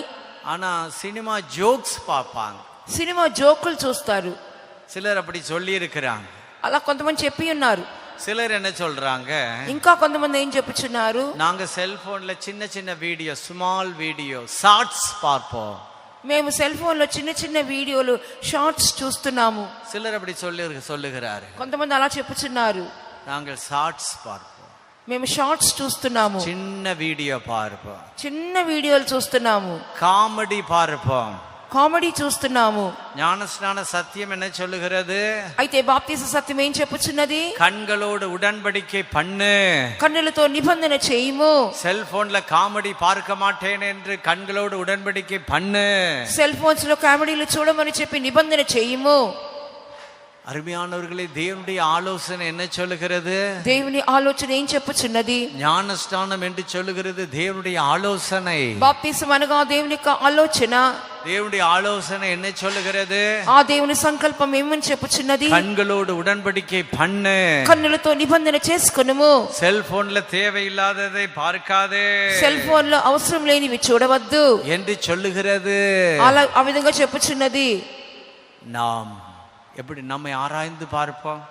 [SPEAKER 1] ஆனா சினிமா ஜோக்ஸ் பார்ப்பாங்க,
[SPEAKER 2] సినిమా జోకులు చూస్తారు.
[SPEAKER 1] சிலர் அப்படி சொல்லி இருக்கிறாங்க.
[SPEAKER 2] అలా కొంతమంది చెప్పి ఉన్నారు.
[SPEAKER 1] சிலர் என்ன சொல்றாங்க?
[SPEAKER 2] ఇంకా కొంతమంది ఏం చెప్పుచున్నారు?
[SPEAKER 1] நாங்க செல்போன்ல சின்ன சின்ன வீடியோ, ஸ்மால் வீடியோ, ஷார்ட்ஸ் பார்ப்போம்.
[SPEAKER 2] మేము సెల్ ఫోన్ లో చిన్న చిన్న వీడియోలు, షార్ట్స్ చూస్తున్నాము.
[SPEAKER 1] சிலர் அப்படி சொல்லுகிறாரு.
[SPEAKER 2] కొంతమంది అలా చెప్పుచున్నారు.
[SPEAKER 1] நாங்கள் ஷார்ட்ஸ் பார்ப்போம்,
[SPEAKER 2] మేము షార్ట్స్ చూస్తున్నాము,
[SPEAKER 1] சின்ன வீடியோ பார்ப்போம்,
[SPEAKER 2] చిన్న వీడియోలు చూస్తున్నాము,
[SPEAKER 1] காமெடி பார்ப்போம்,
[SPEAKER 2] కామెడీ చూస్తున్నాము.
[SPEAKER 1] ஞானஸ்நான சத்தியம் என்ன சொல்லுகிறது?
[SPEAKER 2] అయితే బాప్తిస సత్యం ఏం చెప్పుచున్నది?
[SPEAKER 1] கண்களோடு உடன்படிக்கை பண்ணு,
[SPEAKER 2] కన్నులతో నిబంధన చేయము.
[SPEAKER 1] செல்போன்ல காமெடி பார்க்க மாட்டேன் என்று கண்களோடு உடன்படிக்கை பண்ணு.
[SPEAKER 2] సెల్ ఫోన్స్ లో కామెడీలు చూడమని చెప్పి నిబంధన చేయము.
[SPEAKER 1] அருமையானவர்களே, தேவனுடைய ஆலோசனை என்ன சொல்லுகிறது?
[SPEAKER 2] దేవుని ఆలోచన ఏం చెప్పుచున్నది?
[SPEAKER 1] ஞானஸ்நானம் என்று சொல்லுகிறது தேவனுடைய ஆலோசனை.
[SPEAKER 2] బాప్తిసం అనగా దేవుని యొక్క ఆలోచన.
[SPEAKER 1] தேவனுடைய ஆலோசனை என்ன சொல்லுகிறது?
[SPEAKER 2] ఆ దేవుని సంకల్పం ఏమని చెప్పుచున్నది?
[SPEAKER 1] கண்களோடு உடன்படிக்கை பண்ணு,
[SPEAKER 2] కన్నులతో నిబంధన చేసుకొనుము.
[SPEAKER 1] செல்போன்ல தேவையில்லாததை பார்க்காதே,
[SPEAKER 2] సెల్ ఫోన్ లో అవసరం లేనివి చూడవద్దు
[SPEAKER 1] என்று சொல்லுகிறது.
[SPEAKER 2] అలా ఆ విధంగా చెప్పుచున్నది.
[SPEAKER 1] நாம் எப்படி நம்மை ஆராய்ந்து பார்ப்போம்?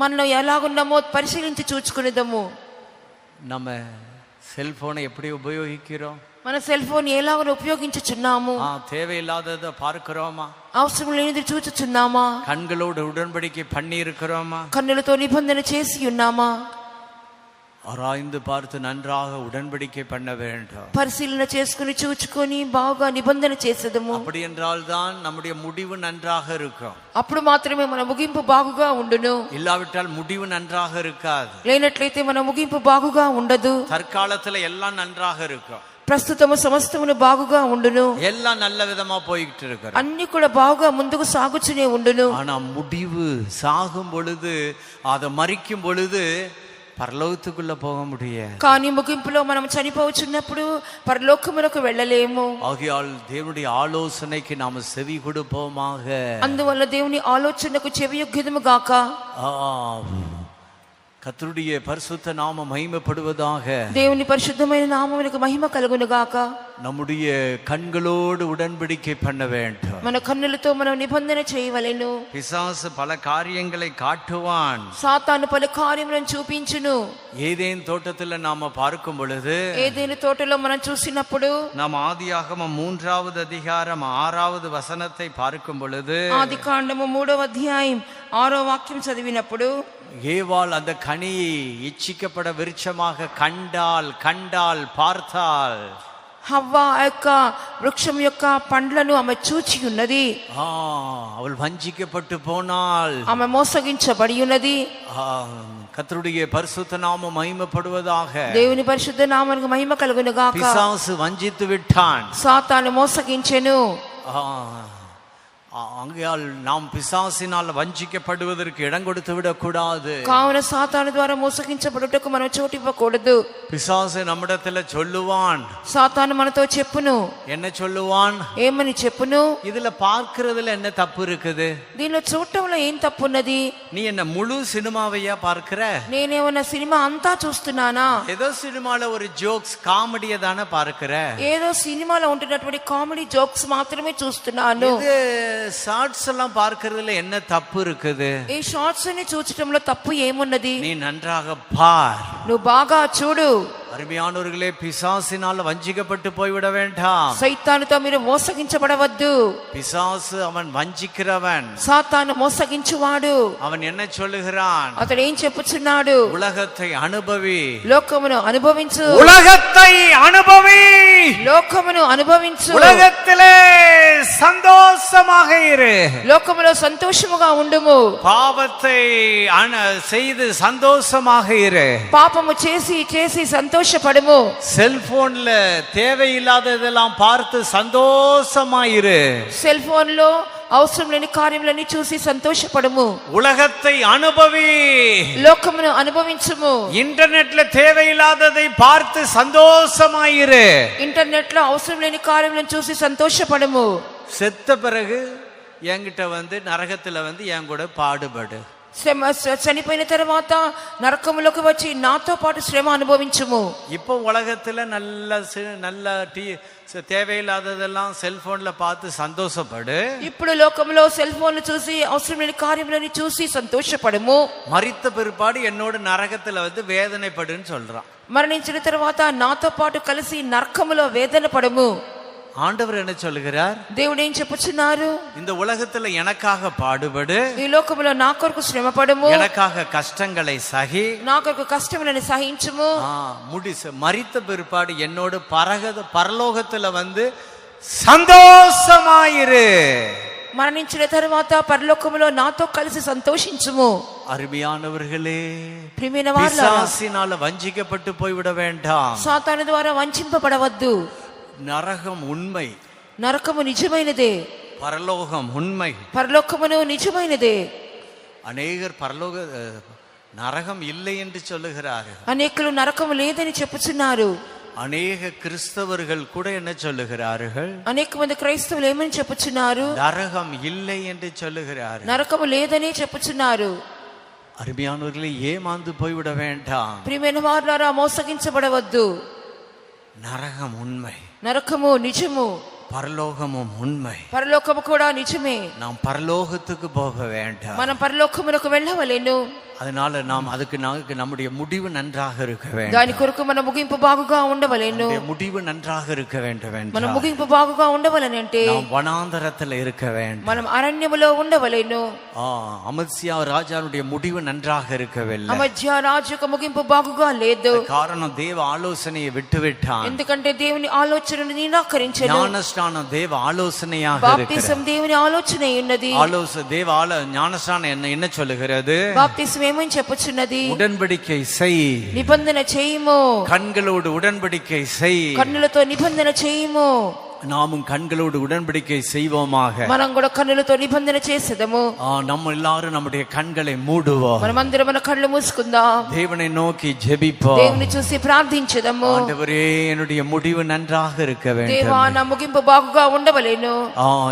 [SPEAKER 2] మనలో ఎలాగున్నామో పరిశీలించి చూచుకునేదము.
[SPEAKER 1] நம்ம செல்போனை எப்படி உபயோகிக்கிறோம்?
[SPEAKER 2] మన సెల్ ఫోన్ ఎలాగో ఉపయోగించుచున్నాము?
[SPEAKER 1] தேவையில்லாததை பார்க்கிறோமா?
[SPEAKER 2] అవసరం లేనిది చూచుచున్నామా?
[SPEAKER 1] கண்களோடு உடன்படிக்கை பண்ணி இருக்கிறோமா?
[SPEAKER 2] కన్నులతో నిబంధన చేసి ఉన్నామా?
[SPEAKER 1] ஆராய்ந்து பார்த்து நன்றாக உடன்படிக்கை பண்ண வேண்டும்.
[SPEAKER 2] పరిశీలన చేసుకుని చూచుకొని బాగా నిబంధన చేసేదము.
[SPEAKER 1] அப்படி என்றால் தான் நம்முடைய முடிவு நன்றாக இருக்கும்.
[SPEAKER 2] అప్పుడు మాత్రమే మన ముగింపు బాగుగా ఉండును.
[SPEAKER 1] இல்லாவிட்டால் முடிவு நன்றாக இருக்காது.
[SPEAKER 2] లేనట్లయితే మన ముగింపు బాగుగా ఉండదు.
[SPEAKER 1] தற்காலத்துல எல்லாம் நன்றாக இருக்கும்,
[SPEAKER 2] ప్రస్తుతము సమస్తమును బాగుగా ఉండును,
[SPEAKER 1] எல்லாம் நல்ல விதமா போய்கிட்டு இருக்கு,
[SPEAKER 2] అన్ని కూడా బాగుగా ముందుకు సాగుచునే ఉండును.
[SPEAKER 1] ஆனா முடிவு சாகும் பொழுது, அதை மறிக்கும் பொழுது பரலோகத்துக்குள்ள போக முடியாது.
[SPEAKER 2] కానీ ముగింపులో మనం చనిపోవచ్చున్నప్పుడు పరలోకమునకు వెళ్ళలేము.
[SPEAKER 1] ஆகையால் தேவனுடைய ஆலோசனைக்கு நாம செவி கொடுப்போமாக.
[SPEAKER 2] అందువల్ల దేవుని ఆలోచనకు చెవియొగ్గెదము గాక.
[SPEAKER 1] கர்த்தருடைய பரிசுத்த நாமம் மகிமைப்படுவதாக.
[SPEAKER 2] దేవుని పరిశుద్ధమైన నామమునకు మహిమ కలుగును గాక.
[SPEAKER 1] நம்முடைய கண்களோடு உடன்படிக்கை பண்ண வேண்டும்.
[SPEAKER 2] మన కన్నులతో మనం నిబంధన చేయవలెను.
[SPEAKER 1] பிசாசு பல காரியங்களை காட்டுவான்,
[SPEAKER 2] సాతాను పలు కార్యములను చూపించును.
[SPEAKER 1] ஏதேன் தோட்டத்துல நாம பார்க்கும் பொழுது,
[SPEAKER 2] ఏదైనా తోటలో మనం చూసినప్పుడు,
[SPEAKER 1] நாம் ஆதியாகமம் 3வது அதிகாரம் 6வது வசனத்தை பார்க்கும் பொழுது,
[SPEAKER 2] ఆదికాండము 3వ అధ్యాయం 6వ వాక్యం చదివినప్పుడు,
[SPEAKER 1] ஏவாள் அந்த கனியை இச்சிக்கப்பட விருட்சமாக கண்டால் பார்த்தாள்.
[SPEAKER 2] హవ్వ ఆ యొక్క వృక్షం యొక్క పండ్లను ఆమె చూచి ఉన్నది.
[SPEAKER 1] அவள் வஞ்சிக்கப்பட்டு போனாள்,
[SPEAKER 2] ఆమె మోసగించబడి ఉన్నది.
[SPEAKER 1] கர்த்தருடைய பரிசுத்த நாமம் மகிமைப்படுவதாக.
[SPEAKER 2] దేవుని పరిశుద్ధ నామమునకు మహిమ కలుగును గాక.
[SPEAKER 1] பிசாசு வஞ்சித்து விட்டான்,
[SPEAKER 2] సాతాను మోసగించెను.
[SPEAKER 1] ஆகையால் நாம் பிசாசினால் வஞ்சிக்கப்படுவதற்கு இடம் கொடுத்து விடக்கூடாது.
[SPEAKER 2] కావున సాతాను ద్వారా మోసగించబడుటకు మనం చోటు ఇవ్వకూడదు.
[SPEAKER 1] பிசாசு நம்மிடத்துல சொல்லுவான்,
[SPEAKER 2] సాతాను మనతో చెప్పును.
[SPEAKER 1] என்ன சொல்லுவான்?
[SPEAKER 2] ఏమని చెప్పును?
[SPEAKER 1] இதுல பார்க்கிறதுல என்ன தப்பு இருக்குது?
[SPEAKER 2] దీనిలో చూడటంలో ఏం తప్పున్నది?
[SPEAKER 1] நீ என்ன முழு சினிமாவையா பார்க்கிற?
[SPEAKER 2] నేనేమన్నా సినిమా అంతా చూస్తున్నానా?
[SPEAKER 1] ஏதோ சினிமால ஒரு ஜோக்ஸ் காமெடியை தானே பார்க்கிற.
[SPEAKER 2] ఏదో సినిమాలో ఉంటున్నటువంటి కామెడీ జోక్స్ మాత్రమే చూస్తున్నాను.
[SPEAKER 1] ஷார்ட்ஸ் எல்லாம் பார்க்கிறதுல என்ன தப்பு இருக்குது?
[SPEAKER 2] ఈ షార్ట్స్ ని చూడటంలో తప్పు ఏమున్నది?
[SPEAKER 1] நீ நன்றாக பார்,
[SPEAKER 2] నువ్వు బాగా చూడు.
[SPEAKER 1] அருமையானவர்களே, பிசாசினால் வஞ்சிக்கப்பட்டு போய்விட வேண்டாம்.
[SPEAKER 2] సైతానుతో మీరు మోసగించబడవద్దు.
[SPEAKER 1] பிசாசு அவன் வஞ்சிக்கிறவன்,
[SPEAKER 2] సాతాను మోసగించువాడు.
[SPEAKER 1] அவன் என்ன சொல்லுகிறான்?
[SPEAKER 2] అతడు ఏం చెప్పుచున్నాడు?
[SPEAKER 1] உலகத்தை அனுபவி,
[SPEAKER 2] లోకమును అనుభవించు,
[SPEAKER 1] உலகத்தை அனுபவி,
[SPEAKER 2] లోకమును అనుభవించు,
[SPEAKER 1] உலகத்திலே சந்தோஷமாக இரு,
[SPEAKER 2] లోకములో సంతోషముగా ఉండుము,
[SPEAKER 1] பாவத்தை செய்து சந்தோஷமாக இரு,
[SPEAKER 2] పాపము చేసి చేసి సంతోషపడుము,
[SPEAKER 1] செல்போன்ல தேவையில்லாததெல்லாம் பார்த்து சந்தோஷமா இரு,
[SPEAKER 2] సెల్ ఫోన్ లో అవసరం లేని కార్యములన్నీ చూసి సంతోషపడము.
[SPEAKER 1] உலகத்தை அனுபவி.
[SPEAKER 2] లోకమును అనుభవించుము.
[SPEAKER 1] இன்டர்நெட்ல தேவையில்லாததை பார்த்து சந்தோஷமாயிரு.
[SPEAKER 2] ఇంటర్నెట్ లో అవసరం లేని కార్యములను చూసి సంతోషపడము.
[SPEAKER 1] செத்த பிறகு என்கிட்ட நரகத்துல என் கூட பாடுபடு.
[SPEAKER 2] చనిపోయిన తర్వాత నరకములోకి వచ్చి నాతో పాటు శ్రమ అనుభవించుము.
[SPEAKER 1] இப்போ உலகத்துல நல்ல தேவையில்லாததெல்லாம் செல்போன்ல பார்த்து சந்தோஷப்படு.
[SPEAKER 2] ఇప్పుడు లోకంలో సెల్ ఫోన్లు చూసి అవసరం లేని కార్యములను చూసి సంతోషపడము.
[SPEAKER 1] மரித்த பிற்பாடு என்னோட நரகத்துல வேதனைப்படுன்னு சொல்றான்.
[SPEAKER 2] మరణించిన తర్వాత నాతో పాటు కలిసి నరకములో వేదన పడము.
[SPEAKER 1] ஆண்டவர் என்ன சொல்லுகிறார்?
[SPEAKER 2] దేవుడు ఏం చెప్పుచున్నారు?
[SPEAKER 1] இந்த உலகத்துல எனக்காக பாடுபடு,
[SPEAKER 2] ఈ లోకములో నా కొరకు శ్రమ పడము,
[SPEAKER 1] எனக்காக கஷ்டங்களை சகி,
[SPEAKER 2] నా కొరకు కష్టములను సహించుము.
[SPEAKER 1] மரித்த பிற்பாடு என்னோட பரலோகத்துல சந்தோஷமாயிரு.
[SPEAKER 2] మరణించిన తర్వాత పరలోకములో నాతో కలిసి సంతోషించుము.
[SPEAKER 1] அருமையானவர்களே,
[SPEAKER 2] ప్రియమైన వారలారా,
[SPEAKER 1] பிசாசினால வஞ்சிக்கப்பட்டு போய்விட வேண்டாம்.
[SPEAKER 2] సాతాను ద్వారా వంచింపబడవద్దు.
[SPEAKER 1] நரகம் உண்மை,
[SPEAKER 2] నరకము నిజమైనదే,
[SPEAKER 1] பரலோகம் உண்மை.
[SPEAKER 2] పరలోకమును నిజమైనదే.
[SPEAKER 1] அநேகர் நரகம் இல்லை என்று சொல்லுகிறார்கள்.
[SPEAKER 2] అనేకులు నరకము లేదని చెప్పుచున్నారు.
[SPEAKER 1] அநேக கிறிஸ்தவர்கள் கூட என்ன சொல்லுகிறார்கள்?
[SPEAKER 2] అనేక మంది క్రైస్తవులు ఏమని చెప్పుచున్నారు?
[SPEAKER 1] நரகம் இல்லை என்று சொல்லுகிறார்கள்.
[SPEAKER 2] నరకము లేదని చెప్పుచున్నారు.
[SPEAKER 1] அருமையானவர்களே, ஏமாந்து போய்விட வேண்டாம்.
[SPEAKER 2] ప్రియమైన వారలారా, మోసగించబడవద్దు.
[SPEAKER 1] நரகம் உண்மை,
[SPEAKER 2] నరకము నిజము,
[SPEAKER 1] பரலோகமும் உண்மை.
[SPEAKER 2] పరలోకము కూడా నిజమే.
[SPEAKER 1] நாம் பரலோகத்துக்கு போக வேண்டாம்.
[SPEAKER 2] మనం పరలోకమునకు వెళ్ళవలెను.
[SPEAKER 1] அதனால நாம் அதுக்கு நம்முடைய முடிவு நன்றாக இருக்க வேண்டும்.
[SPEAKER 2] దాని కొరకు మన ముగింపు బాగుగా ఉండవలెను.
[SPEAKER 1] முடிவு நன்றாக இருக்க வேண்டும்.
[SPEAKER 2] మన ముగింపు బాగుగా ఉండవలనంటే
[SPEAKER 1] நாம் வனாந்தரத்தில் இருக்க வேண்டும்.
[SPEAKER 2] మనం అరణ్యములో ఉండవలెను.
[SPEAKER 1] அமத்சியா ராஜாவுடைய முடிவு நன்றாக இருக்கவில்லை.
[SPEAKER 2] అమధ్య రాజుకు ముగింపు బాగుగా లేదు.
[SPEAKER 1] காரணம் தேவ ஆலோசனையை விட்டுவிட்டான்.
[SPEAKER 2] ఎందుకంటే దేవుని ఆలోచనను నిరాకరించెను.
[SPEAKER 1] ஞானஸ்நானம் தேவ ஆலோசனையாக
[SPEAKER 2] బాప్తిసం దేవుని ఆలోచన ఉన్నది.
[SPEAKER 1] ஞானஸ்நானம் என்ன சொல்லுகிறது?
[SPEAKER 2] బాప్తిసం ఏమని చెప్పుచున్నది?
[SPEAKER 1] உடன்படிக்கை செய்,
[SPEAKER 2] నిబంధన చేయుము.
[SPEAKER 1] கண்களோடு உடன்படிக்கை செய்,
[SPEAKER 2] కన్నులతో నిబంధన చేయుము.
[SPEAKER 1] நாமும் கண்களோடு உடன்படிக்கை செய்வோமாக.
[SPEAKER 2] మనం కూడా కన్నులతో నిబంధన చేసేదము.
[SPEAKER 1] நம்ம எல்லாரும் நம்முடைய கண்களை மூடுவோம்.
[SPEAKER 2] మనమందరం మన కళ్ళు మూసుకుందాం.
[SPEAKER 1] தேவனை நோக்கி ஜெபிப்போம்.
[SPEAKER 2] దేవుని చూసి ప్రార్థించదము.
[SPEAKER 1] ஆண்டவரே, என்னுடைய முடிவு நன்றாக இருக்க வேண்டும்.
[SPEAKER 2] దేవా, నా ముగింపు బాగుగా ఉండవలెను.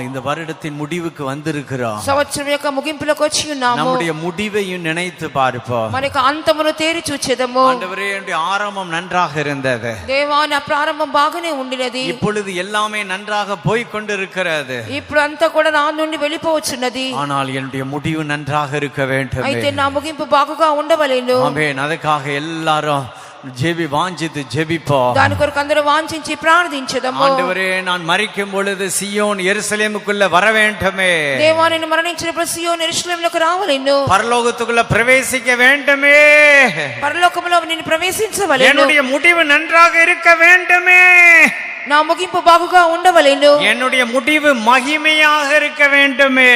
[SPEAKER 1] இந்த வருடத்தின் முடிவுக்கு வந்திருக்கிறோம்.
[SPEAKER 2] సంవత్సరం యొక్క ముగింపులోకి వచ్చి ఉన్నాము.
[SPEAKER 1] நம்முடைய முடிவையும் நினைத்து பார்ப்போம்.
[SPEAKER 2] మన యొక్క అంతమును తేరి చూచెదము.
[SPEAKER 1] ஆண்டவரே, என்னுடைய ஆரம்பம் நன்றாக இருந்தது.
[SPEAKER 2] దేవా, నా ప్రారంభం బాగానే ఉండినది.
[SPEAKER 1] இப்பொழுது எல்லாமே நன்றாக போய் கொண்டிருக்கிறது.
[SPEAKER 2] ఇప్పుడు అంతా కూడా నా నుండి వెళ్ళిపోవచ్చున్నది.
[SPEAKER 1] ஆனால் என்னுடைய முடிவு நன்றாக இருக்க வேண்டும்.
[SPEAKER 2] అయితే నా ముగింపు బాగుగా ఉండవలెను.
[SPEAKER 1] ஆமென். அதுக்காக எல்லாரும் வாஞ்சித்து ஜெபிப்போம்.
[SPEAKER 2] దాని కొరకు అందరూ వాంఛించి ప్రార్థించదము.
[SPEAKER 1] ஆண்டவரே, நான் மரிக்கும் பொழுது சியோன் எருசலேமுக்குள்ள வர வேண்டுமே.
[SPEAKER 2] దేవా, నేను మరణించినప్పుడు సియోను యెరూషలేములోకి రావలెను.
[SPEAKER 1] பரலோகத்துக்குள்ள பிரவேசிக்க வேண்டுமே.
[SPEAKER 2] పరలోకములో నేను ప్రవేశించవలెను.
[SPEAKER 1] என்னுடைய முடிவு நன்றாக இருக்க வேண்டுமே.
[SPEAKER 2] నా ముగింపు బాగుగా ఉండవలెను.
[SPEAKER 1] என்னுடைய முடிவு மகிமையாக இருக்க வேண்டுமே.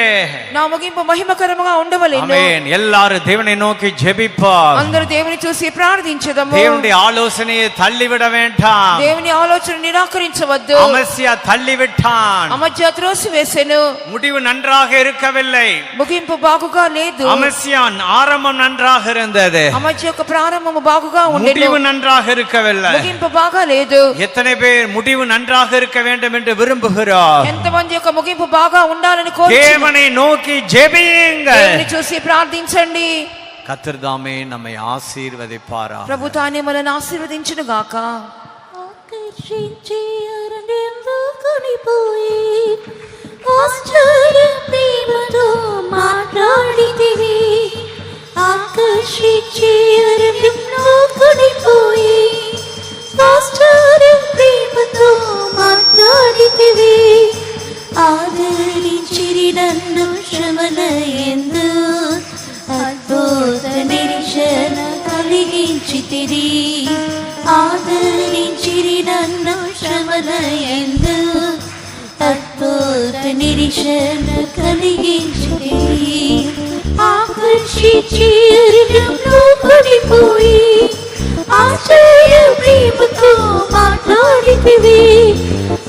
[SPEAKER 2] నా ముగింపు మహిమకరముగా ఉండవలెను.
[SPEAKER 1] ஆமென். எல்லாரும் தேவனை நோக்கி ஜெபிப்போம்.
[SPEAKER 2] అందరూ దేవుని చూసి ప్రార్థించదము.
[SPEAKER 1] தேவனுடைய ஆலோசனையை தள்ளிவிட வேண்டாம்.
[SPEAKER 2] దేవుని ఆలోచన నిరాకరించవద్దు.
[SPEAKER 1] அமத்சியா தள்ளிவிட்டான்.
[SPEAKER 2] అమధ్య త్రోసివేసెను.
[SPEAKER 1] முடிவு நன்றாக இருக்கவில்லை.
[SPEAKER 2] ముగింపు బాగుగా లేదు.
[SPEAKER 1] அமத்சியா ஆரம்பம் நன்றாக இருந்தது.
[SPEAKER 2] అమధ్య యొక్క ప్రారంభము బాగుగా ఉండెను.
[SPEAKER 1] முடிவு நன்றாக இருக்கவில்லை.
[SPEAKER 2] ముగింపు బాగా లేదు.
[SPEAKER 1] எத்தனை பேர் முடிவு நன்றாக இருக்க வேண்டும் என்று விரும்புகிறார்?
[SPEAKER 2] ఎంతమంది యొక్క ముగింపు బాగా ఉండాలని కోరుచున్నారు?
[SPEAKER 1] தேவனை நோக்கி ஜெபியுங்கள்.
[SPEAKER 2] దేవుని చూసి ప్రార్థించండి.
[SPEAKER 1] கர்த்தர் தாமே நம்மை ஆசீர்வதிப்பாராக.
[SPEAKER 2] ప్రభు తానే మనల్ని ఆశీర్వదించును గాక.
[SPEAKER 4] ఆకర్షించి అరణ్యంలో కొనిపోయి ఆశ్చర్య ప్రేమతో మాట్లాడితివి. ఆకర్షించి అరణ్యంలో కొనిపోయి ఆశ్చర్య ప్రేమతో మాట్లాడితివి. ఆదరించిరి నన్ను శ్రమలయందు అద్భుత నిరీక్షణ కలిగించితిరి. ఆదరించిరి నన్ను శ్రమలయందు అద్భుత నిరీక్షణ కలిగించితిరి. ఆకర్షించి అరణ్యంలో కొనిపోయి ఆశ్చర్య ప్రేమతో మాట్లాడితివి.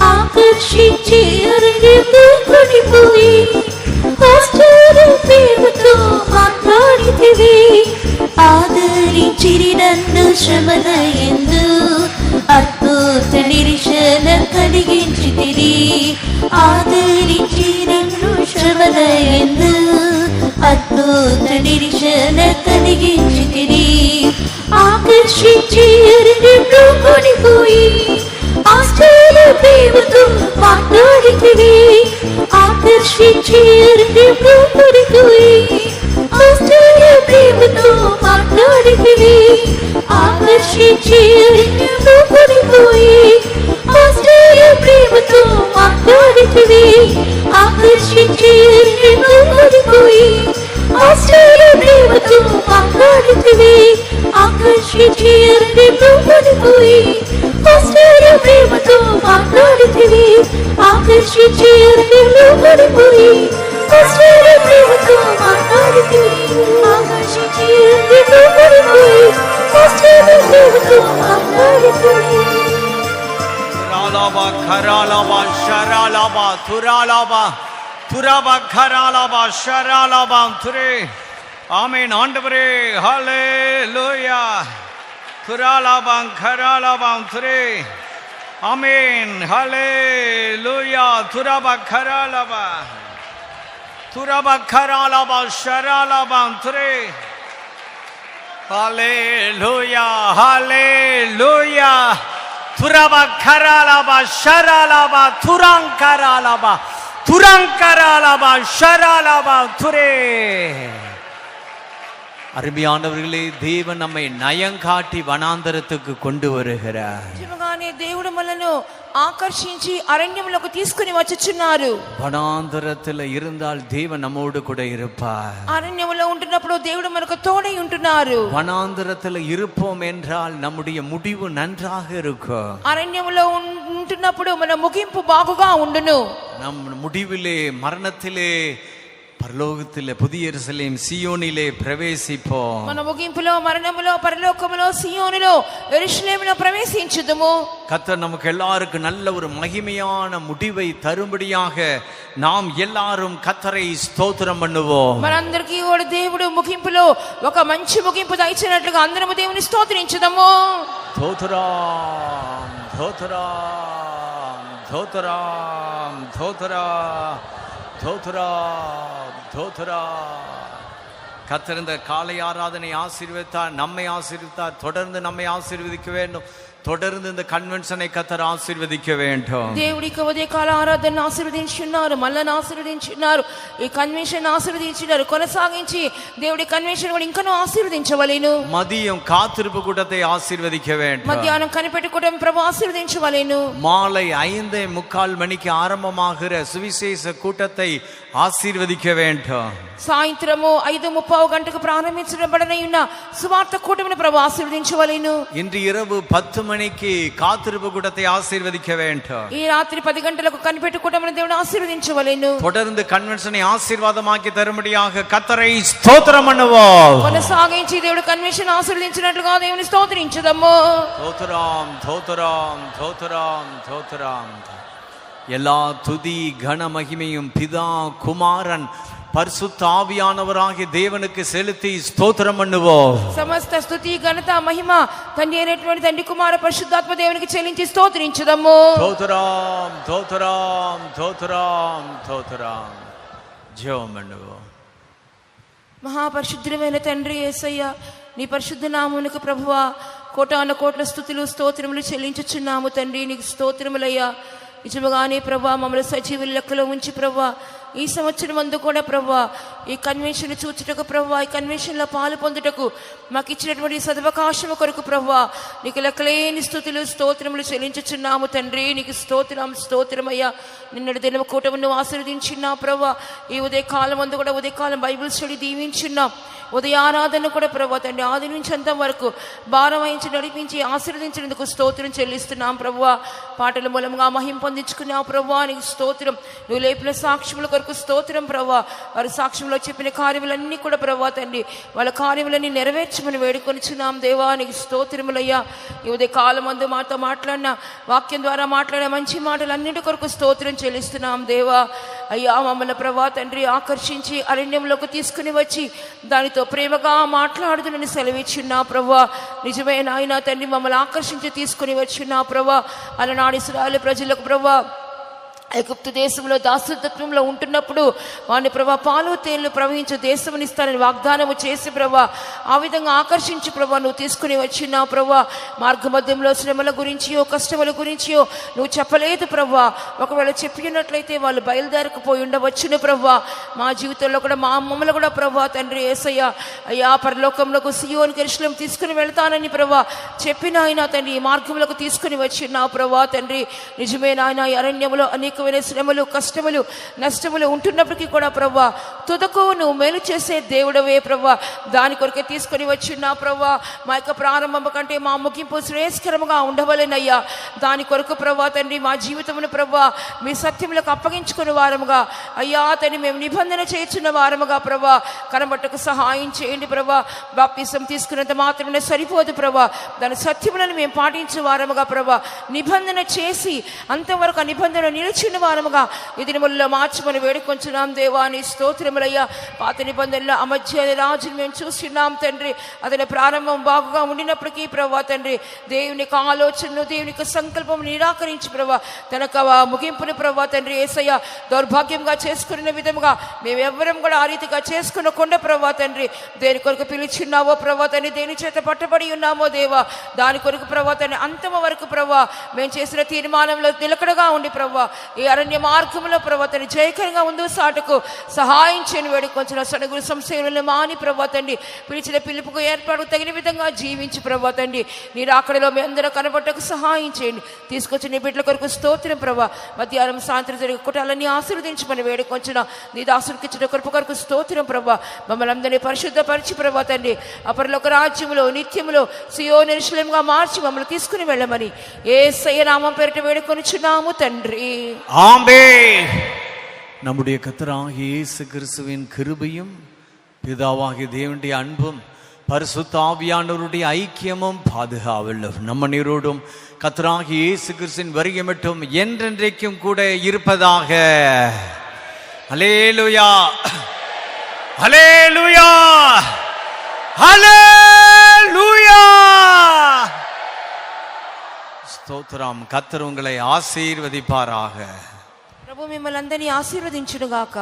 [SPEAKER 4] ఆకర్షించి అరణ్యంలో కొనిపోయి కాపాడితివి ఆదరించిరి నన్ను శ్రమల యందు అద్భుత నిరీక్షణ కలిగించితిరి ఆదరించి నన్ను శ్రమల యందు అద్భుత నిరీక్షణ కలిగించితిరి ఆకర్షించి హృదయంలో కొనిపోయి ఆశ్చర్య ప్రేమతో మాట్లాడితివి ఆకర్షించి హృదయంలో కొనిపోయి ఆశ్చర్య ప్రేమతో మాట్లాడితివి ఆకర్షించి హృదయంలో కొనిపోయి ఆశ్చర్య ప్రేమతో మాట్లాడితివి ఆకర్షించి హృదయంలో కొనిపోయి ఆశ్చర్య ప్రేమతో మాట్లాడితివి ఆకర్షించి హృదయంలో కొనిపోయి ఆశ్చర్య ప్రేమతో మాట్లాడితివి ఆకర్షించి హృదయంలో కొనిపోయి ఆశ్చర్య ప్రేమతో మాట్లాడితివి ఆకర్షించి హృదయంలో కొనిపోయి ఆశ్చర్య ప్రేమతో మాట్లాడితివి
[SPEAKER 1] ராலாபா கராலாபா ஷராலாபா துராலாபா துராபா கராலாபா ஷராலாபா துரே. ஆமென் ஆண்டவரே, ஹல்லேலூயா. துராலாபா கராலாபா துரே. ஆமென் ஹல்லேலூயா. துராபா கராலாபா துராபா கராலாபா ஷராலாபா துரே. ஹல்லேலூயா ஹல்லேலூயா. துரபா கராலாபா ஷராலாபா துராங்கராலாபா துராங்கராலாபா ஷராலாபா துரே. அருமையானவர்களே, தேவன் நம்மை நயங்காட்டி வனாந்தரத்துக்கு கொண்டு வருகிறார்.
[SPEAKER 2] నిజముగానే దేవుడు మనను ఆకర్షించి అరణ్యములకు తీసుకుని వచ్చుచున్నారు.
[SPEAKER 1] வனாந்தரத்தில் இருந்தால் தேவன் நம்மோடு கூட இருப்பார்.
[SPEAKER 2] అరణ్యములో ఉంటున్నప్పుడు దేవుడు మనకు తోడై ఉంటున్నారు.
[SPEAKER 1] வனாந்தரத்தில் இருப்போம் என்றால் நம்முடைய முடிவு நன்றாக இருக்கும்.
[SPEAKER 2] అరణ్యములో ఉంటున్నప్పుడు మన ముగింపు బాగుగా ఉండును.
[SPEAKER 1] நம் முடிவிலே மரணத்திலே பரலோகத்திலே புதிய எருசலேம் சீயோனிலே பிரவேசிப்போம்.
[SPEAKER 2] మన ముగింపులో మరణములో పరలోకములో సియోనులో యెరూషలేములో ప్రవేశించుదుము.
[SPEAKER 1] கர்த்தர் நமக்கு எல்லாருக்கும் நல்ல ஒரு மகிமையான முடிவை தரும்படியாக நாம் எல்லாரும் கர்த்தரை ஸ்தோத்திரம் பண்ணுவோம்.
[SPEAKER 2] మనందరికీ కూడా దేవుడు ముగింపులో ఒక మంచి ముగింపు దయచేసినట్లుగా అందరము దేవుని స్తోత్రించుదాము.
[SPEAKER 1] தோத்ராம் தோத்ராம் தோத்ராம் தோத்ரா தோத்ரா தோத்ரா. கர்த்தர் இந்த காலை ஆராதனை ஆசீர்வதித்தார், நம்மை ஆசீர்வதித்தார். தொடர்ந்து நம்மை ஆசீர்வதிக்க வேண்டும். தொடர்ந்து இந்த கன்வென்ஷனை கர்த்தர் ஆசீர்வதிக்க வேண்டும்.
[SPEAKER 2] దేవుడికి ఉదయకాల ఆరాధన ఆశీర్వదించున్నారు, మళ్ళీ ఆశీర్వదించున్నారు, ఈ కన్వెన్షన్ ఆశీర్వదించున్నారు. కొనసాగించి దేవుడి కన్వెన్షన్ కూడా ఇంకనూ ఆశీర్వదించవలెను.
[SPEAKER 1] மதியம் காத்திருப்பு கூட்டத்தை ஆசீர்வதிக்க வேண்டும்.
[SPEAKER 2] మధ్యాహ్నం కనిపెట్టు కూటమి ప్రభు ఆశీర్వదించవలెను.
[SPEAKER 1] மாலை 5:45 மணிக்கு ஆரம்பமாகிற சுவிசேஷ கூட்டத்தை ஆசீர்வதிக்க வேண்டும்.
[SPEAKER 2] సాయంత్రము 5:30 గంటకు ప్రారంభించబడనయున్న సువార్త కూటమిని ప్రభు ఆశీర్వదించవలెను.
[SPEAKER 1] இன்று இரவு 10 மணிக்கு காத்திருப்பு கூட்டத்தை ஆசீர்வதிக்க வேண்டும்.
[SPEAKER 2] ఈ రాత్రి 10 గంటలకు కనిపెట్టు కూటమిని దేవుడు ఆశీర్వదించవలెను.
[SPEAKER 1] தொடர்ந்து கன்வென்ஷனை ஆசீர்வாதமாக்கி தரும்படியாக கர்த்தரை ஸ்தோத்திரம் பண்ணுவோம்.
[SPEAKER 2] కొనసాగించి దేవుడు కన్వెన్షన్ ఆశీర్వదించినట్లుగా దేవుని స్తోత్రించుదాము.
[SPEAKER 1] தோத்ராம் தோத்ராம் தோத்ராம் தோத்ராம். எல்லா துதி கன மகிமையும் பிதா குமாரன் பரிசுத்த ஆவியானவராகிய தேவனுக்கு செலுத்தி ஸ்தோத்திரம் பண்ணுவோம்.
[SPEAKER 2] సమస్త స్తుతి ఘనత మహిమ తండ్రి అయినటువంటి తండ్రి కుమార పరిశుద్ధాత్మ దేవునికి చెల్లించి స్తోత్రించుదాము.
[SPEAKER 1] தோத்ராம் தோத்ராம் தோத்ராம் தோத்ராம். ஜெபம் பண்ணுவோம்.
[SPEAKER 2] మహాపరిశుద్ధుడైన తండ్రి యేసయ్య, నీ పరిశుద్ధ నామమునకు ప్రభువా కోటాను కోట్ల స్తుతులు స్తోత్రములు చెల్లించుచున్నాము తండ్రి. నీకు స్తోత్రములయ్యా. నిజముగానే ప్రభా మమ్మల్ని సజీవుల లెక్కలో ఉంచి ప్రభా ఈ సంవత్సరం అందు కూడా ప్రభా ఈ కన్వెన్షన్ చూచుటకు ప్రభా ఈ కన్వెన్షన్లో పాలు పొందుటకు మాకు ఇచ్చినటువంటి సదవకాశము కొరకు ప్రభా నీకు లెక్కలేని స్తుతులు స్తోత్రములు చెల్లించుచున్నాము తండ్రి. నీకు స్తోత్రమయ్యా. నిన్నటి దినం కూటమును ఆశీర్వదించున్నా ప్రభా. ఈ ఉదయకాలం అందు కూడా ఉదయకాలం బైబిల్ స్టడీ దీవించున్నాం. ఉదయ ఆరాధన కూడా ప్రభా తండ్రి ఆది నుంచి అంత వరకు భారం వహించి నడిపించి ఆశీర్వదించినందుకు స్తోత్రం చెల్లిస్తున్నాం ప్రభువా. పాటల మూలంగా మహిమ పొందించుకున్నావు ప్రభువా. నీకు స్తోత్రం. నువ్వు లేపిన సాక్ష్యముల కొరకు కొరకు స్తోత్రం ప్రభా. వారి సాక్ష్యంలో చెప్పిన కార్యములన్నీ కూడా ప్రభా తండ్రి వాళ్ళ కార్యములన్నీ నెరవేర్చమని వేడుకొనిచున్నాం దేవా. నీకు స్తోత్రములయ్యా. ఈ ఉదయ కాలమందు మాతో మాట్లాడిన వాక్యం ద్వారా మాట్లాడే మంచి మాటలన్నిటి కొరకు స్తోత్రం చెల్లిస్తున్నాం దేవా. అయ్యా మమ్మల్ని ప్రభా తండ్రి ఆకర్షించి అరణ్యంలోకి తీసుకుని వచ్చి దానితో ప్రేమగా మాట్లాడుతున్నని సెలవిచ్చున్నా ప్రభా. నిజమే నాయన తండ్రి మమ్మల్ని ఆకర్షించి తీసుకుని వచ్చిన్నా ప్రభా. అలనాడు ఇశ్రాయేలు ప్రజలకు ప్రభా ఐగుప్తు దేశంలో దాసత్వంలో ఉంటున్నప్పుడు వాడిని ప్రభా పాలు తేళ్లు ప్రవహించే దేశం ఇస్తానని వాగ్దానము చేసి ప్రభా ఆ విధంగా ఆకర్షించి ప్రభా నువ్వు తీసుకుని వచ్చినావు ప్రభా. మార్గ మధ్యంలో శ్రమల గురించియో కష్టముల గురించియో నువ్వు చెప్పలేదు ప్రభా. ఒకవేళ చెప్పినట్లయితే వాళ్ళు బయలుదేరకపోయి ఉండవచ్చును ప్రభా. మా జీవితంలో కూడా మా మమ్మల్ని కూడా ప్రభా తండ్రి యేసయ్య అయ్యా పరలోకంలోకి సియోను యెరూషలేము తీసుకుని వెళ్తానని ప్రభా చెప్పిన ఆయన తండ్రి ఈ మార్గంలోకి తీసుకుని వచ్చినావు ప్రభా తండ్రి. నిజమే నాయన ఈ అరణ్యంలో అనేకమైన శ్రమలు కష్టములు నష్టములు ఉంటున్నప్పటికీ కూడా ప్రభా తుదకు నువ్వు మేలు చేసే దేవుడవే ప్రభా. దాని కొరకే తీసుకొని వచ్చినా ప్రభా. మా యొక్క ప్రారంభం కంటే మా ముగింపు శ్రేయస్కరముగా ఉండవలెనయ్యా. దాని కొరకు ప్రభా తండ్రి మా జీవితమును ప్రభా మీ సత్యములకు అప్పగించుకున్న వారముగా అయ్యా తండ్రి మేము నిబంధన చేస్తున్న వారముగా ప్రభా కనబట్టకు సహాయం చేయండి ప్రభా. బాప్తిసం తీసుకున్నంత మాత్రమే సరిపోదు ప్రభా. దాని సత్యములను మేము పాటించే వారముగా ప్రభా నిబంధన చేసి అంతవరకు ఆ నిబంధన నిలిచిన వారముగా ఈ దినములలో మార్చమని వేడుకొంచున్నాం దేవా. నీ స్తోత్రములయ్యా. పాత నిబంధనలో అమధ్య రాజును మేము చూస్తున్నాం తండ్రి. అతని ప్రారంభం బాగుగా ఉండినప్పటికీ ప్రభా తండ్రి దేవుని ఆలోచనలు దేవుని సంకల్పం నిరాకరించి ప్రభా తనకు ముగింపుని ప్రభా తండ్రి యేసయ్య దౌర్భాగ్యంగా చేసుకున్న విధముగా మేము ఎవ్వరం కూడా ఆ రీతిగా చేసుకునకుండా ప్రభా తండ్రి దేని కొరకు పిలిచిన్నావో ప్రభా తండ్రి దేని చేత పట్టబడి ఉన్నామో దేవా దాని కొరకు ప్రభా తండ్రి అంతమ వరకు ప్రభా మేము చేసిన తీర్మానంలో నిలకడగా ఉండి ప్రభా ఈ అరణ్య మార్గంలో ప్రభా తండ్రి జయకరంగా ముందు సాటుకు సహాయం చేయని వేడుకొంచిన సడుగురు సంశయాలను మాని ప్రభా తండ్రి పిలిచిన పిలుపుకు ఏర్పాటు తగిన విధంగా జీవించి ప్రభా తండ్రి నీ రాకడలో మీ అందరూ కనబట్టకు సహాయం చేయండి. తీసుకొచ్చి నీ బిడ్డల కొరకు స్తోత్రం ప్రభా. మధ్యాహ్నం సాయంత్రం జరిగే కుటాలన్నీ ఆశీర్వదించమని వేడుకొంచిన నీ దాసునికి ఇచ్చిన కృప కొరకు స్తోత్రం ప్రభా. మమ్మల్ని అందరినీ పరిశుద్ధపరిచి ప్రభా తండ్రి అపరలోక రాజ్యములో నిత్యములో సియోను యెరూషలేముగా మార్చి మమ్మల్ని తీసుకుని వెళ్ళమని యేసయ్య నామం పేరిట వేడుకొనిచున్నాము తండ్రి.
[SPEAKER 1] ஆமென். நம்முடைய கர்த்தராகிய இயேசு கிறிஸ்துவின் கிருபையும் பிதாவாகிய தேவனுடைய அன்பும் பரிசுத்த ஆவியானவருடைய ஐக்கியமும் பாதுகாவலும் நம்ம நீரோடும் கர்த்தராகிய இயேசு கிறிஸ்துவின் வருகை மட்டும் என்றென்றைக்கும் கூட இருப்பதாக. ஹல்லேலூயா ஹல்லேலூயா ஹல்லேலூயா. స్తోత్రం. కర్తరు உங்களை ఆశీర్వదిపారాக.
[SPEAKER 2] ప్రభు మిమ్మల్ని అందరినీ ఆశీర్వదించును గాక.